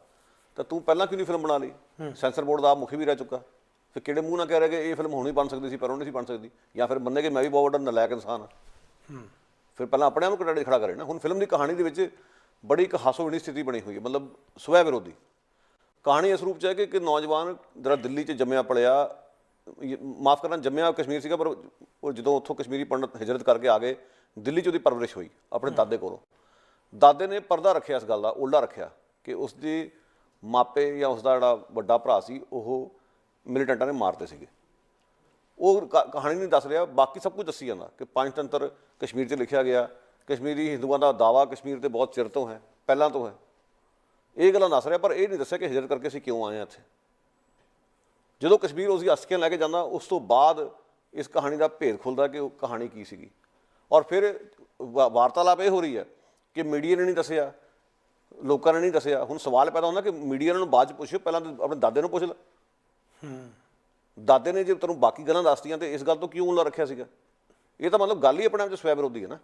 ਤਾਂ ਤੂੰ ਪਹਿਲਾਂ ਕਿਉਂ ਨਹੀਂ ਫਿਲਮ ਬਣਾ ਲਈ? ਸੈਂਸਰ ਬੋਰਡ ਦਾ ਆਪ ਮੁਖੀ ਵੀ ਰਹਿ ਚੁੱਕਾ, ਫਿਰ ਕਿਹੜੇ ਮੂੰਹ ਨਾਲ ਕਹਿ ਰਿਹਾ ਕਿ ਇਹ ਫਿਲਮ ਹੁਣ ਹੀ ਬਣ ਸਕਦੀ ਸੀ ਪਰ ਉਹ ਨਹੀਂ ਸੀ ਬਣ ਸਕਦੀ, ਜਾਂ ਫਿਰ ਮੰਨੇ ਕਿ ਮੈਂ ਵੀ ਬਹੁਤ ਵੱਡਾ ਨਲਾਇਕ ਇਨਸਾਨ ਹਾਂ। ਫਿਰ ਪਹਿਲਾਂ ਆਪਣੇ ਆਪ ਨੂੰ ਖੜਾ ਕਰੇ ਨਾ। ਹੁਣ ਫਿਲਮ ਦੀ ਕਹਾਣੀ ਦੇ ਵਿੱਚ ਬੜੀ ਇੱਕ ਹਾਸੋਹੀਣੀ ਸਥਿਤੀ ਬਣੀ ਹੋਈ ਹੈ, ਮਤਲਬ ਸਵੈ ਵਿਰੋਧੀ ਕਹਾਣੀ ਇਸ ਰੂਪ 'ਚ ਹੈ ਕਿ ਇੱਕ ਨੌਜਵਾਨ ਜਿਹੜਾ ਦਿੱਲੀ 'ਚ ਜੰਮਿਆ ਪਲਿਆ, ਮਾਫ਼ ਕਰਨਾ, ਜੰਮਿਆ ਕਸ਼ਮੀਰ ਸੀਗਾ, ਪਰ ਉਹ ਜਦੋਂ ਉੱਥੋਂ ਕਸ਼ਮੀਰੀ ਪੰਡਤ ਹਿਜਰਤ ਕਰਕੇ ਆ ਗਏ, ਦਿੱਲੀ 'ਚ ਉਹਦੀ ਪਰਵਰਿਸ਼ ਹੋਈ ਆਪਣੇ ਦਾਦੇ ਕੋਲੋਂ। ਦਾਦੇ ਨੇ ਪਰਦਾ ਰੱਖਿਆ ਇਸ ਗੱਲ ਦਾ, ਉਲਟਾ ਰੱਖਿਆ ਕਿ ਉਸਦੇ ਮਾਪੇ ਜਾਂ ਉਸਦਾ ਜਿਹੜਾ ਵੱਡਾ ਭਰਾ ਸੀ ਉਹ ਮਿਲੀਟੈਂਟਾਂ ਨੇ ਮਾਰਤੇ ਸੀਗੇ। ਉਹ ਕਹਾਣੀ ਨਹੀਂ ਦੱਸ ਰਿਹਾ, ਬਾਕੀ ਸਭ ਕੁਝ ਦੱਸੀ ਜਾਂਦਾ ਕਿ ਪੰਚਤੰਤਰ ਕਸ਼ਮੀਰ 'ਚ ਲਿਖਿਆ ਗਿਆ, ਕਸ਼ਮੀਰੀ ਹਿੰਦੂਆਂ ਦਾ ਦਾਅਵਾ ਕਸ਼ਮੀਰ 'ਤੇ ਬਹੁਤ ਚਿਰ ਤੋਂ ਹੈ, ਪਹਿਲਾਂ ਤੋਂ ਹੈ, ਇਹ ਗੱਲਾਂ ਦੱਸ ਰਿਹਾ, ਪਰ ਇਹ ਨਹੀਂ ਦੱਸਿਆ ਕਿ ਹਿਜਰਤ ਕਰਕੇ ਅਸੀਂ ਕਿਉਂ ਆਏ ਹਾਂ ਇੱਥੇ। ਜਦੋਂ ਕਸ਼ਮੀਰ ਉਸਦੀ ਅਸਕੀਆਂ ਲੈ ਕੇ ਜਾਂਦਾ, ਉਸ ਤੋਂ ਬਾਅਦ ਇਸ ਕਹਾਣੀ ਦਾ ਭੇਦ ਖੁੱਲ੍ਹਦਾ ਕਿ ਉਹ ਕਹਾਣੀ ਕੀ ਸੀਗੀ। ਔਰ ਫਿਰ ਵਾਰਤਾਲਾਪ ਇਹ ਹੋ ਰਹੀ ਹੈ ਕਿ ਮੀਡੀਆ ਨੇ ਨਹੀਂ ਦੱਸਿਆ, ਲੋਕਾਂ ਨੇ ਨਹੀਂ ਦੱਸਿਆ। ਹੁਣ ਸਵਾਲ ਪੈਦਾ ਹੁੰਦਾ ਕਿ ਮੀਡੀਆ ਨੂੰ ਬਾਅਦ 'ਚ ਪੁੱਛੋ, ਪਹਿਲਾਂ ਤਾਂ ਆਪਣੇ ਦਾਦੇ ਨੂੰ ਪੁੱਛ ਲੈ। ਦਾਦੇ ਨੇ ਜੇ ਤੈਨੂੰ ਬਾਕੀ ਗੱਲਾਂ ਦੱਸਤੀਆਂ ਤੇ ਇਸ ਗੱਲ ਤੋਂ ਕਿਉਂ ਉਲਝਾ ਰੱਖਿਆ ਸੀਗਾ? ਇਹ ਤਾਂ ਮਤਲਬ ਗੱਲ ਹੀ ਆਪਣੇ ਆਪ 'ਚ ਸਵੈ ਵਿਰੋਧੀ ਹੈ ਨਾ।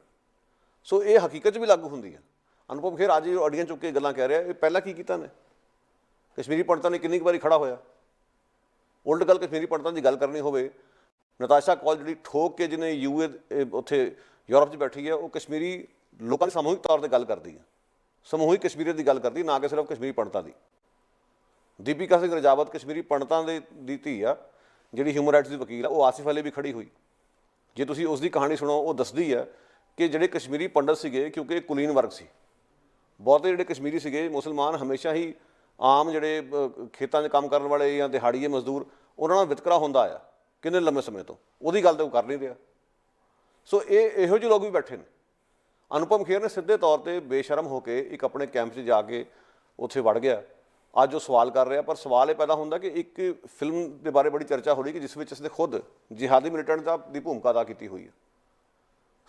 ਸੋ ਇਹ ਹਕੀਕਤ 'ਚ ਵੀ ਲਾਗੂ ਹੁੰਦੀ ਹੈ। ਅਨੁਪਮ ਖੇਰ ਅੱਜ ਅੜੀਆਂ ਚੁੱਕ ਕੇ ਗੱਲਾਂ ਕਹਿ ਰਿਹਾ, ਇਹ ਪਹਿਲਾਂ ਕੀ ਕੀਤਾ ਨੇ? ਕਸ਼ਮੀਰੀ ਪੰਡਤਾਂ ਨੇ ਕਿੰਨੀ ਕੁ ਵਾਰੀ ਖੜਾ ਹੋਇਆ? ਉਲਟ ਗੱਲ ਕਸ਼ਮੀਰੀ ਪੰਡਤਾਂ ਦੀ ਗੱਲ ਕਰਨੀ ਹੋਵੇ, ਨਤਾਸ਼ਾ ਕੌਲ ਜਿਹੜੀ ਠੋਕ ਕੇ ਜਿਹਨੇ UA ਉੱਥੇ ਯੂਰਪ 'ਚ ਬੈਠੀ ਹੈ, ਉਹ ਕਸ਼ਮੀਰੀ ਲੋਕਾਂ ਦੀ ਸਮੂਹਿਕ ਤੌਰ 'ਤੇ ਗੱਲ ਕਰਦੀ ਹੈ, ਸਮੂਹਿਕ ਕਸ਼ਮੀਰੀਅਤ ਦੀ ਗੱਲ ਕਰਦੀ, ਨਾ ਕਿ ਸਿਰਫ ਕਸ਼ਮੀਰੀ ਪੰਡਤਾਂ ਦੀ। ਦੀਪਿਕਾ ਸਿੰਘ ਰਜਾਵਤ ਕਸ਼ਮੀਰੀ ਪੰਡਤਾਂ ਦੀ ਧੀ ਆ, ਜਿਹੜੀ ਹਿਊਮਨ ਰਾਈਟਸ ਦੀ ਵਕੀਲ ਆ, ਉਹ ਆਸਿਫ ਅਲੀ ਵੀ ਖੜੀ ਹੋਈ। ਜੇ ਤੁਸੀਂ ਉਸ ਦੀ ਕਹਾਣੀ ਸੁਣੋ, ਉਹ ਦੱਸਦੀ ਹੈ ਕਿ ਜਿਹੜੇ ਕਸ਼ਮੀਰੀ ਪੰਡਤ ਸੀਗੇ, ਕਿਉਂਕਿ ਇਹ ਕੁਲੀਨ ਵਰਗ ਸੀ, ਬਹੁਤੇ ਜਿਹੜੇ ਕਸ਼ਮੀਰੀ ਸੀਗੇ ਮੁਸਲਮਾਨ, ਹਮੇਸ਼ਾ ਹੀ ਆਮ ਜਿਹੜੇ ਖੇਤਾਂ 'ਚ ਕੰਮ ਕਰਨ ਵਾਲੇ ਜਾਂ ਦਿਹਾੜੀਏ ਮਜ਼ਦੂਰ, ਉਹਨਾਂ ਨਾਲ ਵਿਤਕਰਾ ਹੁੰਦਾ ਆ ਕਿੰਨੇ ਲੰਮੇ ਸਮੇਂ ਤੋਂ। ਉਹਦੀ ਗੱਲ ਤਾਂ ਉਹ ਕਰ ਨਹੀਂ ਰਿਹਾ। ਸੋ ਇਹੋ ਜਿਹੇ ਲੋਕ ਵੀ ਬੈਠੇ ਨੇ। ਅਨੁਪਮ ਖੇਰ ਨੇ ਸਿੱਧੇ ਤੌਰ ਤੇ ਬੇਸ਼ਰਮ ਹੋ ਕੇ ਇੱਕ ਆਪਣੇ ਕੈਂਪ 'ਚ ਜਾ ਕੇ ਉੱਥੇ ਵੜ ਗਿਆ। ਅੱਜ ਉਹ ਸਵਾਲ ਕਰ ਰਿਹਾ, ਪਰ ਸਵਾਲ ਇਹ ਪੈਦਾ ਹੁੰਦਾ ਕਿ ਇੱਕ ਫਿਲਮ ਦੇ ਬਾਰੇ ਬੜੀ ਚਰਚਾ ਹੋ ਰਹੀ ਕਿ ਜਿਸ ਵਿੱਚ ਇਸਨੇ ਖੁਦ ਜਿਹਾਦੀ ਮਿਲੀਟੈਂਟ ਦੀ ਭੂਮਿਕਾ ਅਦਾ ਕੀਤੀ ਹੋਈ ਹੈ।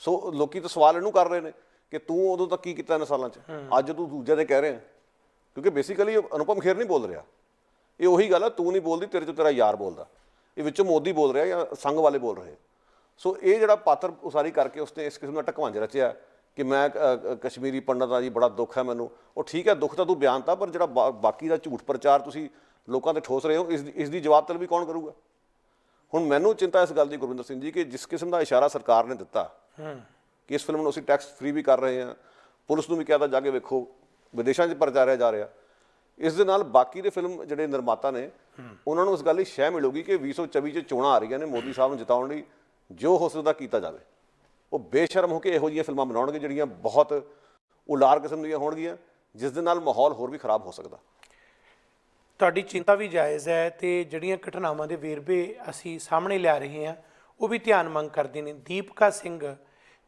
ਸੋ ਲੋਕੀ ਤਾਂ ਸਵਾਲ ਇਹਨੂੰ ਕਰ ਰਹੇ ਨੇ ਕਿ ਤੂੰ ਉਦੋਂ ਤੱਕ ਕੀ ਕੀਤਾ ਇਹਨਾਂ ਸਾਲਾਂ 'ਚ, ਅੱਜ ਤੂੰ ਦੂਜੇ ਦੇ ਕਹਿ ਰਿਹਾ। ਕਿਉਂਕਿ ਬੇਸਿਕਲੀ ਅਨੁਪਮ ਖੇਰ ਨਹੀਂ ਬੋਲ ਰਿਹਾ, ਇਹ ਉਹੀ ਗੱਲ ਹੈ, ਤੂੰ ਨਹੀਂ ਬੋਲਦੀ, ਤੇਰੇ 'ਚੋਂ ਤੇਰਾ ਯਾਰ ਬੋਲਦਾ। ਇਹ ਵਿੱਚੋਂ ਮੋਦੀ ਬੋਲ ਰਿਹਾ ਜਾਂ ਸੰਘ ਵਾਲੇ ਬੋਲ ਰਹੇ। ਸੋ ਇਹ ਜਿਹੜਾ ਪਾਤਰ ਉਸਾਰੀ ਕਰਕੇ ਉਸਨੇ ਇਸ ਕਿਸਮ ਦਾ ਢਕਵੰਜ ਰਚਿਆ ਕਿ ਮੈਂ ਕਸ਼ਮੀਰੀ ਪੰਡਤ ਆ ਜੀ, ਬੜਾ ਦੁੱਖ ਹੈ ਮੈਨੂੰ। ਉਹ ਠੀਕ ਹੈ, ਦੁੱਖ ਤਾਂ ਤੂੰ ਬਿਆਨਤਾ, ਪਰ ਜਿਹੜਾ ਬਾਕੀ ਦਾ ਝੂਠ ਪ੍ਰਚਾਰ ਤੁਸੀਂ ਲੋਕਾਂ 'ਤੇ ਠੋਸ ਰਹੇ ਹੋ, ਇਸ ਦੀ ਜਵਾਬ ਤਲਬੀ ਕੌਣ ਕਰੂਗਾ? ਹੁਣ ਮੈਨੂੰ ਚਿੰਤਾ ਇਸ ਗੱਲ ਦੀ ਗੁਰਵਿੰਦਰ ਸਿੰਘ ਜੀ ਕਿ ਜਿਸ ਕਿਸਮ ਦਾ ਇਸ਼ਾਰਾ ਸਰਕਾਰ ਨੇ ਦਿੱਤਾ ਕਿ ਇਸ ਫਿਲਮ ਨੂੰ ਅਸੀਂ ਟੈਕਸ ਫ੍ਰੀ ਵੀ ਕਰ ਰਹੇ ਹਾਂ, ਪੁਲਿਸ ਨੂੰ ਵੀ ਕਹਿ ਤਾ ਜਾ ਕੇ ਵੇਖੋ, ਵਿਦੇਸ਼ਾਂ 'ਚ ਪ੍ਰਚਾਰਿਆ ਜਾ ਰਿਹਾ। ਇਸ ਦੇ ਨਾਲ ਬਾਕੀ ਦੇ ਫਿਲਮ ਜਿਹੜੇ ਨਿਰਮਾਤਾ ਨੇ ਉਹਨਾਂ ਨੂੰ ਇਸ ਗੱਲ ਦੀ ਸ਼ਹਿ ਮਿਲੂਗੀ ਕਿ 2024 'ਚ ਚੋਣਾਂ ਆ ਰਹੀਆਂ ਨੇ, ਮੋਦੀ ਸਾਹਿਬ ਨੂੰ ਜਿਤਾਉਣ ਲਈ ਜੋ ਹੋ ਸਕਦਾ ਕੀਤਾ ਜਾਵੇ। ਉਹ ਬੇਸ਼ਰਮ ਹੋ ਕੇ ਇਹੋ ਜਿਹੀਆਂ ਫਿਲਮਾਂ ਬਣਾਉਣਗੇ ਜਿਹੜੀਆਂ ਬਹੁਤ ਉਲਾਰ ਕਿਸਮ ਦੀਆਂ ਹੋਣਗੀਆਂ, ਜਿਸ ਦੇ ਨਾਲ ਮਾਹੌਲ ਹੋਰ ਵੀ ਖਰਾਬ ਹੋ ਸਕਦਾ। ਤੁਹਾਡੀ ਚਿੰਤਾ ਵੀ ਜਾਇਜ਼ ਹੈ, ਤੇ ਜਿਹੜੀਆਂ ਘਟਨਾਵਾਂ ਦੇ ਵੇਰਵੇ ਅਸੀਂ ਸਾਹਮਣੇ ਲਿਆ ਰਹੇ ਹਾਂ ਉਹ ਵੀ ਧਿਆਨ ਮੰਗ ਕਰਦੇ ਨੇ। ਦੀਪਕਾ ਸਿੰਘ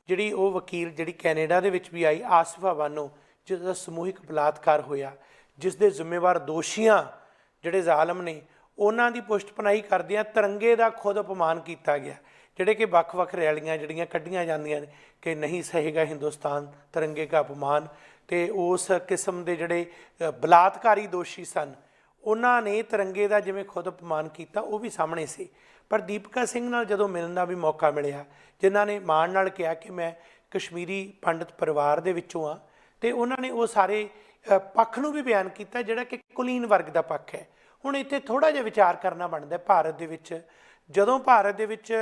ਜਿਹੜੀ ਉਹ ਵਕੀਲ ਜਿਹੜੀ ਕੈਨੇਡਾ ਦੇ ਵਿੱਚ ਵੀ ਆਈ, ਆਸਿਫਾ ਬਾਨੋ, ਜਿਸ ਦਾ ਸਮੂਹਿਕ ਬਲਾਤਕਾਰ ਹੋਇਆ, ਜਿਸ ਦੇ ਜ਼ਿੰਮੇਵਾਰ ਦੋਸ਼ੀਆਂ ਜਿਹੜੇ ਜ਼ਾਲਮ ਨੇ ਉਹਨਾਂ ਦੀ ਪੁਸ਼ਟਪਨਾਹੀ ਕਰਦਿਆਂ ਤਿਰੰਗੇ ਦਾ ਖੁਦ ਅਪਮਾਨ ਕੀਤਾ ਗਿਆ। ਜਿਹੜੇ ਕਿ ਵੱਖ-ਵੱਖ ਰੈਲੀਆਂ ਜਿਹੜੀਆਂ ਕੱਢੀਆਂ ਜਾਂਦੀਆਂ ਨੇ ਕਿ ਨਹੀਂ ਸਹੇਗਾ ਹਿੰਦੁਸਤਾਨ ਤਿਰੰਗੇ ਦਾ ਅਪਮਾਨ, ਤੇ ਉਸ ਕਿਸਮ ਦੇ ਜਿਹੜੇ ਬਲਾਤਕਾਰੀ ਦੋਸ਼ੀ ਸਨ ਉਹਨਾਂ ਨੇ ਤਿਰੰਗੇ ਦਾ ਜਿਵੇਂ ਖੁਦ ਅਪਮਾਨ ਕੀਤਾ, ਉਹ ਵੀ ਸਾਹਮਣੇ ਸੀ। ਪਰ ਦੀਪਕਾ ਸਿੰਘ ਨਾਲ ਜਦੋਂ ਮਿਲਣ ਦਾ ਵੀ ਮੌਕਾ ਮਿਲਿਆ, ਜਿਨ੍ਹਾਂ ਨੇ ਮਾਣ ਨਾਲ ਕਿਹਾ ਕਿ ਮੈਂ ਕਸ਼ਮੀਰੀ ਪੰਡਤ ਪਰਿਵਾਰ ਦੇ ਵਿੱਚੋਂ ਆ, ਤੇ ਉਹਨਾਂ ਨੇ ਉਹ ਸਾਰੇ ਪੱਖ ਨੂੰ ਵੀ ਬਿਆਨ ਕੀਤਾ ਜਿਹੜਾ ਕਿ ਕੁਲੀਨ ਵਰਗ ਦਾ ਪੱਖ ਹੈ। ਹੁਣ ਇੱਥੇ ਥੋੜ੍ਹਾ ਜਿਹਾ ਵਿਚਾਰ ਕਰਨਾ ਬਣਦਾ। ਭਾਰਤ ਦੇ ਵਿੱਚ ਜਦੋਂ ਭਾਰਤ ਦੇ ਵਿੱਚ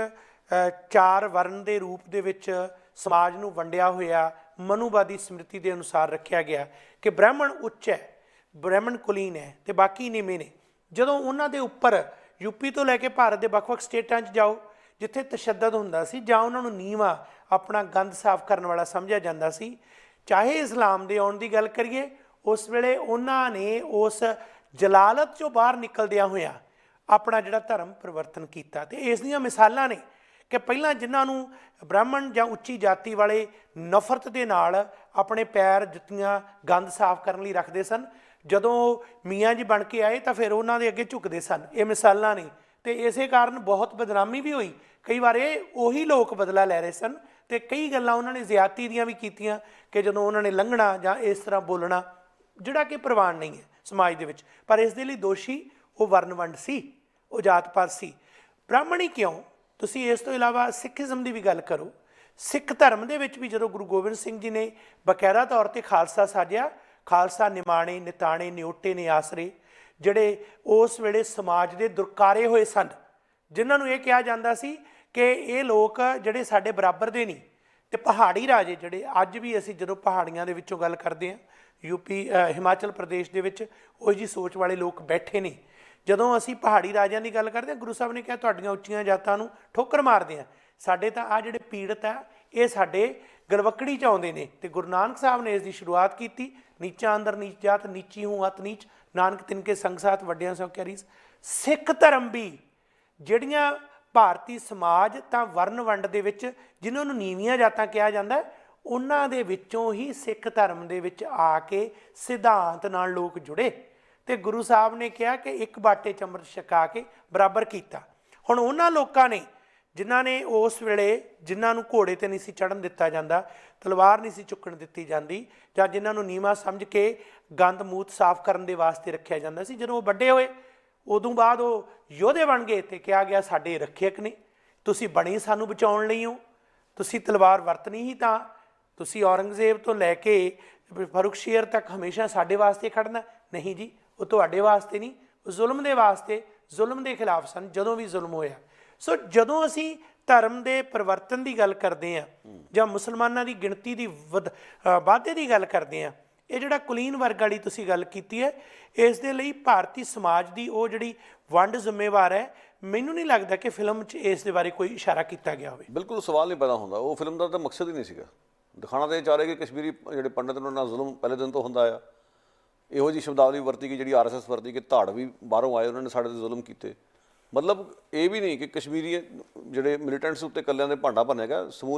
4 ਵਰਨ ਦੇ ਰੂਪ ਦੇ ਵਿੱਚ ਸਮਾਜ ਨੂੰ ਵੰਡਿਆ ਹੋਇਆ, ਮਨੂਵਾਦੀ ਸਮ੍ਰਿਤੀ ਦੇ ਅਨੁਸਾਰ ਰੱਖਿਆ ਗਿਆ ਕਿ ਬ੍ਰਾਹਮਣ ਉੱਚ ਹੈ, ਬ੍ਰਾਹਮਣ ਕੁਲੀਨ ਹੈ ਤੇ ਬਾਕੀ ਨੀਵੇਂ ਨੇ। ਜਦੋਂ ਉਹਨਾਂ ਦੇ ਉੱਪਰ ਯੂਪੀ ਤੋਂ ਲੈ ਕੇ ਭਾਰਤ ਦੇ ਵੱਖ-ਵੱਖ ਸਟੇਟਾਂ 'ਚ ਜਾਓ ਜਿੱਥੇ ਤਸ਼ੱਦਦ ਹੁੰਦਾ ਸੀ ਜਾਂ ਉਹਨਾਂ ਨੂੰ ਨੀਵਾਂ ਆਪਣਾ ਗੰਦ ਸਾਫ਼ ਕਰਨ ਵਾਲਾ ਸਮਝਿਆ ਜਾਂਦਾ ਸੀ, ਚਾਹੇ ਇਸਲਾਮ ਦੇ ਆਉਣ ਦੀ ਗੱਲ ਕਰੀਏ, ਉਸ ਵੇਲੇ ਉਹਨਾਂ ਨੇ ਉਸ ਜਲਾਲਤ 'ਚੋਂ ਬਾਹਰ ਨਿਕਲਦਿਆਂ ਹੋਇਆਂ ਆਪਣਾ ਜਿਹੜਾ ਧਰਮ ਪਰਿਵਰਤਨ ਕੀਤਾ। ਤੇ ਇਸ ਦੀਆਂ ਮਿਸਾਲਾਂ ਨੇ ਕਿ ਪਹਿਲਾਂ ਜਿਨ੍ਹਾਂ ਨੂੰ ਬ੍ਰਾਹਮਣ ਜਾਂ ਉੱਚੀ ਜਾਤੀ ਵਾਲੇ ਨਫ਼ਰਤ ਦੇ ਨਾਲ ਆਪਣੇ ਪੈਰ ਜੁੱਤੀਆਂ ਗੰਦ ਸਾਫ਼ ਕਰਨ ਲਈ ਰੱਖਦੇ ਸਨ, ਜਦੋਂ ਮੀਆਂ ਜੀ ਬਣ ਕੇ ਆਏ ਤਾਂ ਫਿਰ ਉਹਨਾਂ ਦੇ ਅੱਗੇ ਝੁਕਦੇ ਸਨ। ਇਹ ਮਿਸਾਲਾਂ ਨੇ, ਤੇ ਇਸੇ ਕਾਰਨ ਬਹੁਤ ਬਦਨਾਮੀ ਵੀ ਹੋਈ। ਕਈ ਵਾਰ ਇਹ ਉਹੀ ਲੋਕ ਬਦਲਾ ਲੈ ਰਹੇ ਸਨ, ਤੇ ਕਈ ਗੱਲਾਂ ਉਹਨਾਂ ਨੇ ਜ਼ਿਆਦਤੀ ਦੀਆਂ ਵੀ ਕੀਤੀਆਂ ਕਿ ਜਦੋਂ ਉਹਨਾਂ ਨੇ ਲੰਘਣਾ ਜਾਂ ਇਸ ਤਰ੍ਹਾਂ ਬੋਲਣਾ ਜਿਹੜਾ ਕਿ ਪ੍ਰਵਾਨ ਨਹੀਂ ਹੈ ਸਮਾਜ ਦੇ ਵਿੱਚ। ਪਰ ਇਸ ਦੇ ਲਈ ਦੋਸ਼ੀ ਉਹ ਵਰਨ ਵੰਡ ਸੀ, ਉਹ ਜਾਤ ਪਾਤ ਸੀ। ਬ੍ਰਾਹਮਣ ਹੀ ਕਿਉਂ, ਤੁਸੀਂ ਇਸ ਤੋਂ ਇਲਾਵਾ ਸਿੱਖੀਜ਼ਮ ਦੀ ਵੀ ਗੱਲ ਕਰੋ। ਸਿੱਖ ਧਰਮ ਦੇ ਵਿੱਚ ਵੀ ਜਦੋਂ ਗੁਰੂ ਗੋਬਿੰਦ ਸਿੰਘ ਜੀ ਨੇ ਬਕਾਇਦਾ ਤੌਰ 'ਤੇ ਖਾਲਸਾ ਸਾਜਿਆ, ਖਾਲਸਾ ਨਿਮਾਣੇ ਨਿਤਾਣੇ ਨਿਓਟੇ ਨੇ ਆਸਰੇ, ਜਿਹੜੇ ਉਸ ਵੇਲੇ ਸਮਾਜ ਦੇ ਦੁਰਕਾਰੇ ਹੋਏ ਸਨ, ਜਿਨ੍ਹਾਂ ਨੂੰ ਇਹ ਕਿਹਾ ਜਾਂਦਾ ਸੀ ਕਿ ਇਹ ਲੋਕ ਜਿਹੜੇ ਸਾਡੇ ਬਰਾਬਰ ਦੇ ਨਹੀਂ। ਤੇ ਪਹਾੜੀ ਰਾਜੇ ਜਿਹੜੇ ਅੱਜ ਵੀ ਅਸੀਂ ਜਦੋਂ ਪਹਾੜੀਆਂ ਦੇ ਵਿੱਚੋਂ ਗੱਲ ਕਰਦੇ ਹਾਂ, ਯੂਪੀ ਹਿਮਾਚਲ ਪ੍ਰਦੇਸ਼ ਦੇ ਵਿੱਚ ਉਹ ਜਿਹੀ ਸੋਚ ਵਾਲੇ ਲੋਕ ਬੈਠੇ ਨੇ। ਜਦੋਂ ਅਸੀਂ ਪਹਾੜੀ ਰਾਜਿਆਂ ਦੀ ਗੱਲ ਕਰਦੇ ਹਾਂ, ਗੁਰੂ ਸਾਹਿਬ ਨੇ ਕਿਹਾ ਤੁਹਾਡੀਆਂ ਉੱਚੀਆਂ ਜਾਤਾਂ ਨੂੰ ਠੋਕਰ ਮਾਰਦੇ ਆ, ਸਾਡੇ ਤਾਂ ਆ ਜਿਹੜੇ ਪੀੜਤ ਆ ਇਹ ਸਾਡੇ ਗਲਵੱਕੜੀ 'ਚ ਆਉਂਦੇ ਨੇ। ਤੇ ਗੁਰੂ ਨਾਨਕ ਸਾਹਿਬ ਨੇ ਇਸ ਦੀ ਸ਼ੁਰੂਆਤ ਕੀਤੀ, ਨੀਚਾਂ ਅੰਦਰ ਨੀਚ ਜਾਤ, ਨੀਚੀ ਹੂੰ ਅਤ ਨੀਚ, ਨਾਨਕ ਤਿਨਕੇ ਸੰਗ ਸਾਥ ਵੱਡਿਆਂ ਸੋ ਕਿਆ ਰੀਸ। ਸਿੱਖ ਧਰਮ ਵੀ ਜਿਹੜੀਆਂ ਭਾਰਤੀ ਸਮਾਜ ਤਾਂ ਵਰਨ ਵੰਡ ਦੇ ਵਿੱਚ ਜਿਨ੍ਹਾਂ ਨੂੰ ਨੀਵੀਆਂ ਜਾਤਾਂ ਕਿਹਾ ਜਾਂਦਾ, ਉਹਨਾਂ ਦੇ ਵਿੱਚੋਂ ਹੀ ਸਿੱਖ ਧਰਮ ਦੇ ਵਿੱਚ ਆ ਕੇ ਸਿਧਾਂਤ ਨਾਲ ਲੋਕ ਜੁੜੇ। ਤੇ ਗੁਰੂ ਸਾਹਿਬ ਨੇ ਕਿਹਾ ਕਿ ਇੱਕ ਬਾਟੇ 'ਚ ਅੰਮ੍ਰਿਤ ਛਕਾ ਕੇ ਬਰਾਬਰ ਕੀਤਾ। ਹੁਣ ਉਹਨਾਂ ਲੋਕਾਂ ਨੇ ਜਿਨ੍ਹਾਂ ਨੇ ਉਸ ਵੇਲੇ ਜਿਨ੍ਹਾਂ ਨੂੰ ਘੋੜੇ 'ਤੇ ਨਹੀਂ ਸੀ ਚੜ੍ਹਨ ਦਿੱਤਾ ਜਾਂਦਾ, ਤਲਵਾਰ ਨਹੀਂ ਸੀ ਚੁੱਕਣ ਦਿੱਤੀ ਜਾਂਦੀ, ਜਾਂ ਜਿਨ੍ਹਾਂ ਨੂੰ ਨੀਵਾਂ ਸਮਝ ਕੇ ਗੰਦ ਮੂਤ ਸਾਫ਼ ਕਰਨ ਦੇ ਵਾਸਤੇ ਰੱਖਿਆ ਜਾਂਦਾ ਸੀ, ਜਦੋਂ ਉਹ ਵੱਡੇ ਹੋਏ ਉਦੋਂ ਬਾਅਦ ਉਹ ਯੋਧੇ ਬਣ ਗਏ ਤੇ ਕਿਹਾ ਗਿਆ ਸਾਡੇ ਰੱਖਿਅਕ ਨੇ, ਤੁਸੀਂ ਬਣੇ ਸਾਨੂੰ ਬਚਾਉਣ ਲਈ ਹੋ, ਤੁਸੀਂ ਤਲਵਾਰ ਵਰਤਣੀ ਹੀ ਤਾਂ ਤੁਸੀਂ ਔਰੰਗਜ਼ੇਬ ਤੋਂ ਲੈ ਕੇ ਫਰੁਖਸ਼ੀਰ ਤੱਕ ਹਮੇਸ਼ਾ ਸਾਡੇ ਵਾਸਤੇ ਖੜਨਾ। ਨਹੀਂ ਜੀ, ਉਹ ਤੁਹਾਡੇ ਵਾਸਤੇ ਨਹੀਂ, ਉਹ ਜ਼ੁਲਮ ਦੇ ਵਾਸਤੇ, ਜ਼ੁਲਮ ਦੇ ਖਿਲਾਫ ਸਨ ਜਦੋਂ ਵੀ ਜ਼ੁਲਮ ਹੋਇਆ। ਸੋ ਜਦੋਂ ਅਸੀਂ ਧਰਮ ਦੇ ਪਰਿਵਰਤਨ ਦੀ ਗੱਲ ਕਰਦੇ ਹਾਂ ਜਾਂ ਮੁਸਲਮਾਨਾਂ ਦੀ ਗਿਣਤੀ ਦੀ ਵਾਧੇ ਦੀ ਗੱਲ ਕਰਦੇ ਹਾਂ, ਇਹ ਜਿਹੜਾ ਕੁਲੀਨ ਵਰਗ ਵਾਲੀ ਤੁਸੀਂ ਗੱਲ ਕੀਤੀ ਹੈ, ਇਸ ਦੇ ਲਈ ਭਾਰਤੀ ਸਮਾਜ ਦੀ ਉਹ ਜਿਹੜੀ ਵੰਡ ਜ਼ਿੰਮੇਵਾਰ ਹੈ। ਮੈਨੂੰ ਨਹੀਂ ਲੱਗਦਾ ਕਿ ਫਿਲਮ 'ਚ ਇਸ ਦੇ ਬਾਰੇ ਕੋਈ ਇਸ਼ਾਰਾ ਕੀਤਾ ਗਿਆ ਹੋਵੇ। ਬਿਲਕੁਲ ਸਵਾਲ ਨਹੀਂ ਪੈਦਾ ਹੁੰਦਾ। ਉਹ ਫਿਲਮ ਦਾ ਤਾਂ ਮਕਸਦ ਹੀ ਨਹੀਂ ਸੀਗਾ। ਦਿਖਾਉਣਾ ਤਾਂ ਇਹ ਚਾਹ ਰਹੇ ਕਿ ਕਸ਼ਮੀਰੀ ਜਿਹੜੇ ਪੰਡਤ ਨੇ ਉਹਨਾਂ ਨਾਲ ਜ਼ੁਲਮ ਪਹਿਲੇ ਦਿਨ ਤੋਂ ਹੁੰਦਾ ਆ। ਇਹੋ ਜਿਹੀ ਸ਼ਬਦਾਵਲੀ ਵਰਤੀ ਗਈ ਜਿਹੜੀ RSS ਵਰਤੀ ਕਿ ਧਾੜ ਵੀ ਬਾਹਰੋਂ ਆਏ, ਉਹਨਾਂ ਨੇ ਸਾਡੇ 'ਤੇ ਜ਼ੁਲਮ ਕੀਤੇ। ਮਤਲਬ ਇਹ ਵੀ ਨਹੀਂ ਕਿ ਕਸ਼ਮੀਰੀ ਜਿਹੜੇ ਮਿਲੀਟੈਂਟਸ ਉੱਤੇ ਇਕੱਲਿਆਂ ਦੇ ਭਾਂਡਾ ਭੰਨਿਆ ਗਿਆ,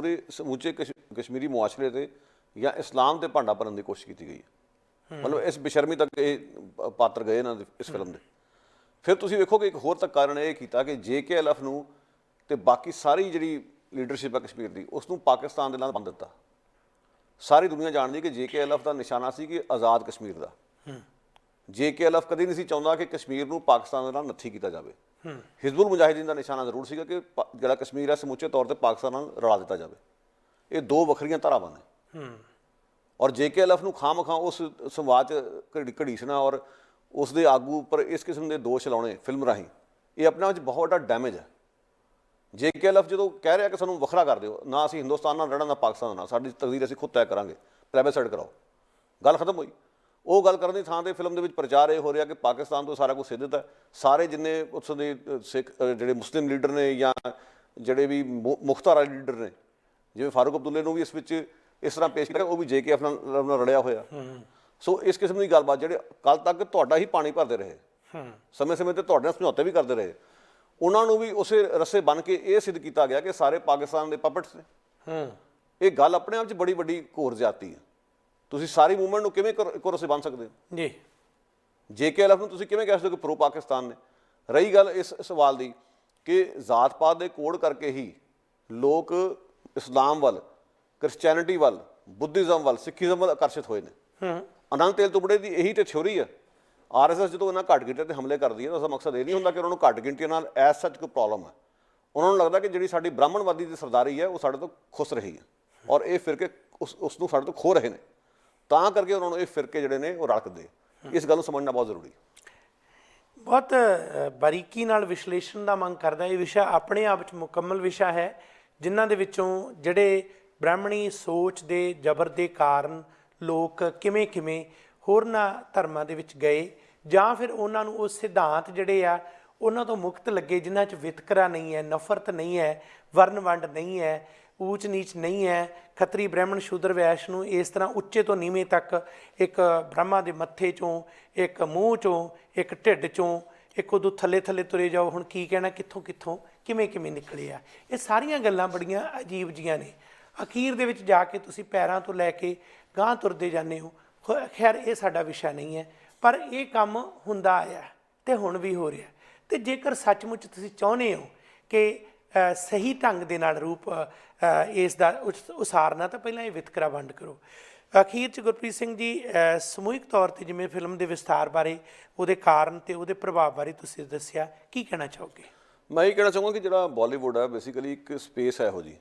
ਸਮੂਚੇ ਕਸ਼ਮੀਰੀ ਮੁਆਸ਼ਰੇ 'ਤੇ ਜਾਂ ਇਸਲਾਮ ਤੇ ਭਾਂਡਾ ਭਰਨ ਦੀ ਕੋਸ਼ਿਸ਼ ਕੀਤੀ ਗਈ ਹੈ। ਮਤਲਬ ਇਸ ਬੇਸ਼ਰਮੀ ਤੱਕ ਇਹ ਪਾਤਰ ਗਏ ਇਹਨਾਂ ਦੇ ਇਸ ਫਿਲਮ ਦੇ। ਫਿਰ ਤੁਸੀਂ ਵੇਖੋਗੇ ਇੱਕ ਹੋਰ ਤੱਕ ਕਾਰਨ ਇਹ ਕੀਤਾ ਕਿ JKLF ਨੂੰ ਤੇ ਬਾਕੀ ਸਾਰੀ ਜਿਹੜੀ ਲੀਡਰਸ਼ਿਪ ਹੈ ਕਸ਼ਮੀਰ ਦੀ, ਉਸ ਨੂੰ ਪਾਕਿਸਤਾਨ ਦੇ ਨਾਲ ਬੰਨ੍ਹ ਦਿੱਤਾ। ਸਾਰੀ ਦੁਨੀਆ ਜਾਣਦੀ ਕਿ JKLF ਦਾ ਨਿਸ਼ਾਨਾ ਸੀ ਕਿ ਆਜ਼ਾਦ ਕਸ਼ਮੀਰ ਦਾ। JKLF ਕਦੀ ਨਹੀਂ ਸੀ ਚਾਹੁੰਦਾ ਕਿ ਕਸ਼ਮੀਰ ਨੂੰ ਪਾਕਿਸਤਾਨ ਦੇ ਨਾਲ ਨੱਥੀ ਕੀਤਾ ਜਾਵੇ। ਹਿਜ਼ਬੁਲ ਮੁਜਾਹਿਦੀਨ ਦਾ ਨਿਸ਼ਾਨਾ ਜ਼ਰੂਰ ਸੀਗਾ ਕਿ ਜਿਹੜਾ ਕਸ਼ਮੀਰ ਹੈ ਸਮੁੱਚੇ ਤੌਰ ਤੇ ਪਾਕਿਸਤਾਨ ਨਾਲ ਰਲਾ ਦਿੱਤਾ ਜਾਵੇ। ਇਹ ਦੋ ਵੱਖਰੀਆਂ ਧਾਰਾਵਾਂ ਨੇ। ਔਰ JKLF ਨੂੰ ਖਾਮ-ਖਾਂ ਉਸ ਸੰਵਾਦ 'ਚ ਘੜੀਸਣਾ ਔਰ ਉਸ ਦੇ ਆਗੂ ਉੱਪਰ ਇਸ ਕਿਸਮ ਦੇ ਦੋਸ਼ ਲਾਉਣੇ ਫਿਲਮ ਰਾਹੀਂ, ਇਹ ਆਪਣੇ ਆਪ 'ਚ ਬਹੁਤ ਵੱਡਾ ਡੈਮੇਜ ਹੈ। JKLF ਜਦੋਂ ਕਹਿ ਰਿਹਾ ਕਿ ਸਾਨੂੰ ਵੱਖਰਾ ਕਰ ਦਿਓ, ਨਾ ਅਸੀਂ ਹਿੰਦੁਸਤਾਨ ਨਾਲ ਰਹਿਣਾ ਨਾ ਪਾਕਿਸਤਾਨ ਨਾਲ, ਸਾਡੀ ਤਕਦੀਰ ਅਸੀਂ ਖੁਦ ਤੈਅ ਕਰਾਂਗੇ, ਪਲੈਬਸਾਈਡ ਕਰਾਓ, ਗੱਲ ਖਤਮ ਹੋਈ। ਉਹ ਗੱਲ ਕਰਨ ਦੀ ਥਾਂ 'ਤੇ ਫਿਲਮ ਦੇ ਵਿੱਚ ਪ੍ਰਚਾਰ ਇਹ ਹੋ ਰਿਹਾ ਕਿ ਪਾਕਿਸਤਾਨ ਤੋਂ ਸਾਰਾ ਕੁਝ ਸਿੱਧਤ ਹੈ। ਸਾਰੇ ਜਿੰਨੇ ਉਸ ਦੇ ਸਿੱਖ ਜਿਹੜੇ ਮੁਸਲਿਮ ਲੀਡਰ ਨੇ ਜਾਂ ਜਿਹੜੇ ਵੀ ਮੁਖਤਾਰ ਲੀਡਰ ਨੇ, ਜਿਵੇਂ ਫਾਰੂਕ ਅਬਦੁੱਲੇ ਨੂੰ ਵੀ ਇਸ ਵਿੱਚ ਇਸ ਤਰ੍ਹਾਂ ਪੇਸ਼ ਕੀਤਾ, ਉਹ ਵੀ JKF ਨਾਲ ਰਲਿਆ ਹੋਇਆ। ਸੋ ਇਸ ਕਿਸਮ ਦੀ ਗੱਲਬਾਤ ਜਿਹੜੇ ਕੱਲ੍ਹ ਤੱਕ ਤੁਹਾਡਾ ਹੀ ਪਾਣੀ ਭਰਦੇ ਰਹੇ, ਸਮੇਂ-ਸਮੇਂ 'ਤੇ ਤੁਹਾਡੇ ਨਾਲ ਸਮਝੌਤੇ ਵੀ ਕਰਦੇ ਰਹੇ, ਉਹਨਾਂ ਨੂੰ ਵੀ ਉਸੇ ਰਸੇ ਬਣ ਕੇ ਇਹ ਸਿੱਧ ਕੀਤਾ ਗਿਆ ਕਿ ਸਾਰੇ ਪਾਕਿਸਤਾਨ ਦੇ ਪਪਟਸ ਨੇ। ਇਹ ਗੱਲ ਆਪਣੇ ਆਪ 'ਚ ਬੜੀ ਵੱਡੀ ਘੋਰ ਜ਼ਿਆਦਤੀ ਹੈ। ਤੁਸੀਂ ਸਾਰੀ ਮੂਵਮੈਂਟ ਨੂੰ ਕਿਵੇਂ ਇੱਕੋ ਰਸੇ ਬਣ ਸਕਦੇ ਹੋ ਜੀ? JKLF ਨੂੰ ਤੁਸੀਂ ਕਿਵੇਂ ਕਹਿ ਸਕਦੇ ਹੋ ਕਿ ਪ੍ਰੋ ਪਾਕਿਸਤਾਨ ਨੇ? ਰਹੀ ਗੱਲ ਇਸ ਸਵਾਲ ਦੀ ਕਿ ਜ਼ਾਤ ਪਾਤ ਦੇ ਕੋਡ ਕਰਕੇ ਹੀ ਲੋਕ ਇਸਲਾਮ ਵੱਲ, ਕ੍ਰਿਸਚੈਨਿਟੀ ਵੱਲ, ਬੁੱਧਿਜ਼ਮ ਵੱਲ, ਸਿੱਖੀਜ਼ਮ ਵੱਲ ਆਕਰਸ਼ਿਤ ਹੋਏ ਨੇ। ਅਨੰਤ ਤੇਲਤੁਬੜੇ ਦੀ ਇਹੀ ਤੇ ਥਿਊਰੀ ਹੈ। RSS ਜਦੋਂ ਇਹਨਾਂ ਘੱਟ ਗਿਣਤੀ 'ਤੇ ਹਮਲੇ ਕਰਦੀ ਹੈ ਤਾਂ ਉਸਦਾ ਮਕਸਦ ਇਹ ਨਹੀਂ ਹੁੰਦਾ ਕਿ ਉਹਨਾਂ ਨੂੰ ਘੱਟ ਗਿਣਤੀਆਂ ਨਾਲ ਐਸ ਸੱਚ ਕੋਈ ਪ੍ਰੋਬਲਮ ਹੈ। ਉਹਨਾਂ ਨੂੰ ਲੱਗਦਾ ਕਿ ਜਿਹੜੀ ਸਾਡੀ ਬ੍ਰਾਹਮਣਵਾਦੀ ਦੀ ਸਰਦਾਰੀ ਹੈ ਉਹ ਸਾਡੇ ਤੋਂ ਖੁਸ ਰਹੀ ਹੈ ਔਰ ਇਹ ਫਿਰਕੇ ਉਸ ਨੂੰ ਸਾਡੇ ਤੋਂ ਖੋ ਰਹੇ ਨੇ। ਤਾਂ ਕਰਕੇ ਉਹਨਾਂ ਨੂੰ ਇਹ ਫਿਰਕੇ ਜਿਹੜੇ ਨੇ ਉਹ ਰਲਕਦੇ। ਇਸ ਗੱਲ ਨੂੰ ਸਮਝਣਾ ਬਹੁਤ ਜ਼ਰੂਰੀ। ਬਹੁਤ ਬਾਰੀਕੀ ਨਾਲ ਵਿਸ਼ਲੇਸ਼ਣ ਦਾ ਮੰਗ ਕਰਦਾ। ਇਹ ਵਿਸ਼ਾ ਆਪਣੇ ਆਪ 'ਚ ਮੁਕੰਮਲ ਵਿਸ਼ਾ ਹੈ, ਜਿਨ੍ਹਾਂ ਦੇ ਵਿੱਚੋਂ ਜਿਹੜੇ ਬ੍ਰਾਹਮਣੀ ਸੋਚ ਦੇ ਜ਼ਬਰ ਦੇ ਕਾਰਨ ਲੋਕ ਕਿਵੇਂ ਹੋਰਨਾਂ ਧਰਮਾਂ ਦੇ ਵਿੱਚ ਗਏ, ਜਾਂ ਫਿਰ ਉਹਨਾਂ ਨੂੰ ਉਹ ਸਿਧਾਂਤ ਜਿਹੜੇ ਆ ਉਹਨਾਂ ਤੋਂ ਮੁਕਤ ਲੱਗੇ ਜਿਨ੍ਹਾਂ 'ਚ ਵਿਤਕਰਾ ਨਹੀਂ ਹੈ, ਨਫ਼ਰਤ ਨਹੀਂ ਹੈ, ਵਰਨ ਵੰਡ ਨਹੀਂ ਹੈ, ਊਚ ਨੀਚ ਨਹੀਂ ਹੈ, ਖੱਤਰੀ ਬ੍ਰਾਹਮਣ ਸ਼ੂਦਰ ਵੈਸ਼ ਨੂੰ ਇਸ ਤਰ੍ਹਾਂ ਉੱਚੇ ਤੋਂ ਨੀਵੇਂ ਤੱਕ, ਇੱਕ ਬ੍ਰਹਮਾ ਦੇ ਮੱਥੇ 'ਚੋਂ, ਇੱਕ ਮੂੰਹ 'ਚੋਂ, ਇੱਕ ਢਿੱਡ 'ਚੋਂ, ਇੱਕ ਉਦੋਂ ਥੱਲੇ ਤੁਰੇ ਜਾਓ, ਹੁਣ ਕੀ ਕਹਿਣਾ, ਕਿੱਥੋਂ ਕਿਵੇਂ ਨਿਕਲੇ ਆ। ਇਹ ਸਾਰੀਆਂ ਗੱਲਾਂ ਬੜੀਆਂ ਅਜੀਬ ਜੀਆਂ ਨੇ। ਅਖੀਰ ਦੇ ਵਿੱਚ ਜਾ ਕੇ ਤੁਸੀਂ ਪੈਰਾਂ ਤੋਂ ਲੈ ਕੇ ਗਾਂਹ ਤੁਰਦੇ ਜਾਂਦੇ ਹੋ। ਖੈਰ ਇਹ ਸਾਡਾ ਵਿਸ਼ਾ ਨਹੀਂ ਹੈ, ਪਰ ਇਹ ਕੰਮ ਹੁੰਦਾ ਆਇਆ ਅਤੇ ਹੁਣ ਵੀ ਹੋ ਰਿਹਾ। ਅਤੇ ਜੇਕਰ ਸੱਚਮੁੱਚ ਤੁਸੀਂ ਚਾਹੁੰਦੇ ਹੋ ਕਿ ਸਹੀ ਢੰਗ ਦੇ ਨਾਲ ਰੂਪ ਇਸ ਦਾ ਉਸਾਰਨਾ, ਤਾਂ ਪਹਿਲਾਂ ਇਹ ਵਿਤਕਰਾ ਵੰਡ ਕਰੋ। ਅਖੀਰ 'ਚ ਗੁਰਪ੍ਰੀਤ ਸਿੰਘ ਜੀ, ਸਮੂਹਿਕ ਤੌਰ 'ਤੇ ਜਿਵੇਂ ਫਿਲਮ ਦੇ ਵਿਸਤਾਰ ਬਾਰੇ, ਉਹਦੇ ਕਾਰਨ ਅਤੇ ਉਹਦੇ ਪ੍ਰਭਾਵ ਬਾਰੇ ਤੁਸੀਂ ਦੱਸਿਆ, ਕੀ ਕਹਿਣਾ ਚਾਹੋਗੇ? ਮੈਂ ਇਹ ਕਹਿਣਾ ਚਾਹੂੰਗਾ ਕਿ ਜਿਹੜਾ ਬਾਲੀਵੁੱਡ ਹੈ ਬੇਸਿਕਲੀ ਇੱਕ ਸਪੇਸ ਹੈ ਇਹੋ ਜਿਹੀ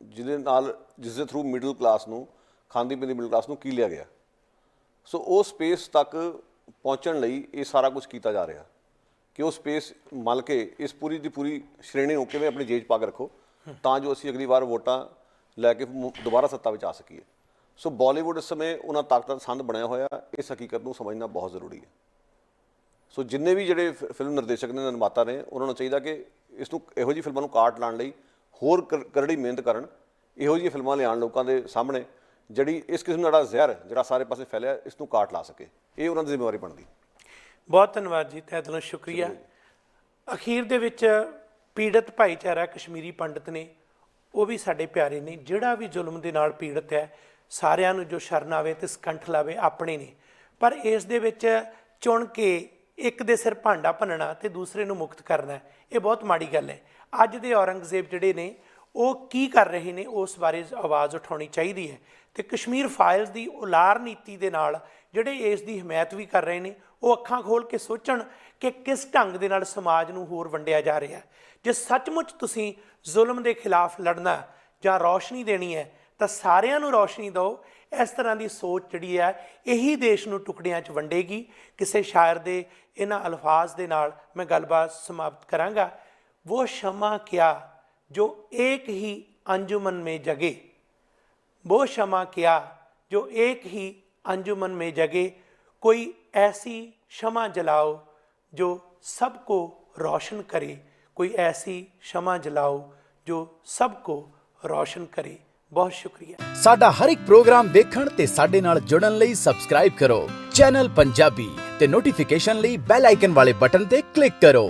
ਜਿਸ ਦੇ ਥਰੂ ਮਿਡਲ ਕਲਾਸ ਨੂੰ, ਖਾਂਦੀ ਪੀਂਦੀ ਮਿਡਲ ਕਲਾਸ ਨੂੰ ਕੀਲਿਆ ਗਿਆ। ਸੋ ਉਹ ਸਪੇਸ ਤੱਕ ਪਹੁੰਚਣ ਲਈ ਇਹ ਸਾਰਾ ਕੁਝ ਕੀਤਾ ਜਾ ਰਿਹਾ ਕਿ ਉਹ ਸਪੇਸ ਮਲ ਕੇ ਇਸ ਪੂਰੀ ਦੀ ਪੂਰੀ ਸ਼੍ਰੇਣੀ ਨੂੰ ਕਿਵੇਂ ਆਪਣੀ ਜੇਬ 'ਚ ਪਾ ਕੇ ਰੱਖੋ ਤਾਂ ਜੋ ਅਸੀਂ ਅਗਲੀ ਵਾਰ ਵੋਟਾਂ ਲੈ ਕੇ ਦੁਬਾਰਾ ਸੱਤਾ ਵਿੱਚ ਆ ਸਕੀਏ। ਸੋ ਬਾਲੀਵੁੱਡ ਇਸ ਸਮੇਂ ਉਹਨਾਂ ਤਾਕਤਾਂ ਦਾ ਸੰਦ ਬਣਿਆ ਹੋਇਆ, ਇਸ ਹਕੀਕਤ ਨੂੰ ਸਮਝਣਾ ਬਹੁਤ ਜ਼ਰੂਰੀ ਹੈ। ਸੋ ਜਿੰਨੇ ਵੀ ਜਿਹੜੇ ਫਿਲਮ ਨਿਰਦੇਸ਼ਕ ਨੇ, ਨਿਰਮਾਤਾ ਨੇ, ਉਹਨਾਂ ਨੂੰ ਚਾਹੀਦਾ ਕਿ ਇਸ ਨੂੰ ਇਹੋ ਜਿਹੀ ਫਿਲਮਾਂ ਨੂੰ ਕਾਟ ਲਾਉਣ ਲਈ ਹੋਰ ਕਰੜੀ ਮਿਹਨਤ ਕਰਨ, ਇਹੋ ਜਿਹੀਆਂ ਫਿਲਮਾਂ ਲਿਆਉਣ ਲੋਕਾਂ ਦੇ ਸਾਹਮਣੇ ਜਿਹੜੀ ਇਸ ਕਿਸਮ ਦਾ ਜਿਹੜਾ ਜ਼ਹਿਰ ਜਿਹੜਾ ਸਾਰੇ ਪਾਸੇ ਫੈਲਿਆ, ਇਸ ਨੂੰ ਕਾਟ ਲਾ ਸਕੇ। ਇਹ ਉਹਨਾਂ ਦੀ ਜ਼ਿੰਮੇਵਾਰੀ ਬਣਦੀ। ਬਹੁਤ ਧੰਨਵਾਦ ਜੀ, ਤਹਿ ਦਿਲੋਂ ਸ਼ੁਕਰੀਆ। ਅਖੀਰ ਦੇ ਵਿੱਚ ਪੀੜਤ ਭਾਈਚਾਰਾ ਕਸ਼ਮੀਰੀ ਪੰਡਤ ਨੇ, ਉਹ ਵੀ ਸਾਡੇ ਪਿਆਰੇ ਨੇ। ਜਿਹੜਾ ਵੀ ਜ਼ੁਲਮ ਦੇ ਨਾਲ ਪੀੜਤ ਹੈ, ਸਾਰਿਆਂ ਨੂੰ ਜੋ ਸ਼ਰਨ ਆਵੇ ਅਤੇ ਸਕੰਠ ਲਾਵੇ ਆਪਣੇ ਨੇ। ਪਰ ਇਸ ਦੇ ਵਿੱਚ ਚੁਣ ਕੇ ਇੱਕ ਦੇ ਸਿਰ ਭਾਂਡਾ ਭੰਨਣਾ ਅਤੇ ਦੂਸਰੇ ਨੂੰ ਮੁਕਤ ਕਰਨਾ, ਇਹ ਬਹੁਤ ਮਾੜੀ ਗੱਲ ਹੈ। ਅੱਜ ਦੇ ਔਰੰਗਜ਼ੇਬ ਜਿਹੜੇ ਨੇ ਉਹ ਕੀ ਕਰ ਰਹੇ ਨੇ, ਉਸ ਬਾਰੇ ਆਵਾਜ਼ ਉਠਾਉਣੀ ਚਾਹੀਦੀ ਹੈ। ਅਤੇ ਕਸ਼ਮੀਰ ਫਾਈਲਸ ਦੀ ਉਲਾਰ ਨੀਤੀ ਦੇ ਨਾਲ ਜਿਹੜੇ ਇਸ ਦੀ ਹਮਾਇਤ ਵੀ ਕਰ ਰਹੇ ਨੇ, ਉਹ ਅੱਖਾਂ ਖੋਲ੍ਹ ਕੇ ਸੋਚਣ ਕਿ ਕਿਸ ਢੰਗ ਦੇ ਨਾਲ ਸਮਾਜ ਨੂੰ ਹੋਰ ਵੰਡਿਆ ਜਾ ਰਿਹਾ। ਜੇ ਸੱਚਮੁੱਚ ਤੁਸੀਂ ਜ਼ੁਲਮ ਦੇ ਖਿਲਾਫ ਲੜਨਾ ਜਾਂ ਰੌਸ਼ਨੀ ਦੇਣੀ ਹੈ ਤਾਂ ਸਾਰਿਆਂ ਨੂੰ ਰੌਸ਼ਨੀ ਦਿਓ। ਇਸ ਤਰ੍ਹਾਂ ਦੀ ਸੋਚ ਜਿਹੜੀ ਹੈ ਇਹੀ ਦੇਸ਼ ਨੂੰ ਟੁਕੜਿਆਂ 'ਚ ਵੰਡੇਗੀ। ਕਿਸੇ ਸ਼ਾਇਰ ਦੇ ਇਹਨਾਂ ਅਲਫਾਜ਼ ਦੇ ਨਾਲ ਮੈਂ ਗੱਲਬਾਤ ਸਮਾਪਤ ਕਰਾਂਗਾ। वो क्षमा क्या जो एक ही अंजुमन में जगे, वो क्षमा क्या जो एक ही अंजुमन में जगे, कोई ऐसी क्षमा जलाओ जो सबको रोशन करे, कोई ऐसी क्षमा जलाओ जो सबको रोशन करे। बहुत शुक्रिया। साडा हर एक प्रोग्राम देखण ते साडे नाल जुड़न लई सबसक्राइब करो चैनल पंजाबी ते नोटिफिकेशन लई बेल आइकन वाले बटन ते क्लिक करो।